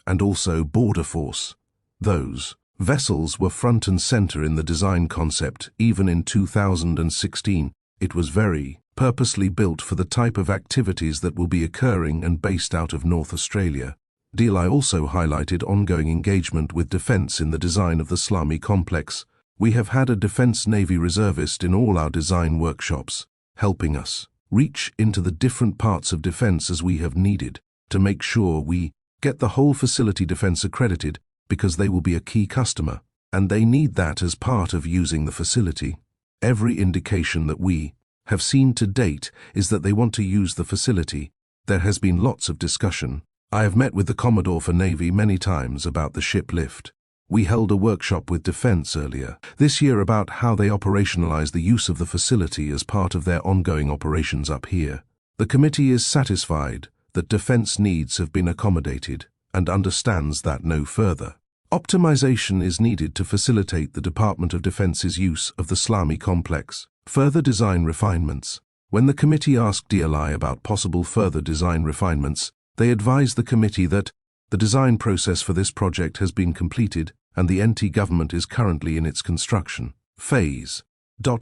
and also Border Force. Those vessels were front and center in the design concept. Even in 2016, it was very purposely built for the type of activities that will be occurring and based out of North Australia. DLI also highlighted ongoing engagement with defense in the design of the Slami complex. We have had a Defense Navy reservist in all our design workshops, helping us reach into the different parts of defense as we have needed. to make sure we get the whole facility defense accredited, because they will be a key customer, and they need that as part of using the facility. Every indication that we have seen to date is that they want to use the facility. There has been lots of discussion. I have met with the Commodore for Navy many times about the ship lift. We held a workshop with Defense earlier this year about how they operationalize the use of the facility as part of their ongoing operations up here. The committee is satisfied that Defense needs have been accommodated and understands that no further optimization is needed to facilitate the Department of Defense's use of the Slami complex. Further design refinements. When the committee asked DLI about possible further design refinements, they advised the committee that the design process for this project has been completed and the NT government is currently in its construction phase.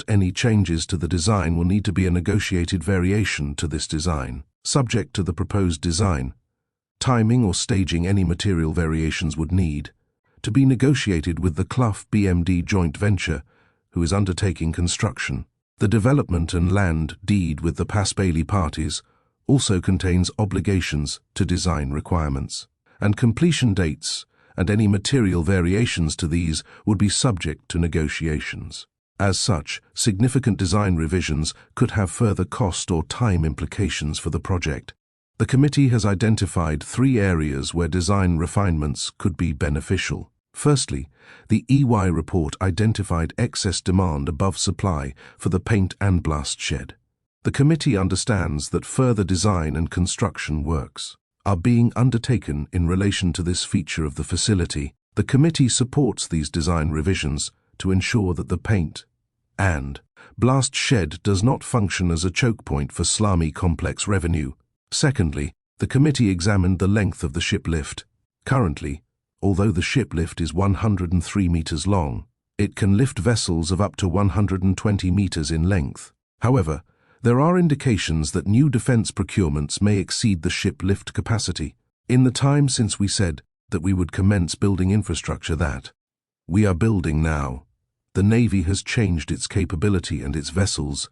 Any changes to the design will need to be a negotiated variation to this design, subject to the proposed design. Timing or staging any material variations would need to be negotiated with the Clough BMD joint venture, who is undertaking construction. The development and land deed with the Pas-Bailey parties also contains obligations to design requirements, and completion dates and any material variations to these would be subject to negotiations. As such, significant design revisions could have further cost or time implications for the project. The committee has identified 3 areas where design refinements could be beneficial. Firstly, the EY report identified excess demand above supply for the paint and blast shed. The committee understands that further design and construction works are being undertaken in relation to this feature of the facility. The committee supports these design revisions to ensure that the paint and blast shed does not function as a choke point for Slami complex revenue. Secondly, the committee examined the length of the ship lift. Currently, although the ship lift is 103 meters long, it can lift vessels of up to 120 meters in length. However, there are indications that new defense procurements may exceed the ship lift capacity. In the time since we said that we would commence building infrastructure that we are building now, the Navy has changed its capability and its vessels.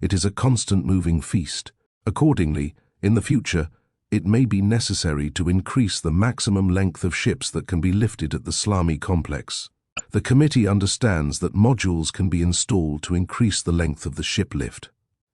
It is a constant moving feast. Accordingly, in the future, it may be necessary to increase the maximum length of ships that can be lifted at the Slami complex. The committee understands that modules can be installed to increase the length of the ship lift.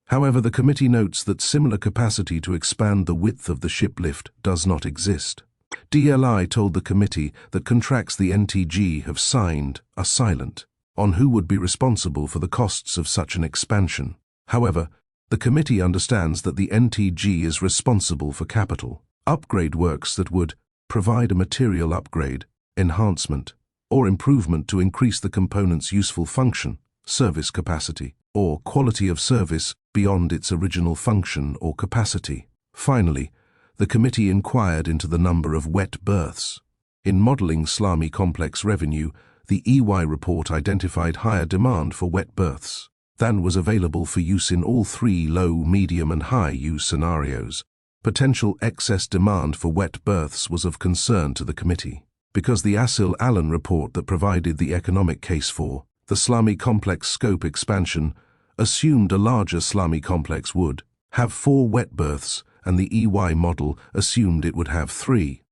However, the committee notes that similar capacity to expand the width of the ship lift does not exist. DLI told the committee that contracts the NTG have signed are silent on who would be responsible for the costs of such an expansion. However, the committee understands that the NTG is responsible for capital upgrade works that would provide a material upgrade, enhancement, or improvement to increase the component's useful function, service capacity, or quality of service beyond its original function or capacity. Finally, the committee inquired into the number of wet berths. In modeling Slami complex revenue, the EY report identified higher demand for wet berths than was available for use in all 3 low, medium and high use scenarios. Potential excess demand for wet berths was of concern to the committee, because the Asil-Allen report that provided the economic case for the Slami complex scope expansion assumed a larger Slami complex would have 4 wet berths, and the EY model assumed it would have 3.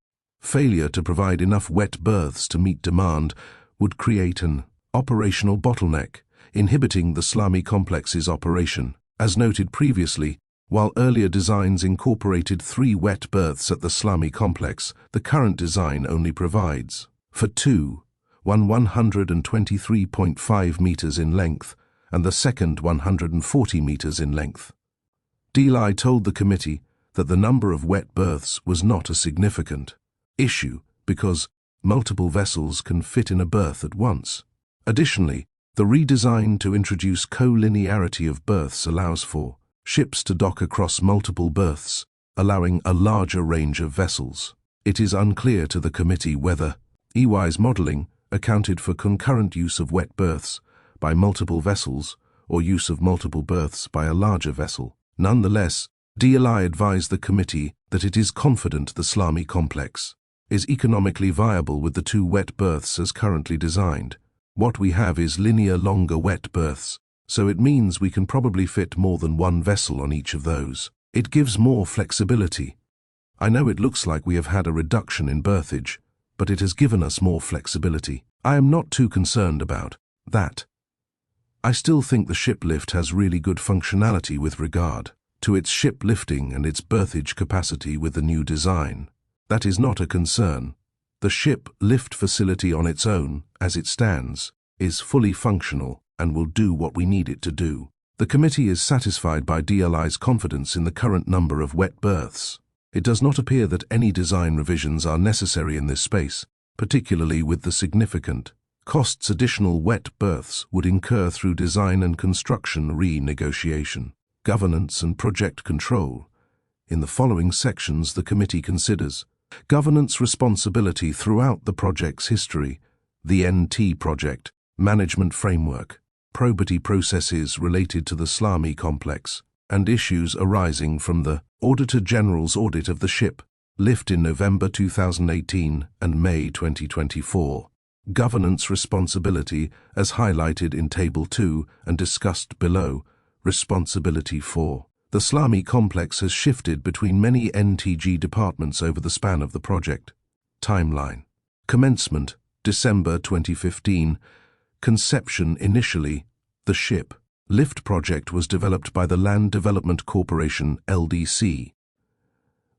Failure to provide enough wet berths to meet demand would create an operational bottleneck, inhibiting the Slami complex's operation. As noted previously, while earlier designs incorporated 3 wet berths at the Slami complex, the current design only provides for 2, one 123.5 meters in length and the second 140 meters in length. DLI told the committee that the number of wet berths was not a significant issue because multiple vessels can fit in a berth at once. Additionally, the redesign to introduce collinearity of berths allows for ships to dock across multiple berths, allowing a larger range of vessels. It is unclear to the committee whether EY's modeling accounted for concurrent use of wet berths by multiple vessels or use of multiple berths by a larger vessel. Nonetheless, DLI advised the committee that it is confident the Slami complex is economically viable with the 2 wet berths as currently designed. What we have is linear longer wet berths, so it means we can probably fit more than 1 vessel on each of those. It gives more flexibility. I know it looks like we have had a reduction in berthage, but it has given us more flexibility. I am not too concerned about that. I still think the ship lift has really good functionality with regard to its ship lifting and its berthage capacity with the new design. That is not a concern. The ship lift facility on its own, as it stands, is fully functional and will do what we need it to do. The committee is satisfied by DLI's confidence in the current number of wet berths. It does not appear that any design revisions are necessary in this space, particularly with the significant costs additional wet berths would incur through design and construction renegotiation, governance and project control. In the following sections, the committee considers governance responsibility throughout the project's history, the NT project, management framework, probity processes related to the Slami complex, and issues arising from the Auditor General's audit of the ship lift in November 2018 and May 2024. Governance responsibility, as highlighted in Table 2 and discussed below, responsibility for the Slami complex has shifted between many NTG departments over the span of the project. Timeline. Commencement, December 2015. Conception initially, the ship lift project was developed by the Land Development Corporation, LDC.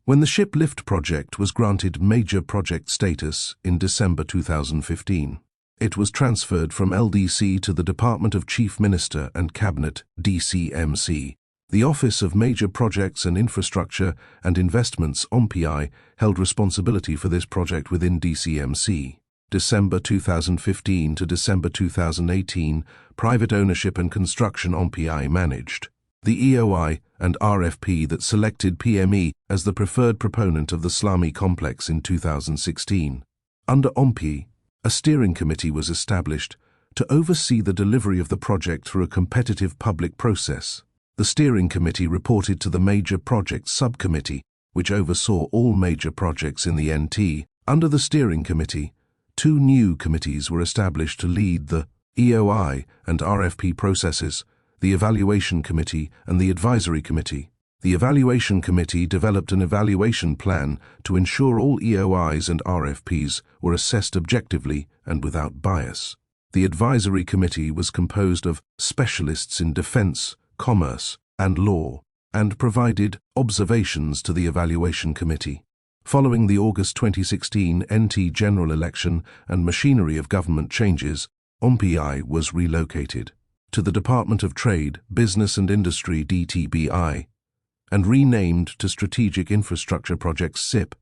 When the ship lift project was granted major project status in December 2015, it was transferred from LDC to the Department of Chief Minister and Cabinet, DCMC. The Office of Major Projects and Infrastructure and Investments, OMPI, held responsibility for this project within DCMC. December 2015 to December 2018, private ownership and construction OMPI managed the EOI and RFP that selected PME as the preferred proponent of the Slami complex in 2016. Under OMPI, a steering committee was established to oversee the delivery of the project through a competitive public process. The steering committee reported to the Major Projects Subcommittee, which oversaw all major projects in the NT. Under the steering committee, 2 new committees were established to lead the EOI and RFP processes, the Evaluation Committee and the Advisory Committee. The Evaluation Committee developed an evaluation plan to ensure all EOIs and RFPs were assessed objectively and without bias. The Advisory Committee was composed of specialists in defense, commerce, and law, and provided observations to the Evaluation Committee. Following the August 2016 NT general election and machinery of government changes, OMPI was relocated to the Department of Trade, Business and Industry DTBI, and renamed to Strategic Infrastructure Projects SIP.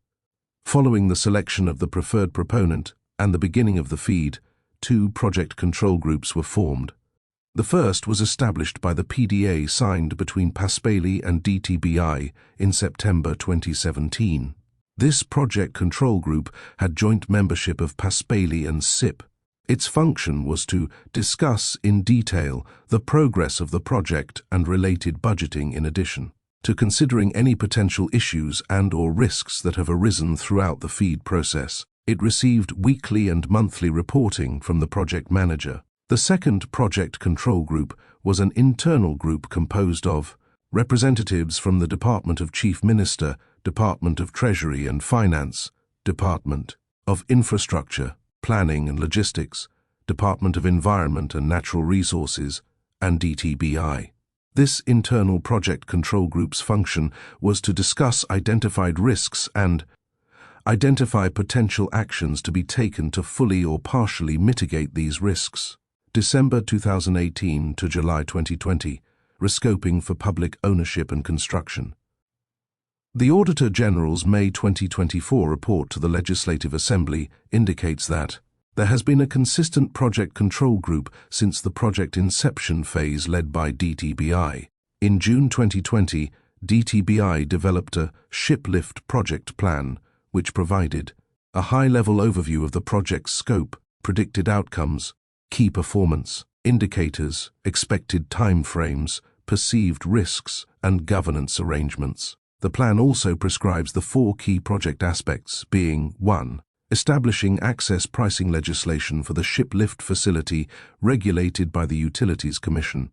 Following the selection of the preferred proponent and the beginning of the FEED, 2 project control groups were formed. The first was established by the PDA signed between Paspaley and DTBI in September 2017. This project control group had joint membership of Paspaley and SIP. Its function was to discuss in detail the progress of the project and related budgeting in addition to considering any potential issues and/or risks that have arisen throughout the FEED process. It received weekly and monthly reporting from the project manager. The second project control group was an internal group composed of representatives from the Department of Chief Minister, Department of Treasury and Finance, Department of Infrastructure, Planning and Logistics, Department of Environment and Natural Resources, and DTBI. This internal project control group's function was to discuss identified risks and identify potential actions to be taken to fully or partially mitigate these risks. December 2018 to July 2020, rescoping for public ownership and construction. The Auditor General's May 2024 report to the Legislative Assembly indicates that there has been a consistent project control group since the project inception phase led by DTBI. In June 2020, DTBI developed a ship lift project plan, which provided a high-level overview of the project's scope, predicted outcomes, key performance indicators, expected timeframes, perceived risks, and governance arrangements. The plan also prescribes the 4 key project aspects, being 1. Establishing access pricing legislation for the ship lift facility regulated by the Utilities Commission.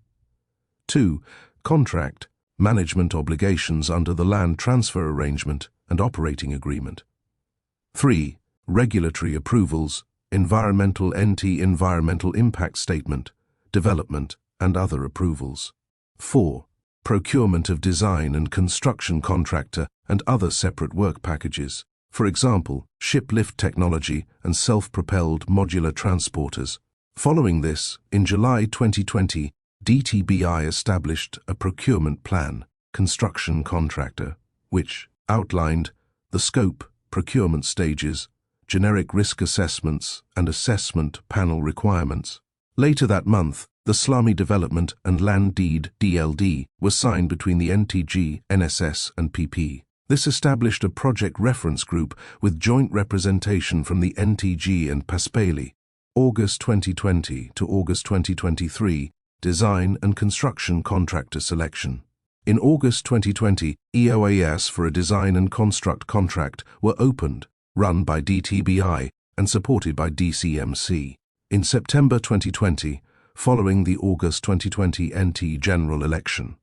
2. Contract management obligations under the land transfer arrangement and operating agreement. 3. Regulatory approvals, environmental impact statement, development and other approvals. 4. Procurement of design and construction contractor and other separate work packages. For example, ship lift technology and self-propelled modular transporters. Following this, in July 2020, DTBI established a procurement plan, construction contractor, which outlined the scope, procurement stages, generic risk assessments and assessment panel requirements. Later that month, the Slami Development and Land Deed (DLD) was signed between the NTG, NSS and PP. This established a project reference group with joint representation from the NTG and Paspali. August 2020 to August 2023, design and construction contractor selection. In August 2020, EOAS for a design and construct contract were opened, run by DTBI and supported by DCMC. In September 2020, following the August 2020 NT general election,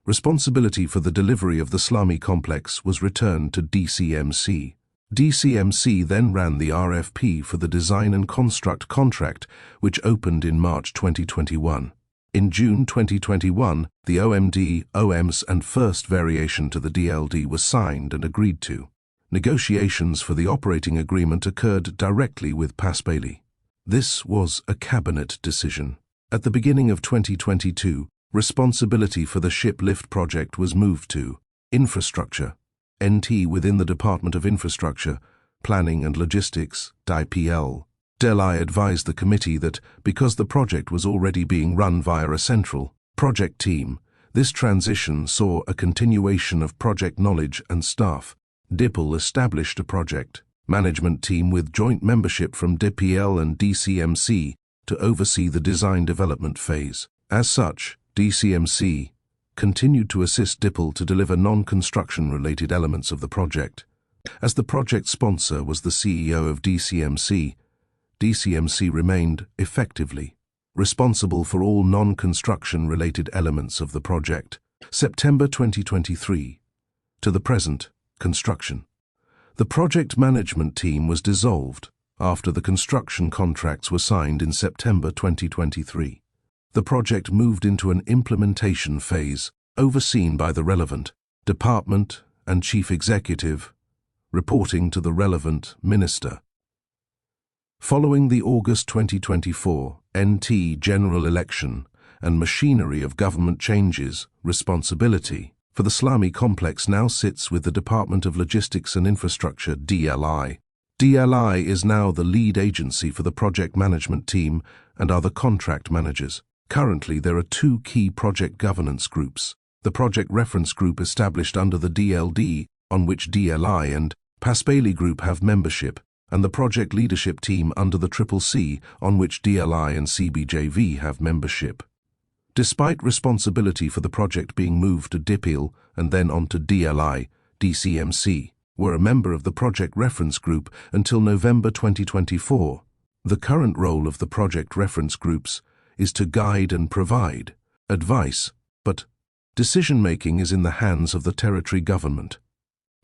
responsibility for the delivery of the Slami complex was returned to DCMC. DCMC then ran the RFP for the design and construct contract, which opened in March 2021. In June 2021, the OMD, OMS and first variation to the DLD was signed and agreed to. Negotiations for the operating agreement occurred directly with Paspali. This was a cabinet decision. At the beginning of 2022, responsibility for the ship lift project was moved to Infrastructure, NT within the Department of Infrastructure, Planning and Logistics, DIPL. DELI advised the committee that because the project was already being run via a central project team, this transition saw a continuation of project knowledge and staff. DIPL established a project management team with joint membership from DIPL and DCMC to oversee the design development phase. As such, DCMC continued to assist DIPL to deliver non-construction related elements of the project. As the project sponsor was the CEO of DCMC, DCMC remained effectively responsible for all non-construction related elements of the project. September 2023 to the present, construction. The project management team was dissolved after the construction contracts were signed in September 2023. The project moved into an implementation phase, overseen by the relevant department and chief executive, reporting to the relevant minister. Following the August 2024 NT general election and machinery of government changes, responsibility for the Slami complex now sits with the Department of Logistics and Infrastructure, DLI. DLI is now the lead agency for the project management team and are the contract managers. Currently, there are two key project governance groups. The project reference group established under the DLD, on which DLI and Paspali Group have membership, and the project leadership team under the CCC, on which DLI and CBJV have membership. Despite responsibility for the project being moved to DIPL and then on to DLI, DCMC were a member of the project reference group until November 2024. The current role of the project reference groups is to guide and provide advice, but decision-making is in the hands of the territory government.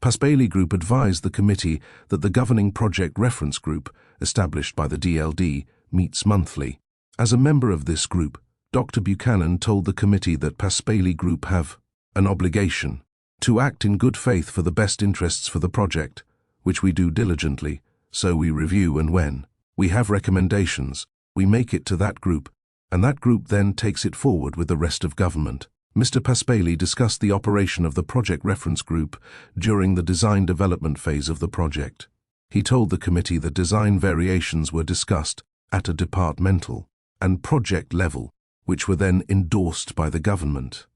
Paspali Group advised the committee that the governing project reference group, established by the DLD, meets monthly. As a member of this group, Dr. Buchanan told the committee that Paspali Group have an obligation to act in good faith for the best interests for the project, which we do diligently, so we review and when we have recommendations, we make it to that group, and that group then takes it forward with the rest of government. Mr. Paspali discussed the operation of the project reference group during the design development phase of the project. He told the committee that design variations were discussed at a departmental and project level, which were then endorsed by the government.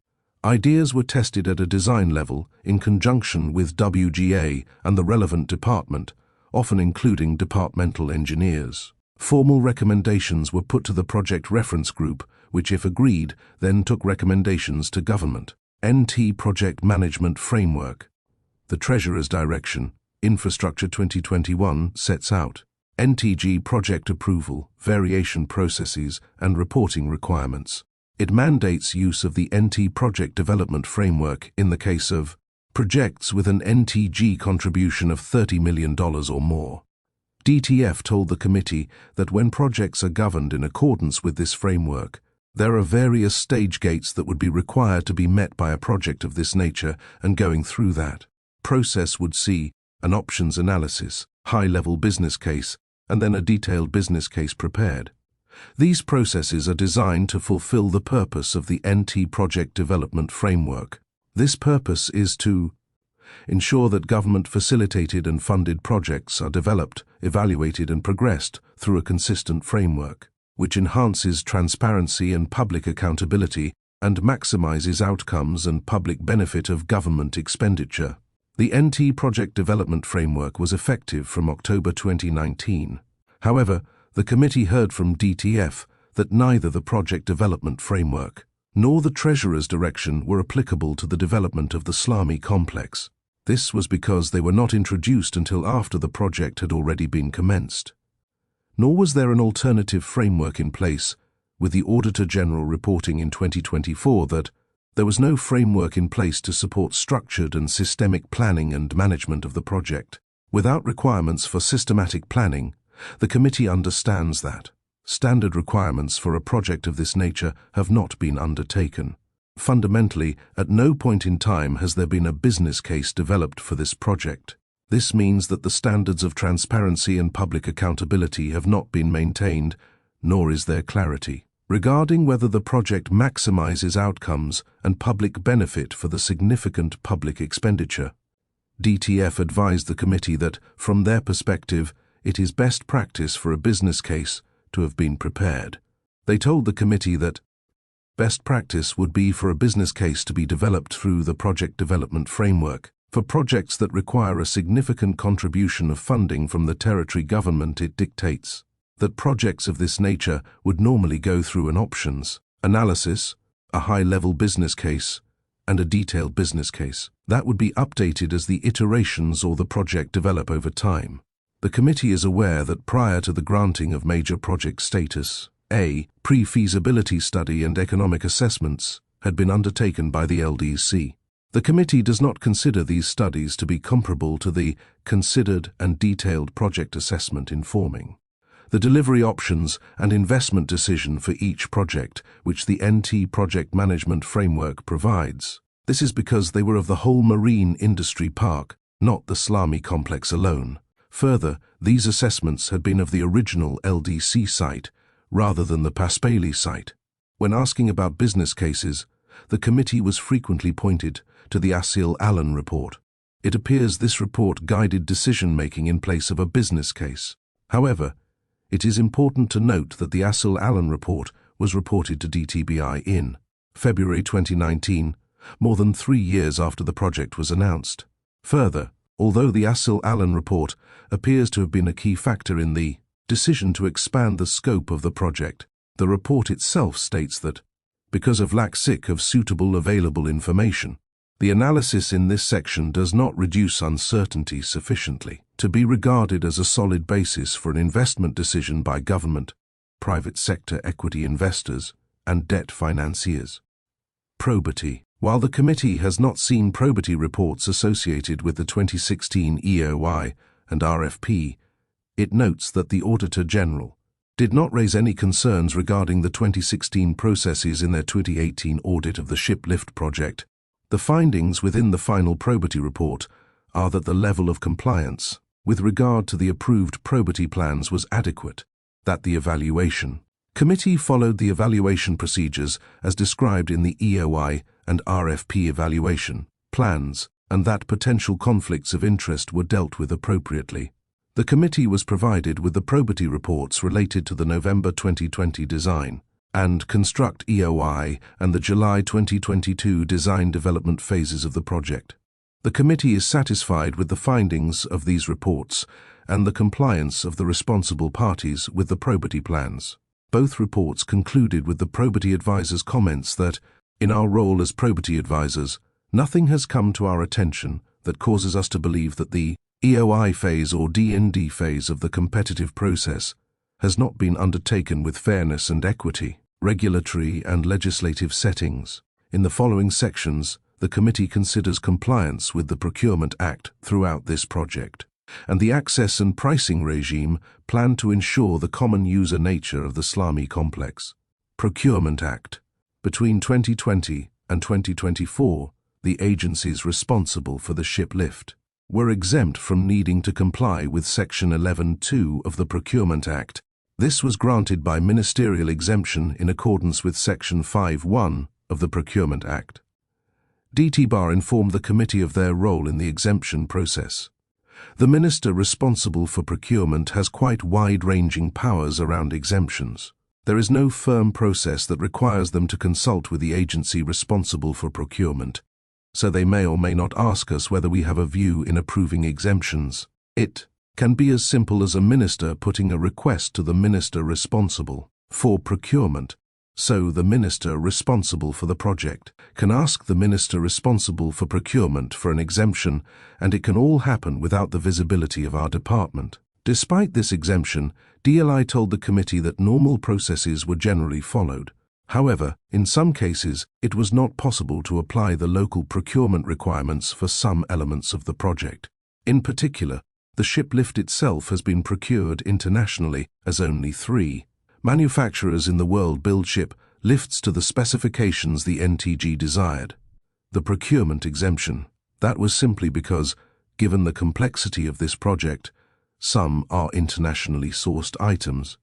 Ideas were tested at a design level in conjunction with WGA and the relevant department, often including departmental engineers. Formal recommendations were put to the project reference group, which, if agreed, then took recommendations to government. NT Project Management Framework. The Treasurer's Direction, Infrastructure 2021, sets out NTG project approval, variation processes, and reporting requirements. It mandates use of the NT Project Development Framework in the case of projects with an NTG contribution of $30 million or more. DTF told the committee that when projects are governed in accordance with this framework, there are various stage gates that would be required to be met by a project of this nature, and going through that process would see an options analysis, high-level business case, and then a detailed business case prepared. These processes are designed to fulfill the purpose of the NT Project Development Framework. This purpose is to ensure that government-facilitated and funded projects are developed, evaluated and progressed through a consistent framework, which enhances transparency and public accountability and maximizes outcomes and public benefit of government expenditure. The NT Project Development Framework was effective from October 2019. However, the committee heard from DTF that neither the Project Development Framework nor the Treasurer's direction were applicable to the development of the Slami complex. This was because they were not introduced until after the project had already been commenced. Nor was there an alternative framework in place, with the Auditor General reporting in 2024 that there was no framework in place to support structured and systemic planning and management of the project. Without requirements for systematic planning, the committee understands that standard requirements for a project of this nature have not been undertaken. Fundamentally, at no point in time has there been a business case developed for this project. This means that the standards of transparency and public accountability have not been maintained, nor is there clarity regarding whether the project maximizes outcomes and public benefit for the significant public expenditure. DTF advised the committee that, from their perspective, it is best practice for a business case to have been prepared. They told the committee that best practice would be for a business case to be developed through the Project Development Framework. For projects that require a significant contribution of funding from the territory government, it dictates that projects of this nature would normally go through an options analysis, a high-level business case, and a detailed business case. That would be updated as the iterations or the project develop over time. The committee is aware that prior to the granting of major project status, a pre-feasibility study and economic assessments had been undertaken by the LDC. The committee does not consider these studies to be comparable to the considered and detailed project assessment informing the delivery options and investment decision for each project, which the NT Project Management Framework provides. This is because they were of the whole marine industry park, not the Slami complex alone. Further, these assessments had been of the original LDC site rather than the Paspali site. When asking about business cases, the committee was frequently pointed to the Assil-Allen report. It appears this report guided decision-making in place of a business case. However, it is important to note that the Assil-Allen report was reported to DTBI in February 2019, more than 3 years after the project was announced. Further, although the Assil-Allen report appears to have been a key factor in the decision to expand the scope of the project, the report itself states that, because of lack of suitable available information, the analysis in this section does not reduce uncertainty sufficiently to be regarded as a solid basis for an investment decision by government, private sector equity investors, and debt financiers. Probity. While the committee has not seen probity reports associated with the 2016 EOI and RFP, it notes that the Auditor General did not raise any concerns regarding the 2016 processes in their 2018 audit of the Shiplift project. The findings within the final probity report are that the level of compliance with regard to the approved probity plans was adequate, that the evaluation committee followed the evaluation procedures as described in the EOI and RFP evaluation plans, and that potential conflicts of interest were dealt with appropriately. The committee was provided with the probity reports related to the November 2020 design and construct EOI and the July 2022 design development phases of the project. The committee is satisfied with the findings of these reports and the compliance of the responsible parties with the probity plans. Both reports concluded with the probity advisor's comments that, in our role as probity advisors, nothing has come to our attention that causes us to believe that the EOI phase or D&D phase of the competitive process has not been undertaken with fairness and equity, regulatory and legislative settings. In the following sections, the committee considers compliance with the Procurement Act throughout this project, and the access and pricing regime planned to ensure the common user nature of the Slami complex. Procurement Act. Between 2020 and 2024, the agencies responsible for the ship lift were exempt from needing to comply with Section 11(2) of the Procurement Act. This was granted by ministerial exemption in accordance with Section 5(1) of the Procurement Act. DT Bar informed the committee of their role in the exemption process. The minister responsible for procurement has quite wide-ranging powers around exemptions. There is no firm process that requires them to consult with the agency responsible for procurement, so they may or may not ask us whether we have a view in approving exemptions. It can be as simple as a minister putting a request to the minister responsible for procurement. So the minister responsible for the project can ask the minister responsible for procurement for an exemption, and it can all happen without the visibility of our department. Despite this exemption, DLI told the committee that normal processes were generally followed. However, in some cases, it was not possible to apply the local procurement requirements for some elements of the project. In particular, the ship lift itself has been procured internationally as only 3 manufacturers in the world build ship lifts to the specifications the NTG desired. The procurement exemption, that was simply because, given the complexity of this project, some are internationally sourced items.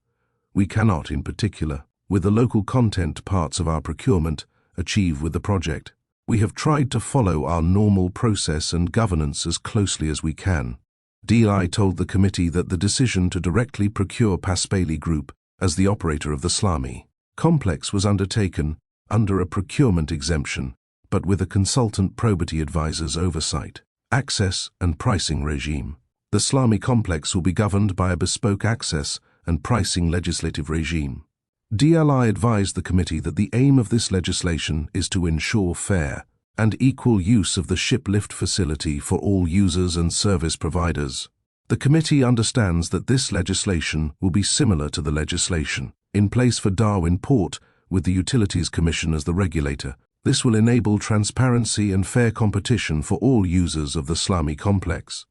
We cannot, in particular, with the local content parts of our procurement, achieve with the project. We have tried to follow our normal process and governance as closely as we can. DI told the committee that the decision to directly procure Paspaley Group as the operator of the Slami complex was undertaken under a procurement exemption, but with a consultant probity advisor's oversight. Access and pricing regime. The Slami complex will be governed by a bespoke access and pricing legislative regime. DLI advised the committee that the aim of this legislation is to ensure fair and equal use of the ship lift facility for all users and service providers. The committee understands that this legislation will be similar to the legislation in place for Darwin Port with the Utilities Commission as the regulator. This will enable transparency and fair competition for all users of the Slami complex.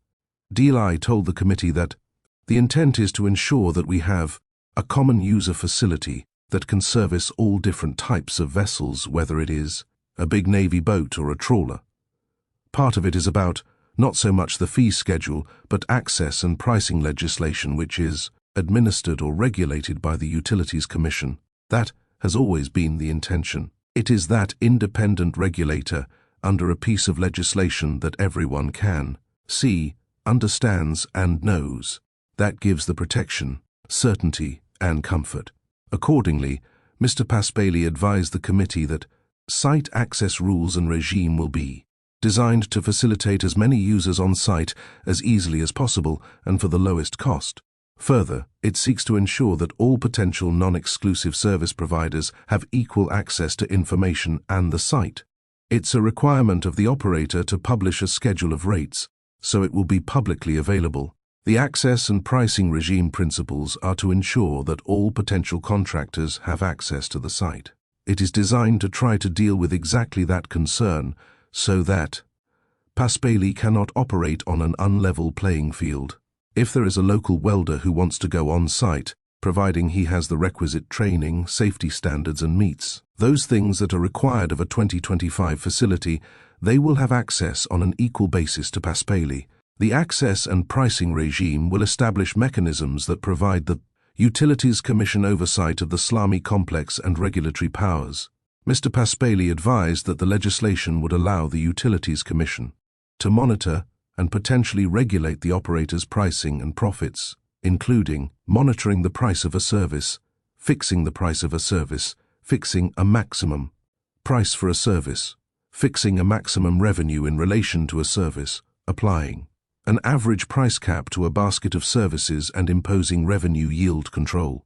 DLI told the committee that the intent is to ensure that we have a common user facility that can service all different types of vessels, whether it is a big Navy boat or a trawler. Part of it is about not so much the fee schedule, but access and pricing legislation which is administered or regulated by the Utilities Commission. That has always been the intention. It is that independent regulator under a piece of legislation that everyone can see, understands and knows. That gives the protection, certainty and comfort. Accordingly, Mr. Paspaley advised the committee that site access rules and regime will be designed to facilitate as many users on site as easily as possible and for the lowest cost. Further, it seeks to ensure that all potential non-exclusive service providers have equal access to information and the site. It's a requirement of the operator to publish a schedule of rates, so it will be publicly available. The access and pricing regime principles are to ensure that all potential contractors have access to the site. It is designed to try to deal with exactly that concern so that Paspaley cannot operate on an unlevel playing field. If there is a local welder who wants to go on site, providing he has the requisite training, safety standards and meets those things that are required of a 2025 facility, they will have access on an equal basis to Paspaley. The access and pricing regime will establish mechanisms that provide the Utilities Commission oversight of the Slami complex and regulatory powers. Mr. Paspaley advised that the legislation would allow the Utilities Commission to monitor and potentially regulate the operator's pricing and profits, including monitoring the price of a service, fixing the price of a service, fixing a maximum price for a service, fixing a maximum revenue in relation to a service, applying an average price cap to a basket of services and imposing revenue yield control.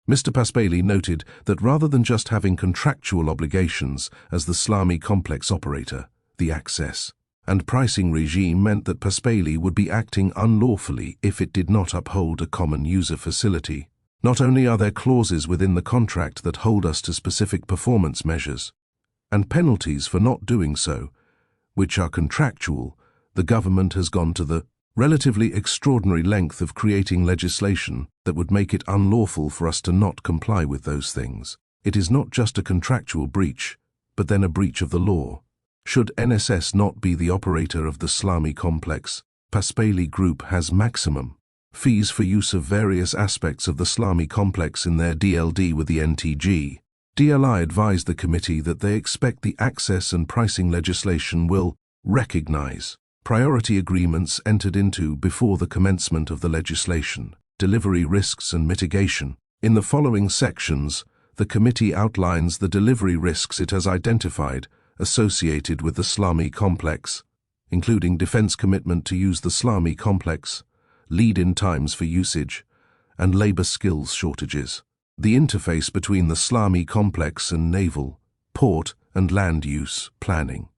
Mr. Paspaley noted that rather than just having contractual obligations as the Slami complex operator, the access and pricing regime meant that Paspaley would be acting unlawfully if it did not uphold a common user facility. Not only are there clauses within the contract that hold us to specific performance measures and penalties for not doing so, which are contractual, the government has gone to the relatively extraordinary length of creating legislation that would make it unlawful for us to not comply with those things. It is not just a contractual breach, but then a breach of the law. Should NSS not be the operator of the Slami complex, Paspali Group has maximum fees for use of various aspects of the Slami complex in their DLD with the NTG. DLI advised the committee that they expect the access and pricing legislation will recognize priority agreements entered into before the commencement of the legislation, delivery risks and mitigation. In the following sections, the committee outlines the delivery risks it has identified associated with the Slami complex, including defense commitment to use the Slami complex, lead-in times for usage, and labor skills shortages. The interface between the Slami complex and naval, port, and land use planning.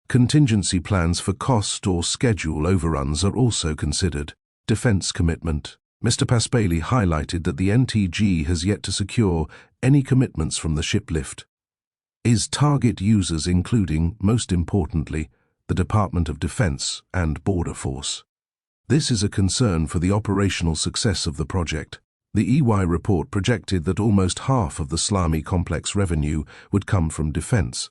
Contingency plans for cost or schedule overruns are also considered. Defense commitment. Mr. Paspali highlighted that the NTG has yet to secure any commitments from the shiplift. Is target users including, most importantly, the Department of Defense and Border Force. This is a concern for the operational success of the project. The EY report projected that almost half of the Slami complex revenue would come from defense.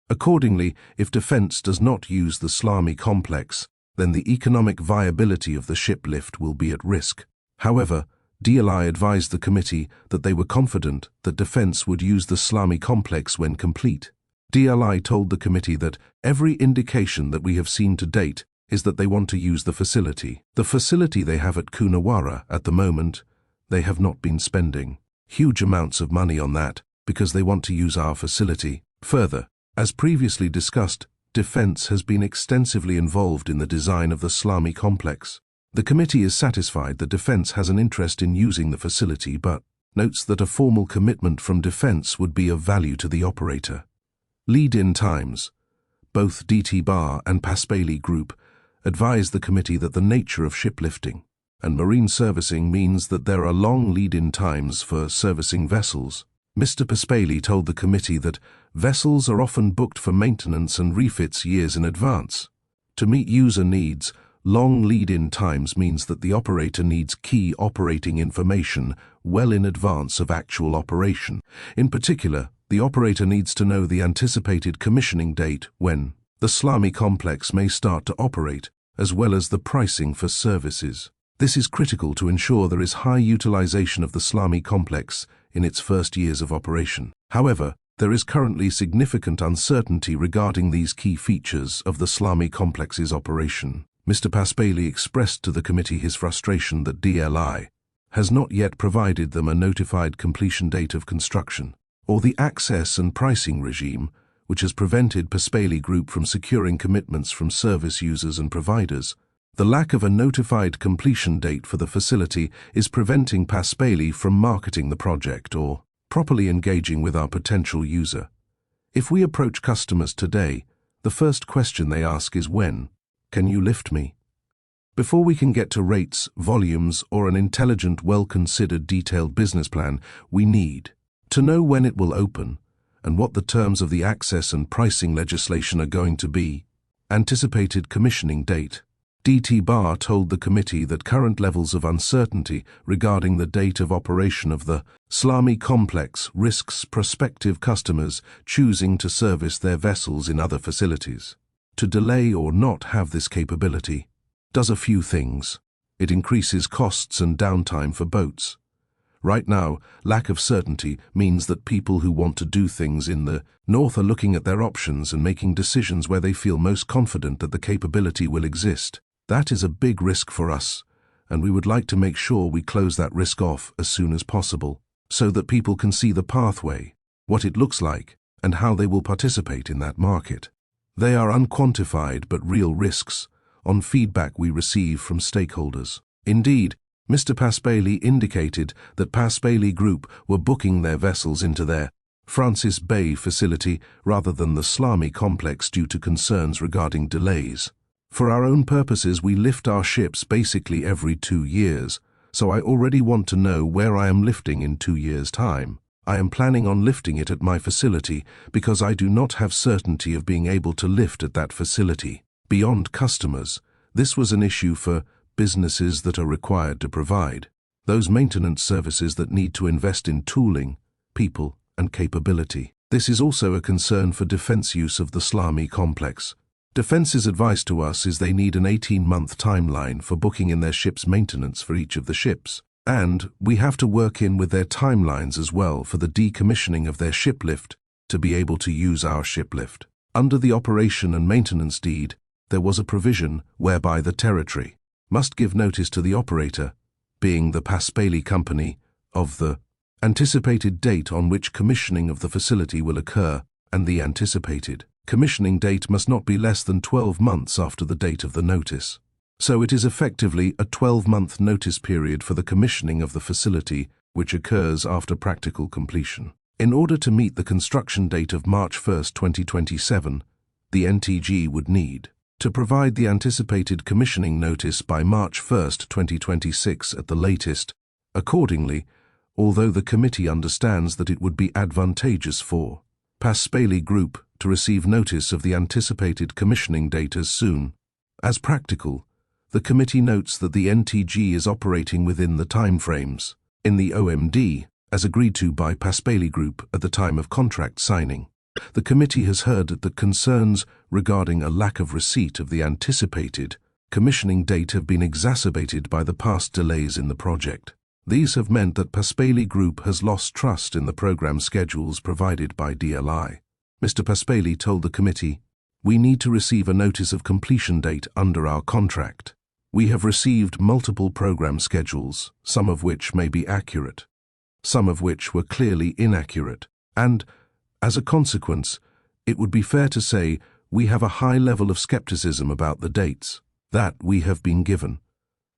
Accordingly, if defense does not use the Slami complex, then the economic viability of the shiplift will be at risk. However, DLI advised the committee that they were confident that defense would use the Slami complex when complete. DLI told the committee that every indication that we have seen to date is that they want to use the facility. The facility they have at Coonawarra at the moment, they have not been spending huge amounts of money on that because they want to use our facility. Further, as previously discussed, defense has been extensively involved in the design of the Slami complex. The committee is satisfied that defense has an interest in using the facility but notes that a formal commitment from defense would be of value to the operator. Lead-in times. Both DT Bar and Paspali Group advise the committee that the nature of shiplifting and marine servicing means that there are long lead-in times for servicing vessels. Mr. Paspali told the committee that vessels are often booked for maintenance and refits years in advance. To meet user needs, long lead-in times means that the operator needs key operating information well in advance of actual operation. In particular, the operator needs to know the anticipated commissioning date when the Slami complex may start to operate, as well as the pricing for services. This is critical to ensure there is high utilization of the Slami complex in its first years of operation. However, there is currently significant uncertainty regarding these key features of the Slami complex's operation. Mr. Paspali expressed to the committee his frustration that DLI has not yet provided them a notified completion date of construction, or the access and pricing regime, which has prevented Paspali Group from securing commitments from service users and providers. The lack of a notified completion date for the facility is preventing Paspali from marketing the project or properly engaging with our potential user. If we approach customers today, the first question they ask is when. Can you lift me? Before we can get to rates, volumes, or an intelligent, well-considered detailed business plan, we need to know when it will open and what the terms of the access and pricing legislation are going to be. Anticipated commissioning date. DT Bar told the committee that current levels of uncertainty regarding the date of operation of the Slami complex risks prospective customers choosing to service their vessels in other facilities. To delay or not have this capability does a few things. It increases costs and downtime for boats. Right now, lack of certainty means that people who want to do things in the north are looking at their options and making decisions where they feel most confident that the capability will exist. That is a big risk for us, and we would like to make sure we close that risk off as soon as possible, so that people can see the pathway, what it looks like, and how they will participate in that market. They are unquantified but real risks on feedback we receive from stakeholders. Indeed, Mr. Paspali indicated that Paspali Group were booking their vessels into their Francis Bay facility rather than the Slami complex due to concerns regarding delays. For our own purposes, we lift our ships basically every 2 years, so I already want to know where I am lifting in 2 years' time. I am planning on lifting it at my facility because I do not have certainty of being able to lift at that facility. Beyond customers, this was an issue for businesses that are required to provide those maintenance services that need to invest in tooling, people, and capability. This is also a concern for defense use of the Salami complex. Defense's advice to us is they need an 18-month timeline for booking in their ship's maintenance for each of the ships. And we have to work in with their timelines as well for the decommissioning of their shiplift to be able to use our shiplift. Under the operation and maintenance deed, there was a provision whereby the territory must give notice to the operator, being the Paspaley Company, of the anticipated date on which commissioning of the facility will occur, and the anticipated commissioning date must not be less than 12 months after the date of the notice. So it is effectively a 12-month notice period for the commissioning of the facility, which occurs after practical completion. In order to meet the construction date of March 1, 2027, the NTG would need to provide the anticipated commissioning notice by March 1, 2026 at the latest. Accordingly, although the committee understands that it would be advantageous for Paspaley Group to receive notice of the anticipated commissioning date as soon as practical, the committee notes that the NTG is operating within the timeframes in the OMD as agreed to by Paspaley Group at the time of contract signing. The committee has heard that concerns regarding a lack of receipt of the anticipated commissioning date have been exacerbated by the past delays in the project. These have meant that Paspaley Group has lost trust in the program schedules provided by DLI. Mr. Paspaley told the committee, "We need to receive a notice of completion date under our contract. We have received multiple program schedules, some of which may be accurate, some of which were clearly inaccurate, and, as a consequence, it would be fair to say we have a high level of skepticism about the dates that we have been given,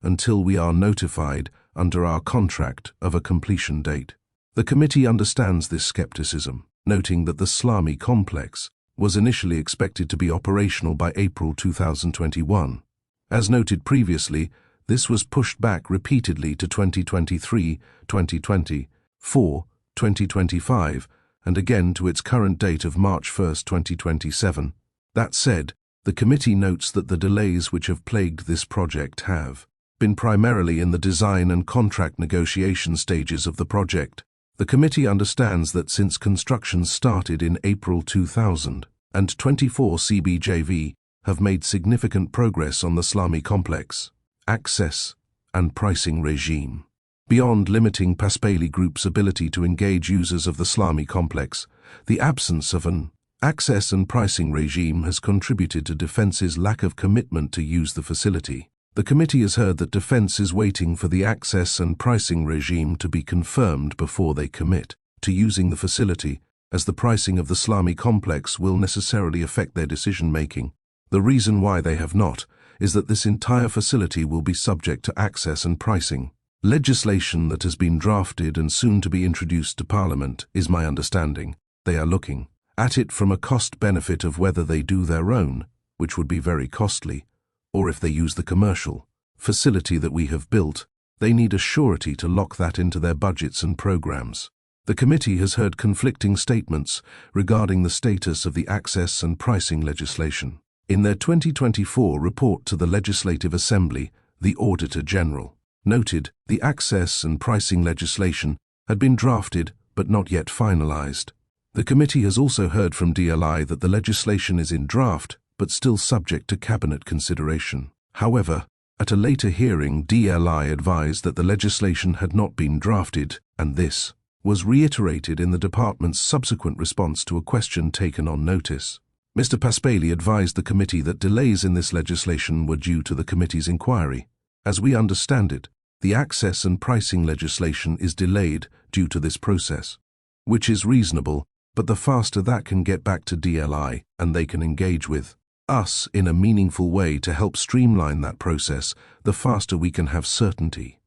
until we are notified under our contract of a completion date." The committee understands this skepticism, noting that the Salami complex was initially expected to be operational by April 2021. As noted previously, this was pushed back repeatedly to 2023, 2024, 2025, and again to its current date of March 1, 2027. That said, the committee notes that the delays which have plagued this project have been primarily in the design and contract negotiation stages of the project. The committee understands that since construction started in April 2000, and 24 CBJV have made significant progress on the Salami complex, access, and pricing regime. Beyond limiting Paspaley Group's ability to engage users of the Salami complex, the absence of an access and pricing regime has contributed to Defense's lack of commitment to use the facility. The committee has heard that Defense is waiting for the access and pricing regime to be confirmed before they commit to using the facility, as the pricing of the Salami complex will necessarily affect their decision-making. The reason why they have not is that this entire facility will be subject to access and pricing. Legislation that has been drafted and soon to be introduced to Parliament is my understanding. They are looking at it from a cost-benefit of whether they do their own, which would be very costly, or if they use the commercial facility that we have built. They need a surety to lock that into their budgets and programs. The committee has heard conflicting statements regarding the status of the access and pricing legislation. In their 2024 report to the Legislative Assembly, the Auditor General noted the access and pricing legislation had been drafted but not yet finalized. The committee has also heard from DLI that the legislation is in draft but still subject to cabinet consideration. However, at a later hearing, DLI advised that the legislation had not been drafted, and this was reiterated in the department's subsequent response to a question taken on notice. Mr. Paspaley advised the committee that delays in this legislation were due to the committee's inquiry. As we understand it, the access and pricing legislation is delayed due to this process, which is reasonable, but the faster that can get back to DLI and they can engage with us in a meaningful way to help streamline that process, the faster we can have certainty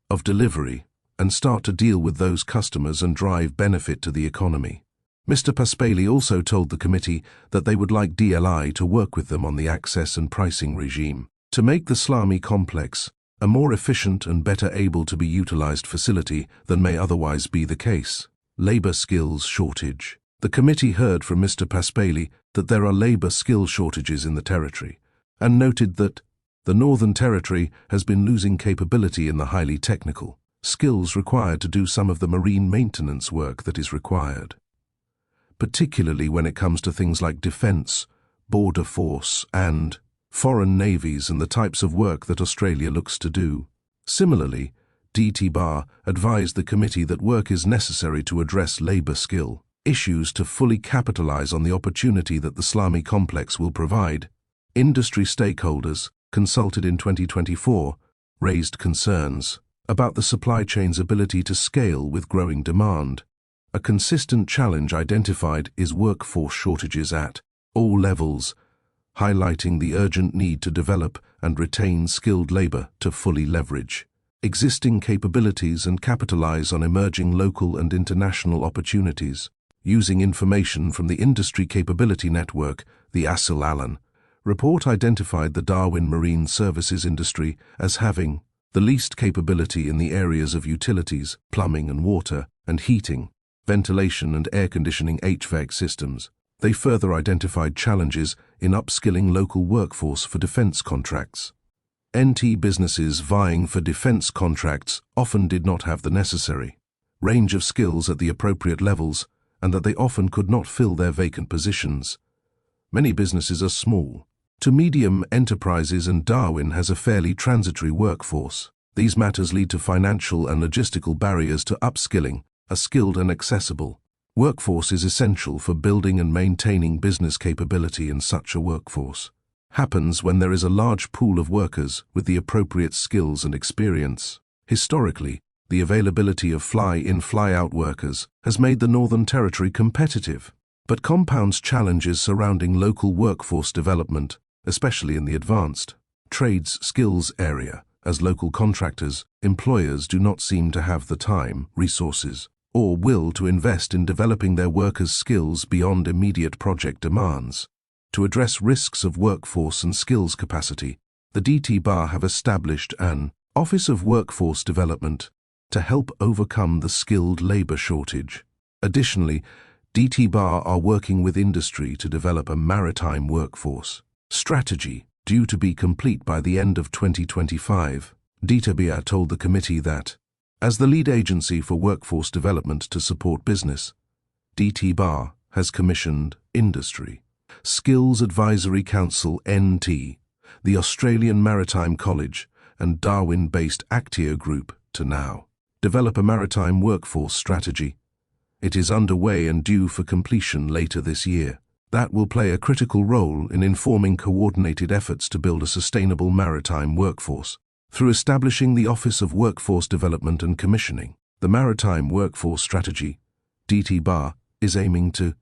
of delivery and start to deal with those customers and drive benefit to the economy. Mr. Paspaley also told the committee that they would like DLI to work with them on the access and pricing regime to make the Salami complex a more efficient and better able to be utilized facility than may otherwise be the case. Labour skills shortage. The committee heard from Mr. Paspaley that there are labour skill shortages in the territory, and noted that the Northern Territory has been losing capability in the highly technical skills required to do some of the marine maintenance work that is required, particularly when it comes to things like defence, border force and foreign navies and the types of work that Australia looks to do. Similarly, DT Bar advised the committee that work is necessary to address labour skill issues to fully capitalise on the opportunity that the Salami complex will provide. Industry stakeholders, consulted in 2024, raised concerns about the supply chain's ability to scale with growing demand. A consistent challenge identified is workforce shortages at all levels, highlighting the urgent need to develop and retain skilled labour to fully leverage existing capabilities and capitalise on emerging local and international opportunities. Using information from the Industry Capability Network, the ASIL Allen report identified the Darwin marine services industry as having the least capability in the areas of utilities, plumbing and water, and heating, ventilation and air conditioning HVAC systems. They further identified challenges in upskilling local workforce for defence contracts. NT businesses vying for defence contracts often did not have the necessary range of skills at the appropriate levels, and that they often could not fill their vacant positions. Many businesses are small to medium enterprises, and Darwin has a fairly transitory workforce. These matters lead to financial and logistical barriers to upskilling. A skilled and accessible workforce is essential for building and maintaining business capability, in such a workforce happens when there is a large pool of workers with the appropriate skills and experience. Historically, the availability of fly-in, fly-out workers has made the Northern Territory competitive, but compounds challenges surrounding local workforce development, especially in the advanced trades skills area, as local contractors, employers do not seem to have the time, resources, or will to invest in developing their workers' skills beyond immediate project demands. To address risks of workforce and skills capacity, the DT Bar have established an Office of Workforce Development to help overcome the skilled labour shortage. Additionally, DT Bar are working with industry to develop a maritime workforce strategy due to be complete by the end of 2025. DT Bar told the committee that, as the lead agency for workforce development to support business, DT Bar has commissioned Industry Skills Advisory Council (NT), the Australian Maritime College and Darwin-based Actio Group to now develop a maritime workforce strategy. It is underway and due for completion later this year. That will play a critical role in informing coordinated efforts to build a sustainable maritime workforce. Through establishing the Office of Workforce Development and commissioning the Maritime Workforce Strategy, DT Bar is aiming to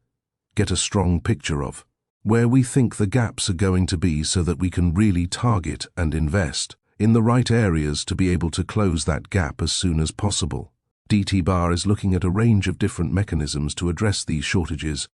get a strong picture of where we think the gaps are going to be, so that we can really target and invest in the right areas to be able to close that gap as soon as possible. DT Bar is looking at a range of different mechanisms to address these shortages.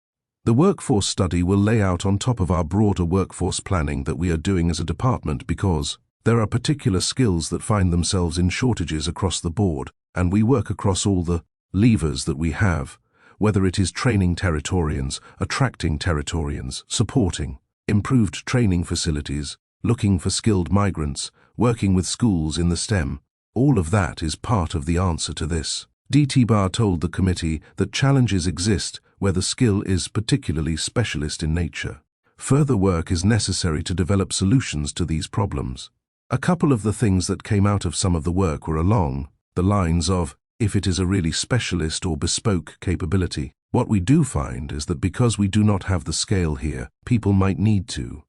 The workforce study will lay out on top of our broader workforce planning that we are doing as a department, because there are particular skills that find themselves in shortages across the board, and we work across all the levers that we have, whether it is training Territorians, attracting Territorians, supporting improved training facilities, looking for skilled migrants, working with schools in the STEM. All of that is part of the answer to this. DT Bar told the committee that challenges exist where the skill is particularly specialist in nature. Further work is necessary to develop solutions to these problems. A couple of the things that came out of some of the work were along the lines of, if it is a really specialist or bespoke capability, what we do find is that because we do not have the scale here, people might need to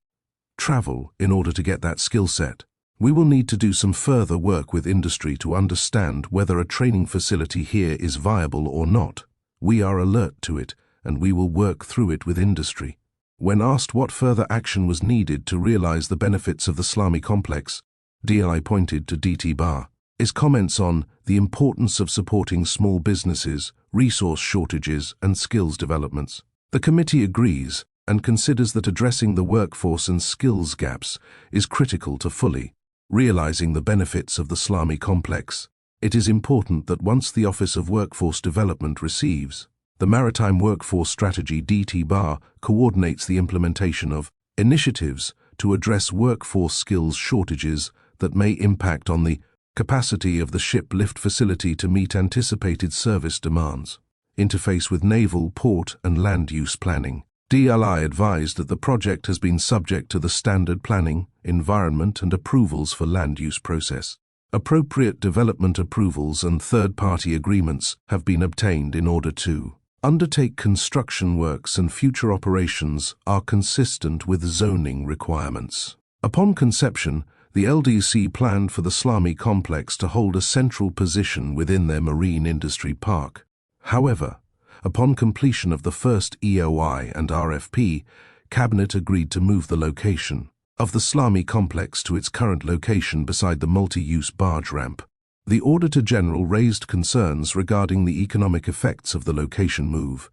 travel in order to get that skill set. We will need to do some further work with industry to understand whether a training facility here is viable or not. We are alert to it, and we will work through it with industry. When asked what further action was needed to realize the benefits of the Salami complex, DLI pointed to DT Bar. His comments on the importance of supporting small businesses, resource shortages, and skills developments. The committee agrees and considers that addressing the workforce and skills gaps is critical to fully realizing the benefits of the Salami complex. It is important that once the Office of Workforce Development receives the Maritime Workforce Strategy DT-BAR coordinates the implementation of initiatives to address workforce skills shortages that may impact on the capacity of the ship lift facility to meet anticipated service demands. Interface with naval, port and land use planning. DLI advised that the project has been subject to the standard planning, environment and approvals for land use process. Appropriate development approvals and third-party agreements have been obtained in order to undertake construction works, and future operations are consistent with zoning requirements. Upon conception, the LDC planned for the Slami complex to hold a central position within their marine industry park. However, upon completion of the first EOI and RFP, Cabinet agreed to move the location of the Slami complex to its current location beside the multi-use barge ramp. The Auditor General raised concerns regarding the economic effects of the location move,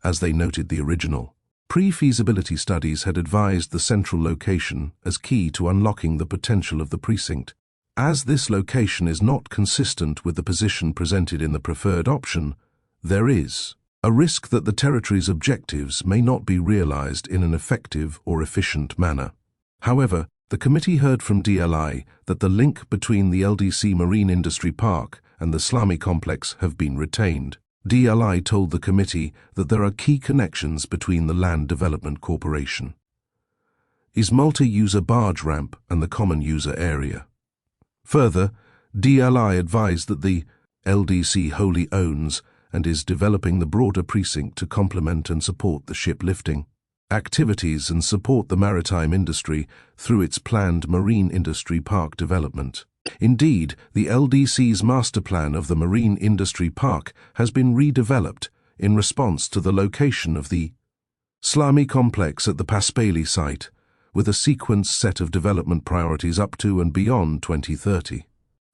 as they noted the original pre-feasibility studies had advised the central location as key to unlocking the potential of the precinct. As this location is not consistent with the position presented in the preferred option, there is a risk that the territory's objectives may not be realized in an effective or efficient manner. However, the committee heard from DLI that the link between the LDC Marine Industry Park and the Slami complex have been retained. DLI told the committee that there are key connections between the Land Development Corporation, its multi-user barge ramp and the common user area. Further, DLI advised that the LDC wholly owns and is developing the broader precinct to complement and support the ship lifting activities and support the maritime industry through its planned Marine Industry Park development. Indeed, the LDC's master plan of the Marine Industry Park has been redeveloped in response to the location of the Slami complex at the Paspali site, with a sequenced set of development priorities up to and beyond 2030.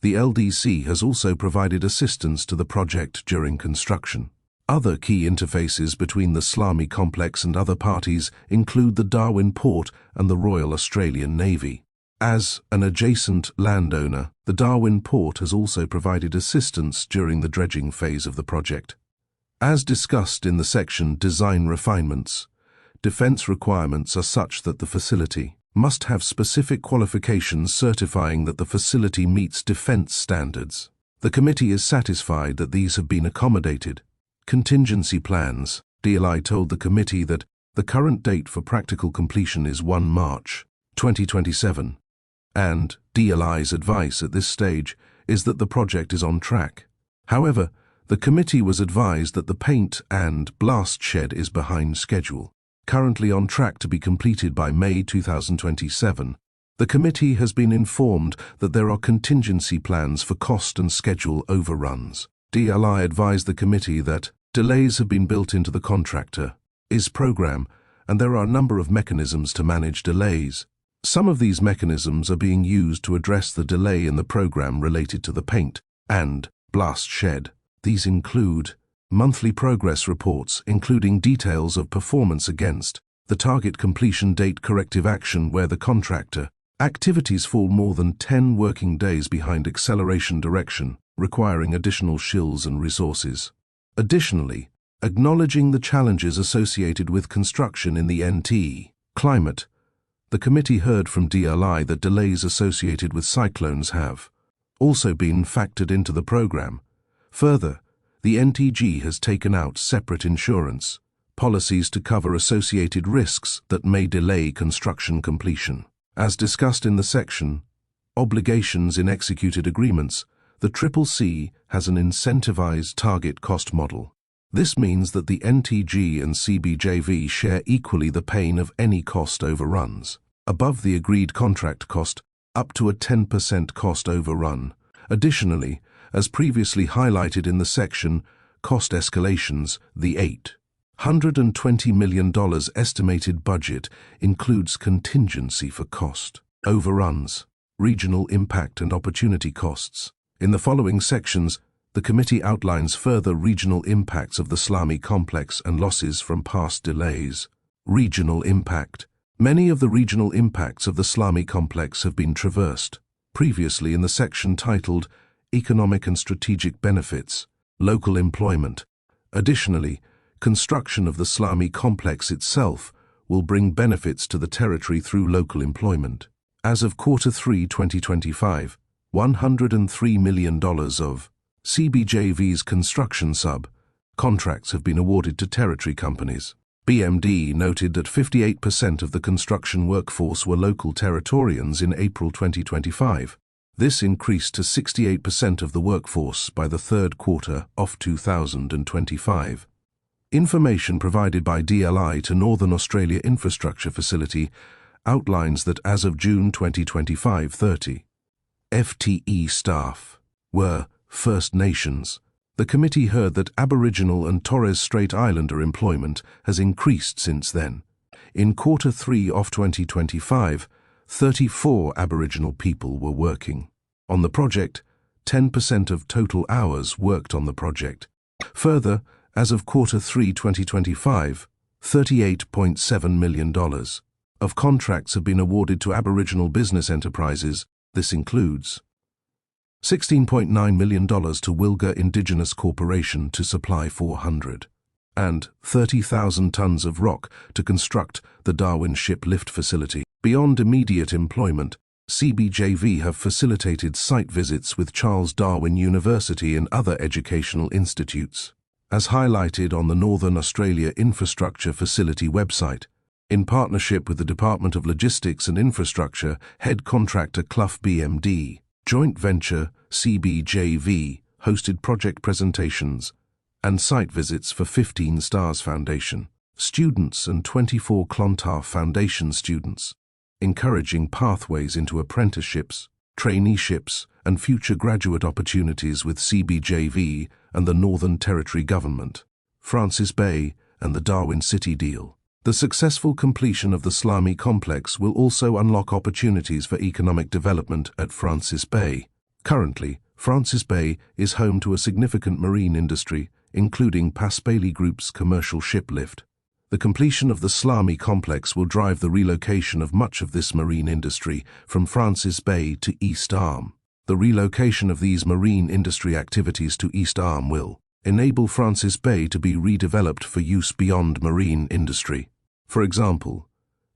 The LDC has also provided assistance to the project during construction. Other key interfaces between the Slami complex and other parties include the Darwin port and the Royal Australian Navy. As an adjacent landowner, the Darwin port has also provided assistance during the dredging phase of the project. As discussed in the section Design Refinements, defence requirements are such that the facility must have specific qualifications certifying that the facility meets defence standards. The committee is satisfied that these have been accommodated. Contingency plans. DLI told the committee that the current date for practical completion is 1 March 2027, and DLI's advice at this stage is that the project is on track. However, the committee was advised that the paint and blast shed is behind schedule, currently on track to be completed by May 2027. The committee has been informed that there are contingency plans for cost and schedule overruns. DLI advised the committee that delays have been built into the contractor's program, and there are a number of mechanisms to manage delays. Some of these mechanisms are being used to address the delay in the program related to the paint and blast shed. These include monthly progress reports, including details of performance against the target completion date, corrective action where the contractor activities fall more than 10 working days behind acceleration direction, requiring additional skills and resources. Additionally, acknowledging the challenges associated with construction in the NT climate, the committee heard from DLI that delays associated with cyclones have also been factored into the program. Further, the NTG has taken out separate insurance policies to cover associated risks that may delay construction completion. As discussed in the section Obligations in Executed Agreements, the CCC has an incentivized target cost model. This means that the NTG and CBJV share equally the pain of any cost overruns above the agreed contract cost, up to a 10% cost overrun. Additionally, as previously highlighted in the section Cost Escalations, the $820 million estimated budget includes contingency for cost overruns, regional impact and opportunity costs. In the following sections, the committee outlines further regional impacts of the Slami complex and losses from past delays. Regional impact. Many of the regional impacts of the Slami complex have been traversed previously in the section titled economic and strategic benefits, local employment. Additionally, construction of the Slami complex itself will bring benefits to the territory through local employment. As of Q3 2025, $103 million of CBJV's construction contracts have been awarded to territory companies. BMD noted that 58% of the construction workforce were local Territorians in April 2025. This increased to 68% of the workforce by the third quarter of 2025. Information provided by DLI to Northern Australia Infrastructure Facility outlines that as of June 2025, 30 FTE staff were First Nations. The committee heard that Aboriginal and Torres Strait Islander employment has increased since then. In Q3 of 2025, 34 Aboriginal people were working on the project, 10% of total hours worked on the project. Further, as of Q3 2025, $38.7 million of contracts have been awarded to Aboriginal business enterprises. This includes $16.9 million to Wilga Indigenous Corporation to supply 400 and 30,000 tons of rock to construct the Darwin ship lift facility. Beyond immediate employment, CBJV have facilitated site visits with Charles Darwin University and other educational institutes. As highlighted on the Northern Australia Infrastructure Facility website, in partnership with the Department of Logistics and Infrastructure, head contractor Clough BMD, joint venture CBJV hosted project presentations and site visits for 15 Stars Foundation students and 24 Clontarf Foundation students, encouraging pathways into apprenticeships, traineeships, and future graduate opportunities with CBJV and the Northern Territory Government, Francis Bay, and the Darwin City deal. The successful completion of the Slami complex will also unlock opportunities for economic development at Francis Bay. Currently, Francis Bay is home to a significant marine industry, including Paspaley Group's commercial ship lift. The completion of the Slami complex will drive the relocation of much of this marine industry from Francis Bay to East Arm. The relocation of these marine industry activities to East Arm will enable Francis Bay to be redeveloped for use beyond marine industry. For example,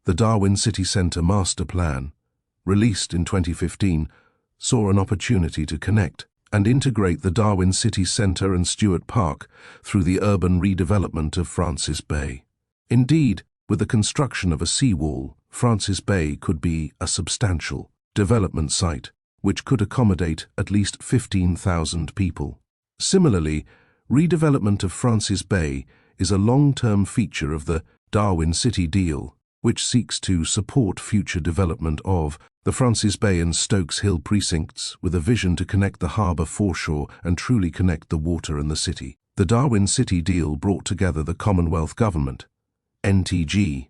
the Darwin City Centre Master Plan, released in 2015, saw an opportunity to connect and integrate the Darwin City Centre and Stuart Park through the urban redevelopment of Francis Bay. Indeed, with the construction of a seawall, Francis Bay could be a substantial development site which could accommodate at least 15,000 people. Similarly, redevelopment of Francis Bay is a long-term feature of the Darwin City deal, which seeks to support future development of the Francis Bay and Stokes Hill precincts with a vision to connect the harbour foreshore and truly connect the water and the city. The Darwin City deal brought together the Commonwealth Government, NTG,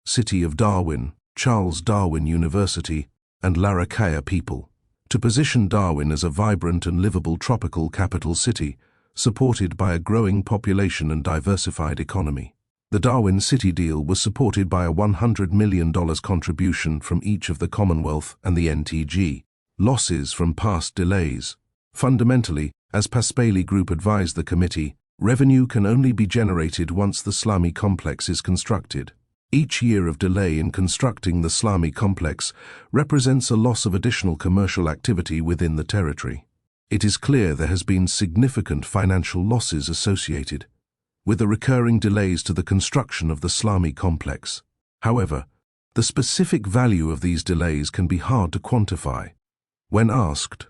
City of Darwin, Charles Darwin University, and Larrakia people, to position Darwin as a vibrant and livable tropical capital city, supported by a growing population and diversified economy. The Darwin City deal was supported by a $100 million contribution from each of the Commonwealth and the NTG. Losses from past delays. Fundamentally, as Paspaley Group advised the committee, revenue can only be generated once the Slami complex is constructed. Each year of delay in constructing the Slami complex represents a loss of additional commercial activity within the territory. It is clear there has been significant financial losses associated with the recurring delays to the construction of the Slami complex. However, the specific value of these delays can be hard to quantify. When asked,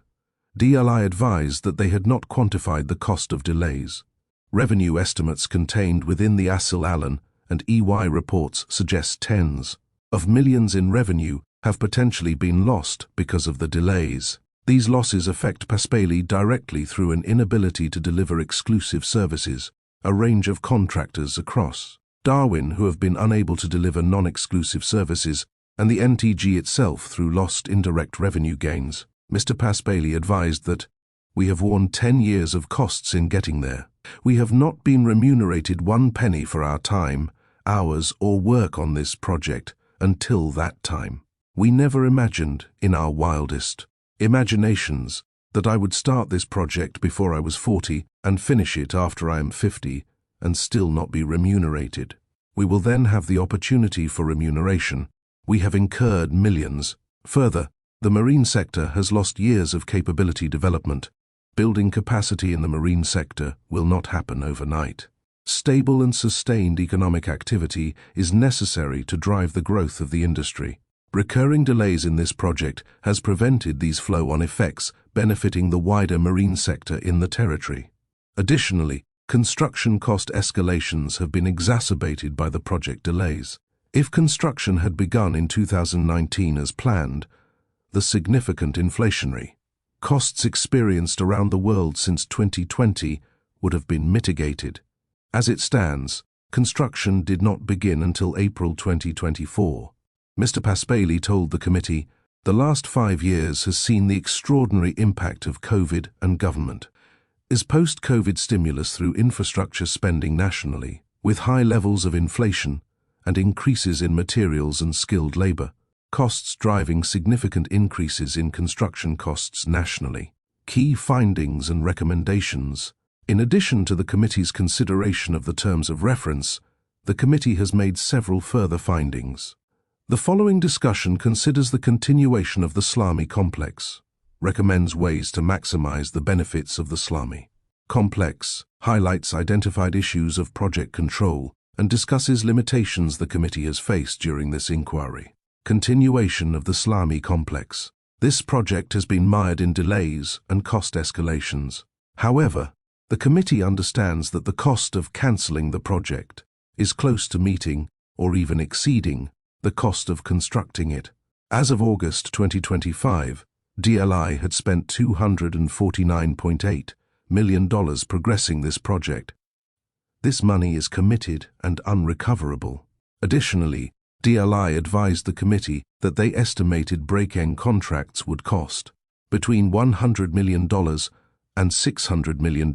DLI advised that they had not quantified the cost of delays. Revenue estimates contained within the Asil Allen and EY reports suggest tens of millions in revenue have potentially been lost because of the delays. These losses affect Paspaley directly through an inability to deliver exclusive services, a range of contractors across Darwin who have been unable to deliver non-exclusive services, and the NTG itself through lost indirect revenue gains. Mr. Paspaley advised that, "We have worn 10 years of costs in getting there. We have not been remunerated 1 penny for our time, hours, or work on this project until that time. We never imagined, in our wildest imaginations, that I would start this project before I was 40 and finish it after I am 50 and still not be remunerated. We will then have the opportunity for remuneration. We have incurred millions. Further, the marine sector has lost years of capability development. Building capacity in the marine sector will not happen overnight. Stable and sustained economic activity is necessary to drive the growth of the industry. Recurring delays in this project has prevented these flow-on effects benefiting the wider marine sector in the territory. Additionally, construction cost escalations have been exacerbated by the project delays. If construction had begun in 2019 as planned, the significant inflationary costs experienced around the world since 2020 would have been mitigated. As it stands, construction did not begin until April 2024. Mr. Paspaley told the committee, "The last 5 years has seen the extraordinary impact of COVID and government. Is post-COVID stimulus through infrastructure spending nationally, with high levels of inflation and increases in materials and skilled labor, costs driving significant increases in construction costs nationally. Key findings and recommendations. In addition to the committee's consideration of the terms of reference, the committee has made several further findings. The following discussion considers the continuation of the Slami complex, recommends ways to maximize the benefits of the Slami complex, highlights identified issues of project control, and discusses limitations the committee has faced during this inquiry. Continuation of the Slami complex. This project has been mired in delays and cost escalations. However, the committee understands that the cost of cancelling the project is close to meeting or even exceeding the cost of constructing it. As of August 2025, DLI had spent $249.8 million progressing this project. This money is committed and unrecoverable. Additionally, DLI advised the committee that they estimated break-end contracts would cost between $100 million and $600 million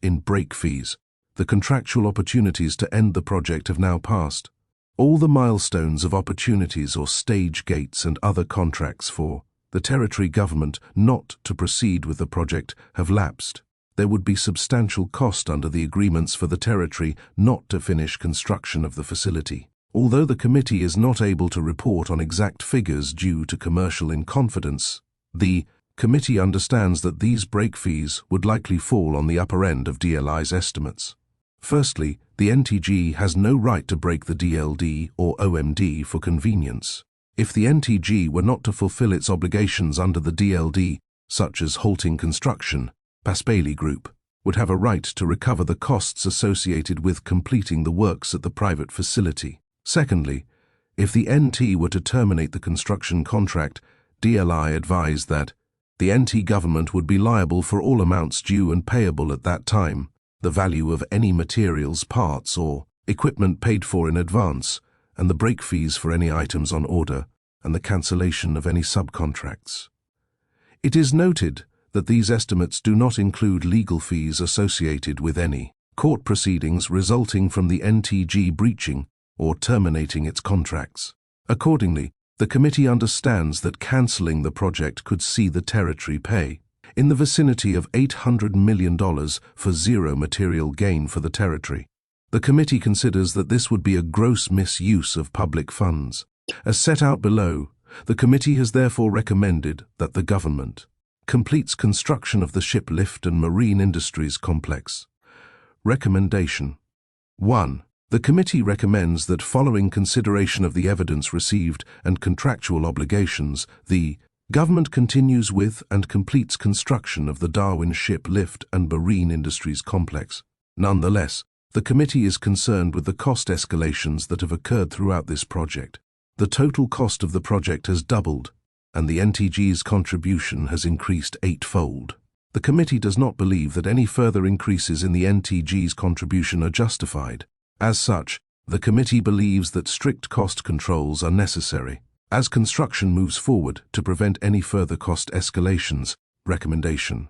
in break fees. The contractual opportunities to end the project have now passed. All the milestones of opportunities or stage gates and other contracts for the territory government not to proceed with the project have lapsed. There would be substantial cost under the agreements for the territory not to finish construction of the facility. Although the committee is not able to report on exact figures due to commercial inconfidence, the committee understands that these break fees would likely fall on the upper end of DLI's estimates. Firstly, the NTG has no right to break the DLD or OMD for convenience. If the NTG were not to fulfill its obligations under the DLD, such as halting construction, Paspaley Group would have a right to recover the costs associated with completing the works at the private facility. Secondly, if the NT were to terminate the construction contract, DLI advised that the NT government would be liable for all amounts due and payable at that time, the value of any materials, parts, or equipment paid for in advance, and the break fees for any items on order, and the cancellation of any subcontracts. It is noted that these estimates do not include legal fees associated with any court proceedings resulting from the NTG breaching or terminating its contracts. Accordingly, the committee understands that cancelling the project could see the territory pay in the vicinity of $800 million for zero material gain for the territory. The committee considers that this would be a gross misuse of public funds. As set out below, the committee has therefore recommended that the government completes construction of the ship lift and marine industries complex. Recommendation 1. The committee recommends that following consideration of the evidence received and contractual obligations, the government continues with and completes construction of the Darwin ship lift and marine industries complex. Nonetheless, the committee is concerned with the cost escalations that have occurred throughout this project. The total cost of the project has doubled, and the NTG's contribution has increased 8-fold. The committee does not believe that any further increases in the NTG's contribution are justified. As such, the committee believes that strict cost controls are necessary as construction moves forward to prevent any further cost escalations. Recommendation.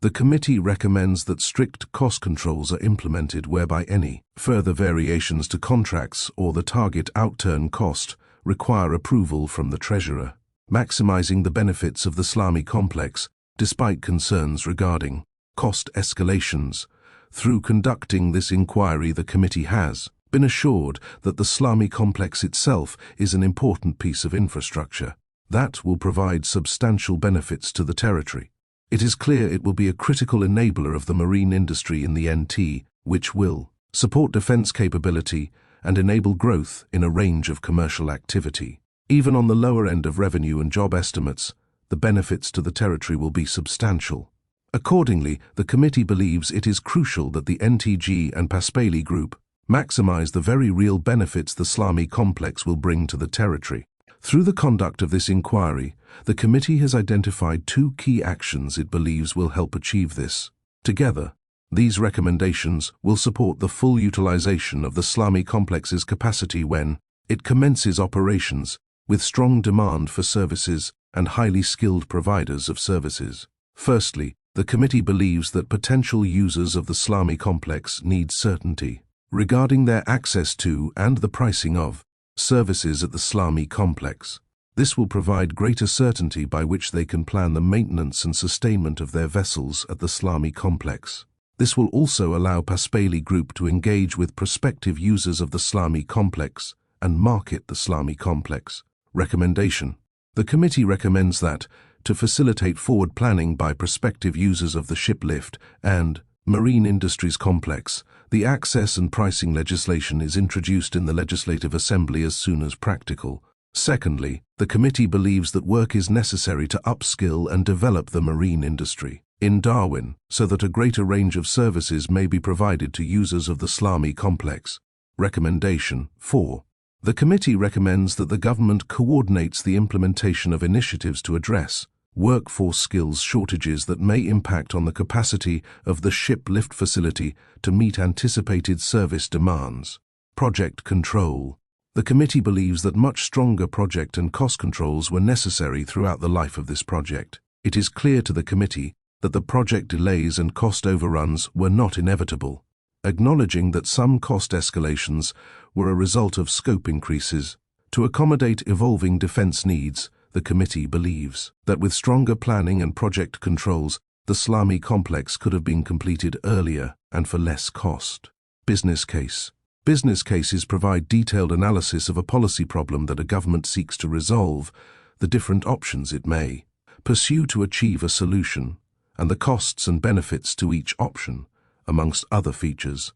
The committee recommends that strict cost controls are implemented whereby any further variations to contracts or the target outturn cost require approval from the Treasurer. Maximizing the benefits of the Slami complex, despite concerns regarding cost escalations. Through conducting this inquiry, the committee has been assured that the Slami complex itself is an important piece of infrastructure that will provide substantial benefits to the territory. It is clear it will be a critical enabler of the marine industry in the NT, which will support defense capability and enable growth in a range of commercial activity. Even on the lower end of revenue and job estimates, the benefits to the territory will be substantial. Accordingly, the committee believes it is crucial that the NTG and Paspali Group maximize the very real benefits the Slami complex will bring to the territory. Through the conduct of this inquiry, the committee has identified 2 key actions it believes will help achieve this. Together, these recommendations will support the full utilization of the Slami complex's capacity when it commences operations, with strong demand for services and highly skilled providers of services. Firstly, the committee believes that potential users of the Slami complex need certainty regarding their access to and the pricing of services at the Slami complex. This will provide greater certainty by which they can plan the maintenance and sustainment of their vessels at the Slami complex. This will also allow Paspali Group to engage with prospective users of the Slami complex and market the Slami complex. Recommendation. The committee recommends that, to facilitate forward planning by prospective users of the shiplift and marine industries complex, the access and pricing legislation is introduced in the Legislative Assembly as soon as practical. Secondly, the committee believes that work is necessary to upskill and develop the marine industry in Darwin so that a greater range of services may be provided to users of the Slami complex. Recommendation 4. The committee recommends that the government coordinates the implementation of initiatives to address workforce skills shortages that may impact on the capacity of the ship lift facility to meet anticipated service demands. Project control. The committee believes that much stronger project and cost controls were necessary throughout the life of this project. It is clear to the committee that the project delays and cost overruns were not inevitable, acknowledging that some cost escalations were a result of scope increases. To accommodate evolving defense needs, the committee believes that with stronger planning and project controls, the Slami complex could have been completed earlier and for less cost. Business case. Business cases provide detailed analysis of a policy problem that a government seeks to resolve, the different options it may pursue to achieve a solution, and the costs and benefits to each option, amongst other features.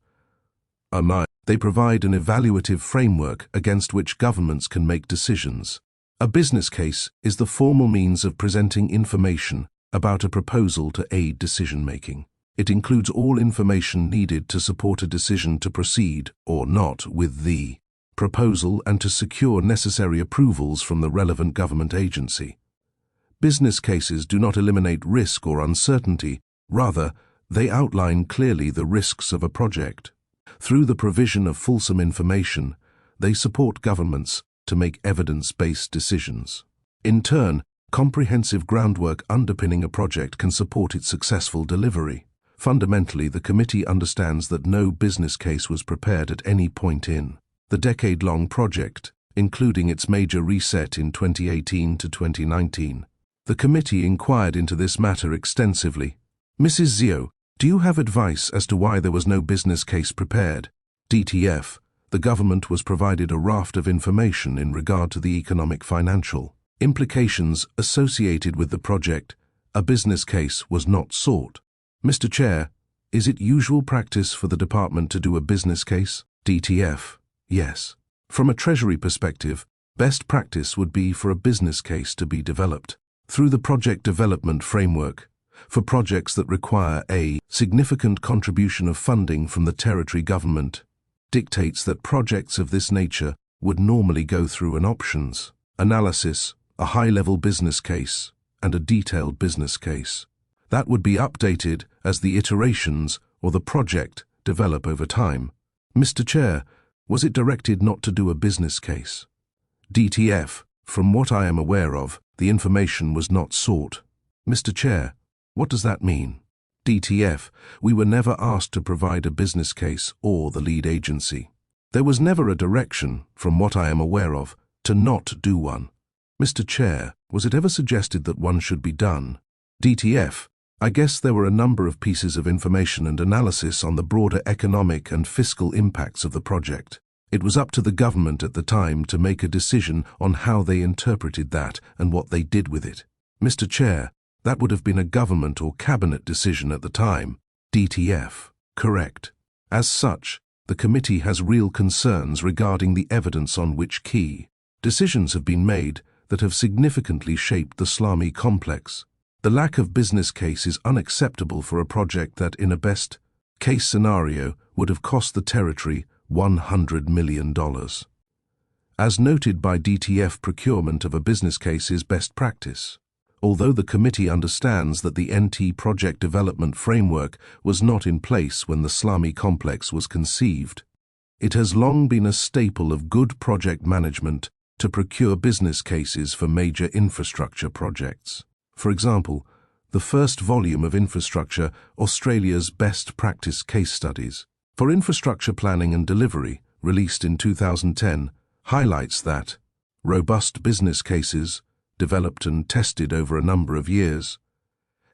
They provide an evaluative framework against which governments can make decisions. A business case is the formal means of presenting information about a proposal to aid decision-making. It includes all information needed to support a decision to proceed or not with the proposal and to secure necessary approvals from the relevant government agency. Business cases do not eliminate risk or uncertainty, rather, they outline clearly the risks of a project. Through the provision of fulsome information, they support governments to make evidence-based decisions. In turn, comprehensive groundwork underpinning a project can support its successful delivery. Fundamentally, the committee understands that no business case was prepared at any point in the decade-long project, including its major reset in 2018 to 2019. The committee inquired into this matter extensively. Mrs. Zio, do you have advice as to why there was no business case prepared? DTF. The government was provided a raft of information in regard to the economic financial implications associated with the project. A business case was not sought. Mr. Chair, is it usual practice for the department to do a business case? DTF. Yes. From a Treasury perspective, best practice would be for a business case to be developed through the project development framework for projects that require a significant contribution of funding from the territory government. Dictates that projects of this nature would normally go through an options analysis, a high-level business case, and a detailed business case. That would be updated as the iterations or the project develop over time. Mr. Chair, was it directed not to do a business case? DTF. From what I am aware of, the information was not sought. Mr. Chair, what does that mean? DTF. We were never asked to provide a business case or the lead agency. There was never a direction, from what I am aware of, to not do one. Mr. Chair, was it ever suggested that one should be done? DTF, I guess there were a number of pieces of information and analysis on the broader economic and fiscal impacts of the project. It was up to the government at the time to make a decision on how they interpreted that and what they did with it. Mr. Chair, that would have been a government or cabinet decision at the time. DTF. Correct. As such, the committee has real concerns regarding the evidence on which key decisions have been made that have significantly shaped the Slami complex. The lack of business case is unacceptable for a project that, in a best-case scenario, would have cost the territory $100 million. As noted by DTF, procurement of a business case is best practice. Although the committee understands that the NT project development framework was not in place when the Slami complex was conceived, it has long been a staple of good project management to procure business cases for major infrastructure projects. For example, the first volume of Infrastructure, Australia's Best Practice Case Studies for Infrastructure Planning and Delivery, released in 2010, highlights that robust business cases, developed and tested over a number of years,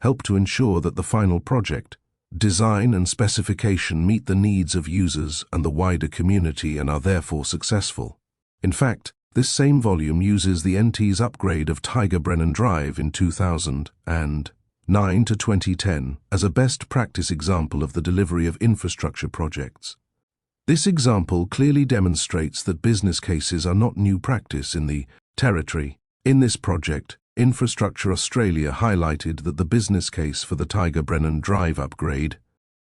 help to ensure that the final project, design and specification meet the needs of users and the wider community and are therefore successful. In fact, this same volume uses the NT's upgrade of Tiger Brennan Drive in 2009 to 2010 as a best practice example of the delivery of infrastructure projects. This example clearly demonstrates that business cases are not new practice in the territory. In this project, Infrastructure Australia highlighted that the business case for the Tiger Brennan Drive upgrade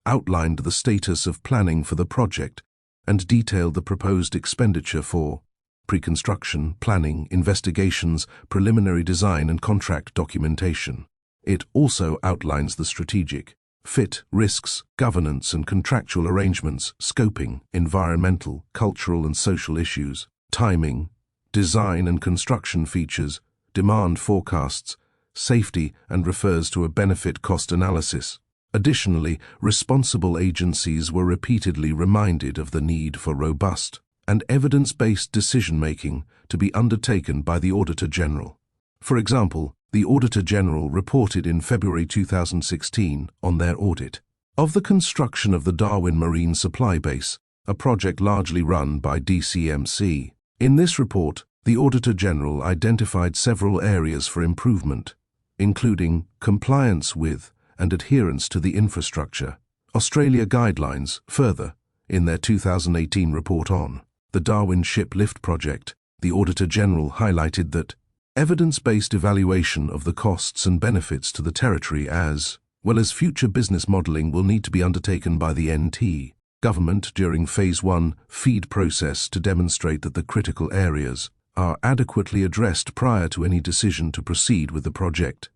outlined the status of planning for the project and detailed the proposed expenditure for pre-construction, planning, investigations, preliminary design and contract documentation. It also outlines the strategic fit, risks, governance and contractual arrangements, scoping, environmental, cultural and social issues, timing, design and construction features, demand forecasts, safety, and refers to a benefit-cost analysis. Additionally, responsible agencies were repeatedly reminded of the need for robust and evidence-based decision-making to be undertaken by the Auditor General. For example, the Auditor General reported in February 2016 on their audit of the construction of the Darwin Marine Supply Base, a project largely run by DCMC. In this report, the Auditor General identified several areas for improvement, including compliance with and adherence to the Infrastructure Australia guidelines. Further, in their 2018 report on the Darwin Ship Lift project, the Auditor General highlighted that evidence-based evaluation of the costs and benefits to the territory as well as future business modelling will need to be undertaken by the NT government during Phase 1 FEED process to demonstrate that the critical areas are adequately addressed prior to any decision to proceed with the project.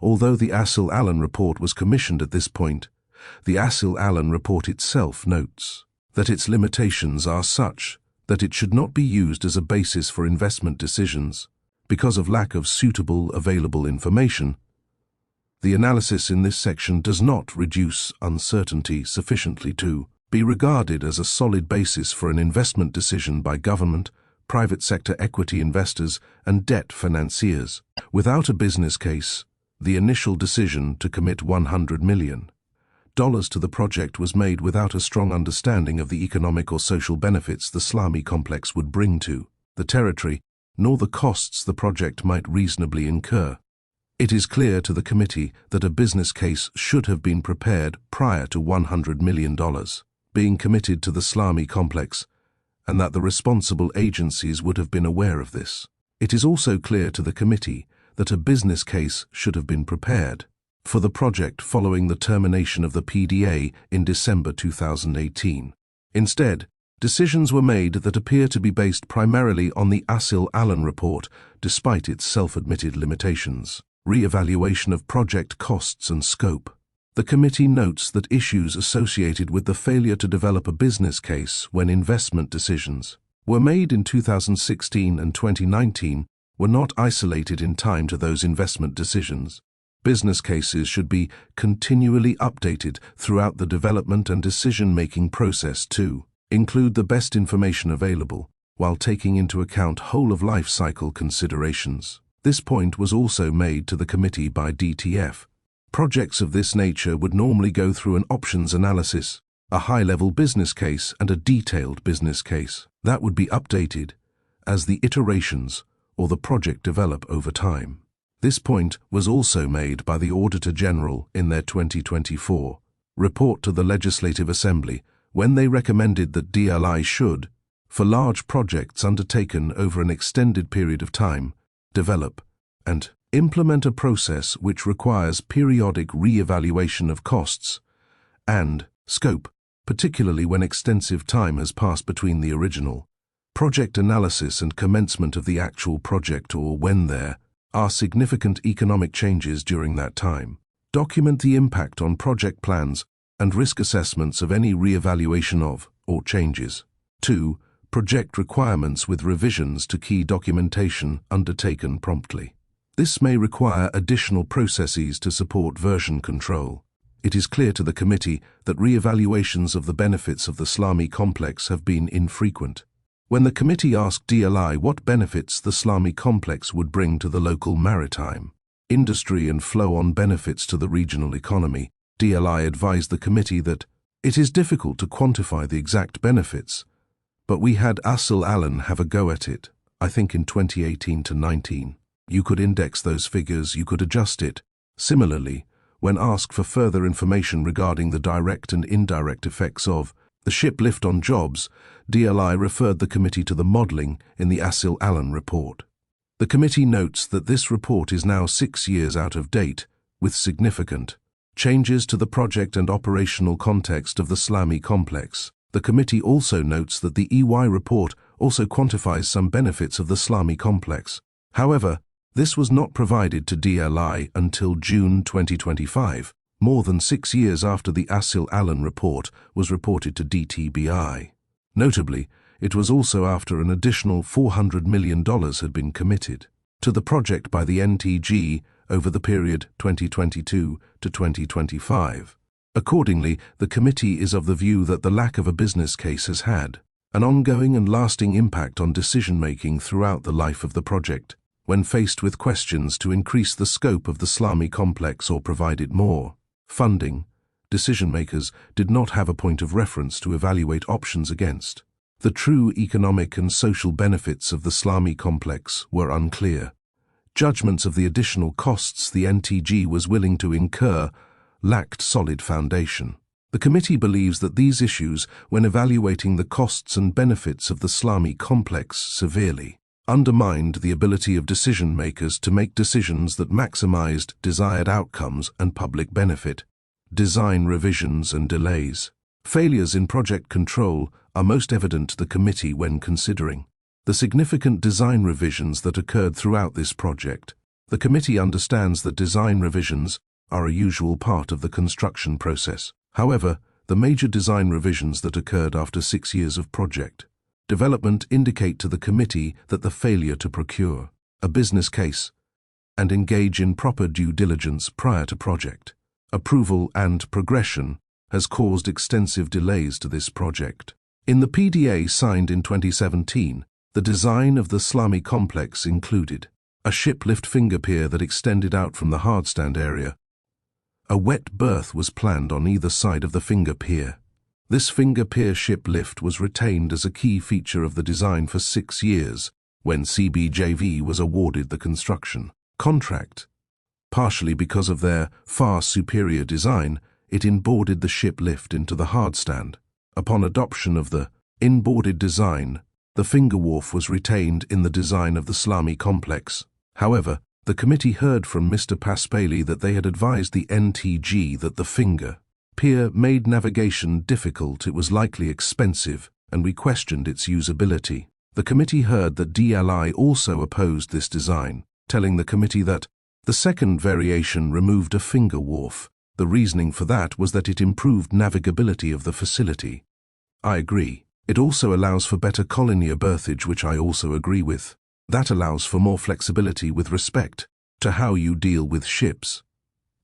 Although the Assil-Allen report was commissioned at this point, the Assil-Allen report itself notes that its limitations are such that it should not be used as a basis for investment decisions because of lack of suitable available information. The analysis in this section does not reduce uncertainty sufficiently to be regarded as a solid basis for an investment decision by government, private sector equity investors, and debt financiers. Without a business case, the initial decision to commit $100 million to the project was made without a strong understanding of the economic or social benefits the Slami complex would bring to the territory, nor the costs the project might reasonably incur. It is clear to the committee that a business case should have been prepared prior to $100 million being committed to the Slami complex, and that the responsible agencies would have been aware of this. It is also clear to the committee that a business case should have been prepared for the project following the termination of the PDA in December 2018. Instead, decisions were made that appear to be based primarily on the Assil-Allen report, despite its self-admitted limitations. Re-evaluation of project costs and scope. The committee notes that issues associated with the failure to develop a business case when investment decisions were made in 2016 and 2019 were not isolated in time to those investment decisions. Business cases should be continually updated throughout the development and decision-making process to include the best information available, while taking into account whole-of-life cycle considerations. This point was also made to the committee by DTF. Projects of this nature would normally go through an options analysis, a high-level business case and a detailed business case. That would be updated as the iterations or the project develop over time. This point was also made by the Auditor General in their 2024 report to the Legislative Assembly when they recommended that DLI should, for large projects undertaken over an extended period of time, develop and implement a process which requires periodic re-evaluation of costs and scope, particularly when extensive time has passed between the original project analysis and commencement of the actual project, or when there are significant economic changes during that time. Document the impact on project plans and risk assessments of any re-evaluation of or changes. 2. Project requirements with revisions to key documentation undertaken promptly. This may require additional processes to support version control. It is clear to the committee that re-evaluations of the benefits of the SLAMI complex have been infrequent. When the committee asked DLI what benefits the SLAMI complex would bring to the local maritime industry and flow-on benefits to the regional economy, DLI advised the committee that it is difficult to quantify the exact benefits, but we had Asil Allen have a go at it, I think in 2018 to 19. You could index those figures, you could adjust it. Similarly, when asked for further information regarding the direct and indirect effects of the ship lift on jobs, DLI referred the committee to the modelling in the Asil Allen report. The committee notes that this report is now 6 years out of date, with significant changes to the project and operational context of the SLAMI complex. The committee also notes that the EY report also quantifies some benefits of the SLAMI complex. However, this was not provided to DLI until June 2025, more than 6 years after the Asil Allen report was reported to DTBI. Notably, it was also after an additional $400 million had been committed to the project by the NTG over the period 2022 to 2025. Accordingly, the committee is of the view that the lack of a business case has had an ongoing and lasting impact on decision-making throughout the life of the project. When faced with questions to increase the scope of the SLAMI complex or provide it more funding, decision-makers did not have a point of reference to evaluate options against. The true economic and social benefits of the SLAMI complex were unclear. Judgments of the additional costs the NTG was willing to incur lacked solid foundation. The committee believes that these issues, when evaluating the costs and benefits of the SLAMI complex, severely undermined the ability of decision-makers to make decisions that maximized desired outcomes and public benefit. Design revisions and delays. Failures in project control are most evident to the committee when considering the significant design revisions that occurred throughout this project. The committee understands that design revisions are a usual part of the construction process. However, the major design revisions that occurred after 6 years of project development indicate to the committee that the failure to procure a business case and engage in proper due diligence prior to project approval and progression has caused extensive delays to this project. In the PDA signed in 2017, the design of the SLAMI complex included a ship lift finger pier that extended out from the hardstand area. A wet berth was planned on either side of the finger pier. This finger pier ship lift was retained as a key feature of the design for 6 years when CBJV was awarded the construction contract. Partially because of their far superior design, it inboarded the ship lift into the hardstand. Upon adoption of the inboarded design, the finger wharf was retained in the design of the SLAMI complex. However, the committee heard from Mr. Paspaley that they had advised the NTG that the finger pier made navigation difficult, it was likely expensive, and we questioned its usability. The committee heard that DLI also opposed this design, telling the committee that the second variation removed a finger wharf. The reasoning for that was that it improved navigability of the facility. I agree. It also allows for better collinear berthage, which I also agree with. That allows for more flexibility with respect to how you deal with ships.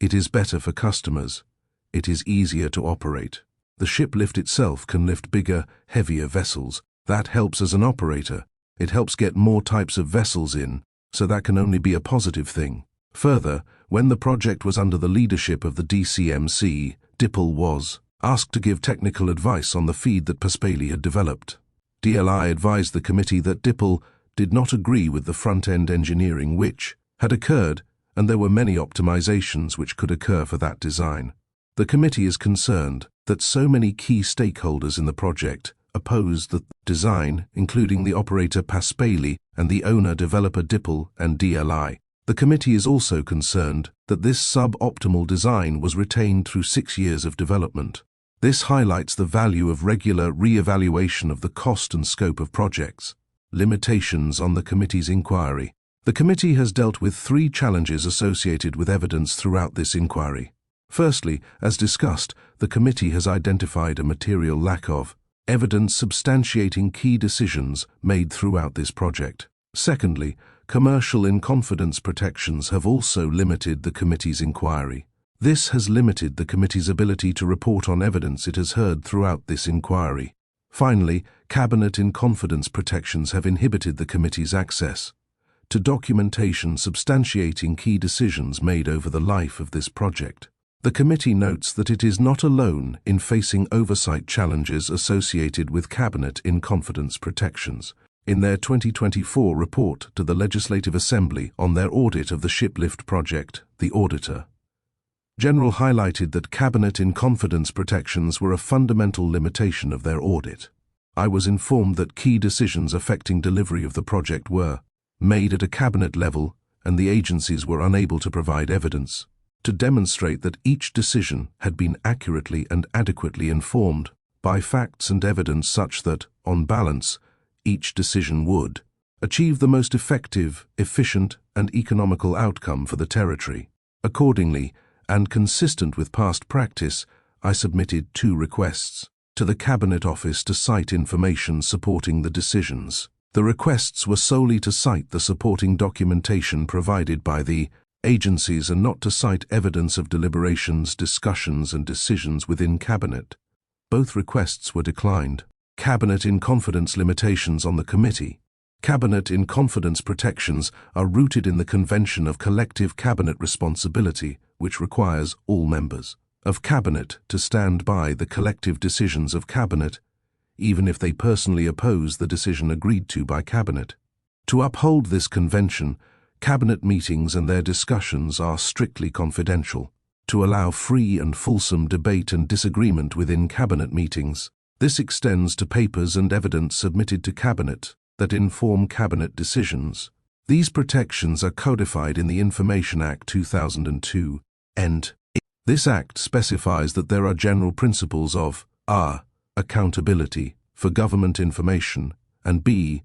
It is better for customers. It is easier to operate. The ship lift itself can lift bigger, heavier vessels. That helps as an operator. It helps get more types of vessels in, so that can only be a positive thing. Further, when the project was under the leadership of the DCMC, DIPL was asked to give technical advice on the feed that Paspaley had developed. DLI advised the committee that DIPL did not agree with the front-end engineering which had occurred, and there were many optimizations which could occur for that design. The committee is concerned that so many key stakeholders in the project opposed the design, including the operator Paspaley and the owner-developer DIPL and DLI. The committee is also concerned that this sub-optimal design was retained through 6 years of development. This highlights the value of regular re-evaluation of the cost and scope of projects. Limitations on the committee's inquiry. The committee has dealt with 3 challenges associated with evidence throughout this inquiry. Firstly, as discussed, the committee has identified a material lack of evidence substantiating key decisions made throughout this project. Secondly, commercial in-confidence protections have also limited the committee's inquiry. This has limited the committee's ability to report on evidence it has heard throughout this inquiry. Finally, cabinet in-confidence protections have inhibited the committee's access to documentation substantiating key decisions made over the life of this project. The committee notes that it is not alone in facing oversight challenges associated with cabinet in-confidence protections. In their 2024 report to the Legislative Assembly on their audit of the Shiplift project, the Auditor General highlighted that cabinet in-confidence protections were a fundamental limitation of their audit. I was informed that key decisions affecting delivery of the project were made at a cabinet level, and the agencies were unable to provide evidence to demonstrate that each decision had been accurately and adequately informed by facts and evidence such that, on balance, each decision would achieve the most effective, efficient, and economical outcome for the territory. Accordingly, and consistent with past practice, I submitted 2 requests to the Cabinet Office to cite information supporting the decisions. The requests were solely to cite the supporting documentation provided by the agencies and not to cite evidence of deliberations, discussions, and decisions within Cabinet. Both requests were declined. Cabinet in-confidence limitations on the committee. Cabinet in-confidence protections are rooted in the Convention of Collective Cabinet Responsibility, which requires all members of Cabinet to stand by the collective decisions of Cabinet, even if they personally oppose the decision agreed to by Cabinet. To uphold this convention, Cabinet meetings and their discussions are strictly confidential. To allow free and fulsome debate and disagreement within Cabinet meetings, this extends to papers and evidence submitted to Cabinet that inform Cabinet decisions. These protections are codified in the Information Act 2002, and this Act specifies that there are general principles of a. Accountability for government information, and b.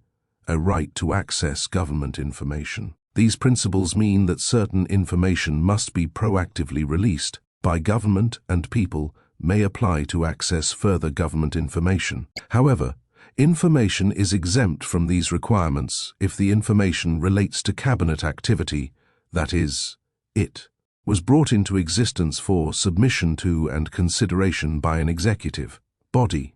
A right to access government information. These principles mean that certain information must be proactively released by government, and people may apply to access further government information. However, information is exempt from these requirements if the information relates to Cabinet activity, that is, it was brought into existence for submission to and consideration by an executive body,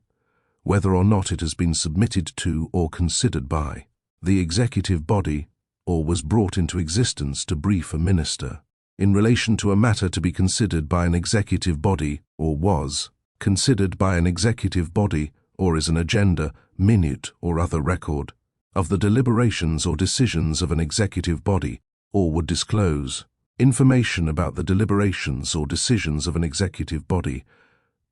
whether or not it has been submitted to or considered by the executive body, or was brought into existence to brief a minister in relation to a matter to be considered by an executive body, or was considered by an executive body, or is an agenda, minute, or other record of the deliberations or decisions of an executive body, or would disclose information about the deliberations or decisions of an executive body,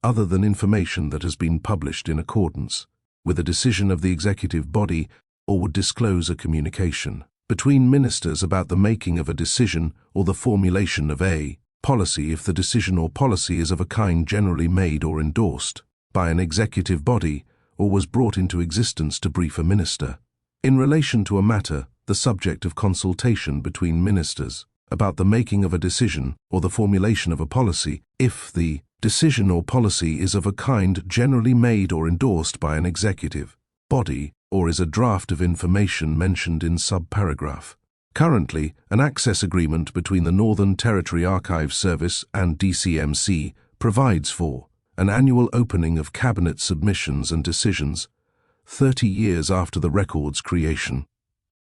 other than information that has been published in accordance with a decision of the executive body, or would disclose a communication between ministers about the making of a decision or the formulation of a policy if the decision or policy is of a kind generally made or endorsed by an executive body, or was brought into existence to brief a minister in relation to a matter the subject of consultation between ministers about the making of a decision or the formulation of a policy if the decision or policy is of a kind generally made or endorsed by an executive body, or is a draft of information mentioned in subparagraph. Currently, an access agreement between the Northern Territory Archives Service and DCMC provides for an annual opening of Cabinet submissions and decisions 30 years after the record's creation.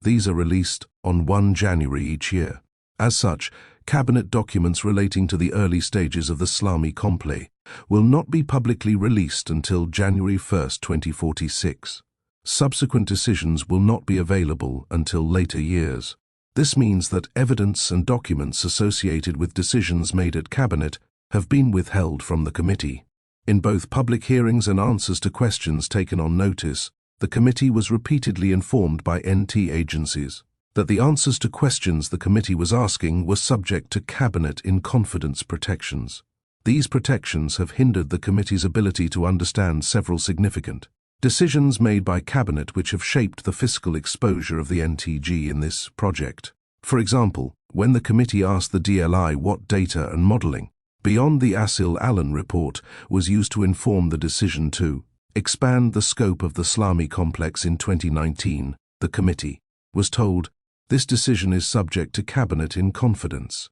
These are released on 1 January each year. As such, Cabinet documents relating to the early stages of the Slami complex will not be publicly released until January 1, 2046. Subsequent decisions will not be available until later years. This means that evidence and documents associated with decisions made at Cabinet have been withheld from the committee. In both public hearings and answers to questions taken on notice, the committee was repeatedly informed by NT agencies that the answers to questions the committee was asking were subject to Cabinet in confidence protections. These protections have hindered the committee's ability to understand several significant decisions made by Cabinet which have shaped the fiscal exposure of the NTG in this project. For example, when the committee asked the DLI what data and modelling beyond the Asil-Allen report was used to inform the decision to expand the scope of the Slami complex in 2019, the committee was told, "This decision is subject to Cabinet in confidence."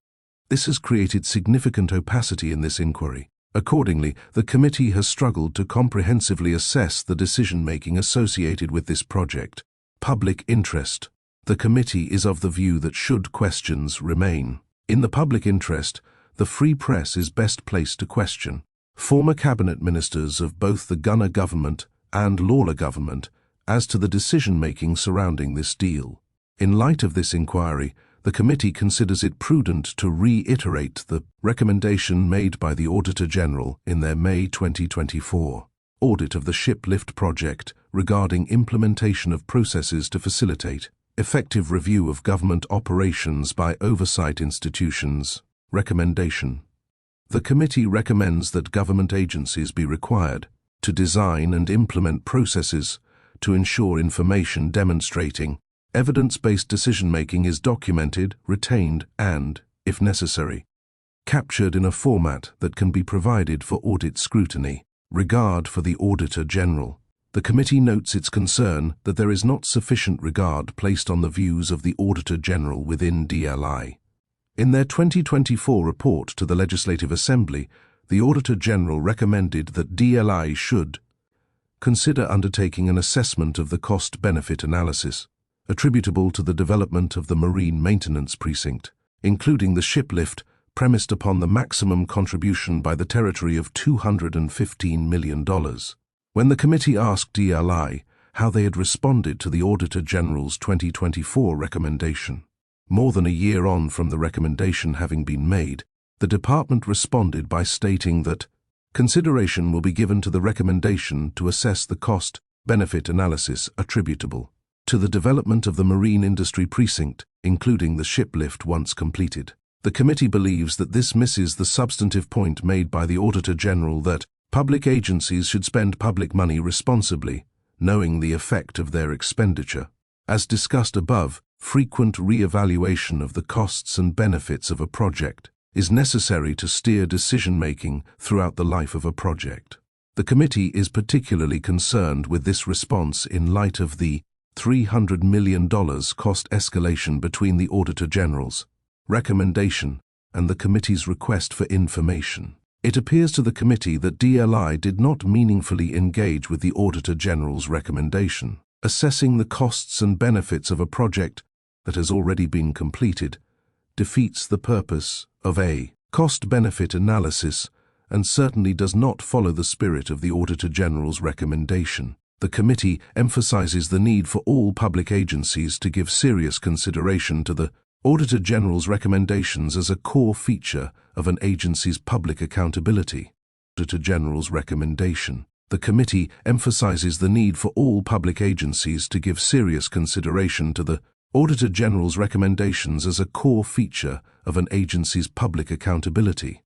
This has created significant opacity in this inquiry. Accordingly, the committee has struggled to comprehensively assess the decision-making associated with this project. Public interest. The committee is of the view that should questions remain in the public interest, the free press is best placed to question former cabinet ministers of both the Gunner government and Lawler government as to the decision-making surrounding this deal. In light of this inquiry, the committee considers it prudent to reiterate the recommendation made by the Auditor General in their May 2024 audit of the Shiplift project regarding implementation of processes to facilitate effective review of government operations by oversight institutions. Recommendation. The committee recommends that government agencies be required to design and implement processes to ensure information demonstrating evidence-based decision-making is documented, retained, and, if necessary, captured in a format that can be provided for audit scrutiny. Regard for the Auditor General. The committee notes its concern that there is not sufficient regard placed on the views of the Auditor General within DLI. In their 2024 report to the Legislative Assembly, the Auditor General recommended that DLI should consider undertaking an assessment of the cost-benefit analysis attributable to the development of the Marine Maintenance Precinct, including the shiplift premised upon the maximum contribution by the territory of $215 million. When the committee asked DLI how they had responded to the Auditor General's 2024 recommendation, more than a year on from the recommendation having been made, the department responded by stating that consideration will be given to the recommendation to assess the cost-benefit analysis attributable to the development of the Marine Industry Precinct, including the shiplift once completed. The committee believes that this misses the substantive point made by the Auditor General that public agencies should spend public money responsibly, knowing the effect of their expenditure. As discussed above, frequent re-evaluation of the costs and benefits of a project is necessary to steer decision-making throughout the life of a project. The committee is particularly concerned with this response in light of the $300 million cost escalation between the Auditor General's recommendation and the committee's request for information. It appears to the committee that DLI did not meaningfully engage with the Auditor General's recommendation. Assessing the costs and benefits of a project that has already been completed defeats the purpose of a cost-benefit analysis and certainly does not follow the spirit of the Auditor General's recommendation. The committee emphasizes the need for all public agencies to give serious consideration to the Auditor General's recommendations as a core feature of an agency's public accountability. Auditor General's recommendation. The committee emphasizes the need for all public agencies to give serious consideration to the Auditor General's recommendations as a core feature of an agency's public accountability.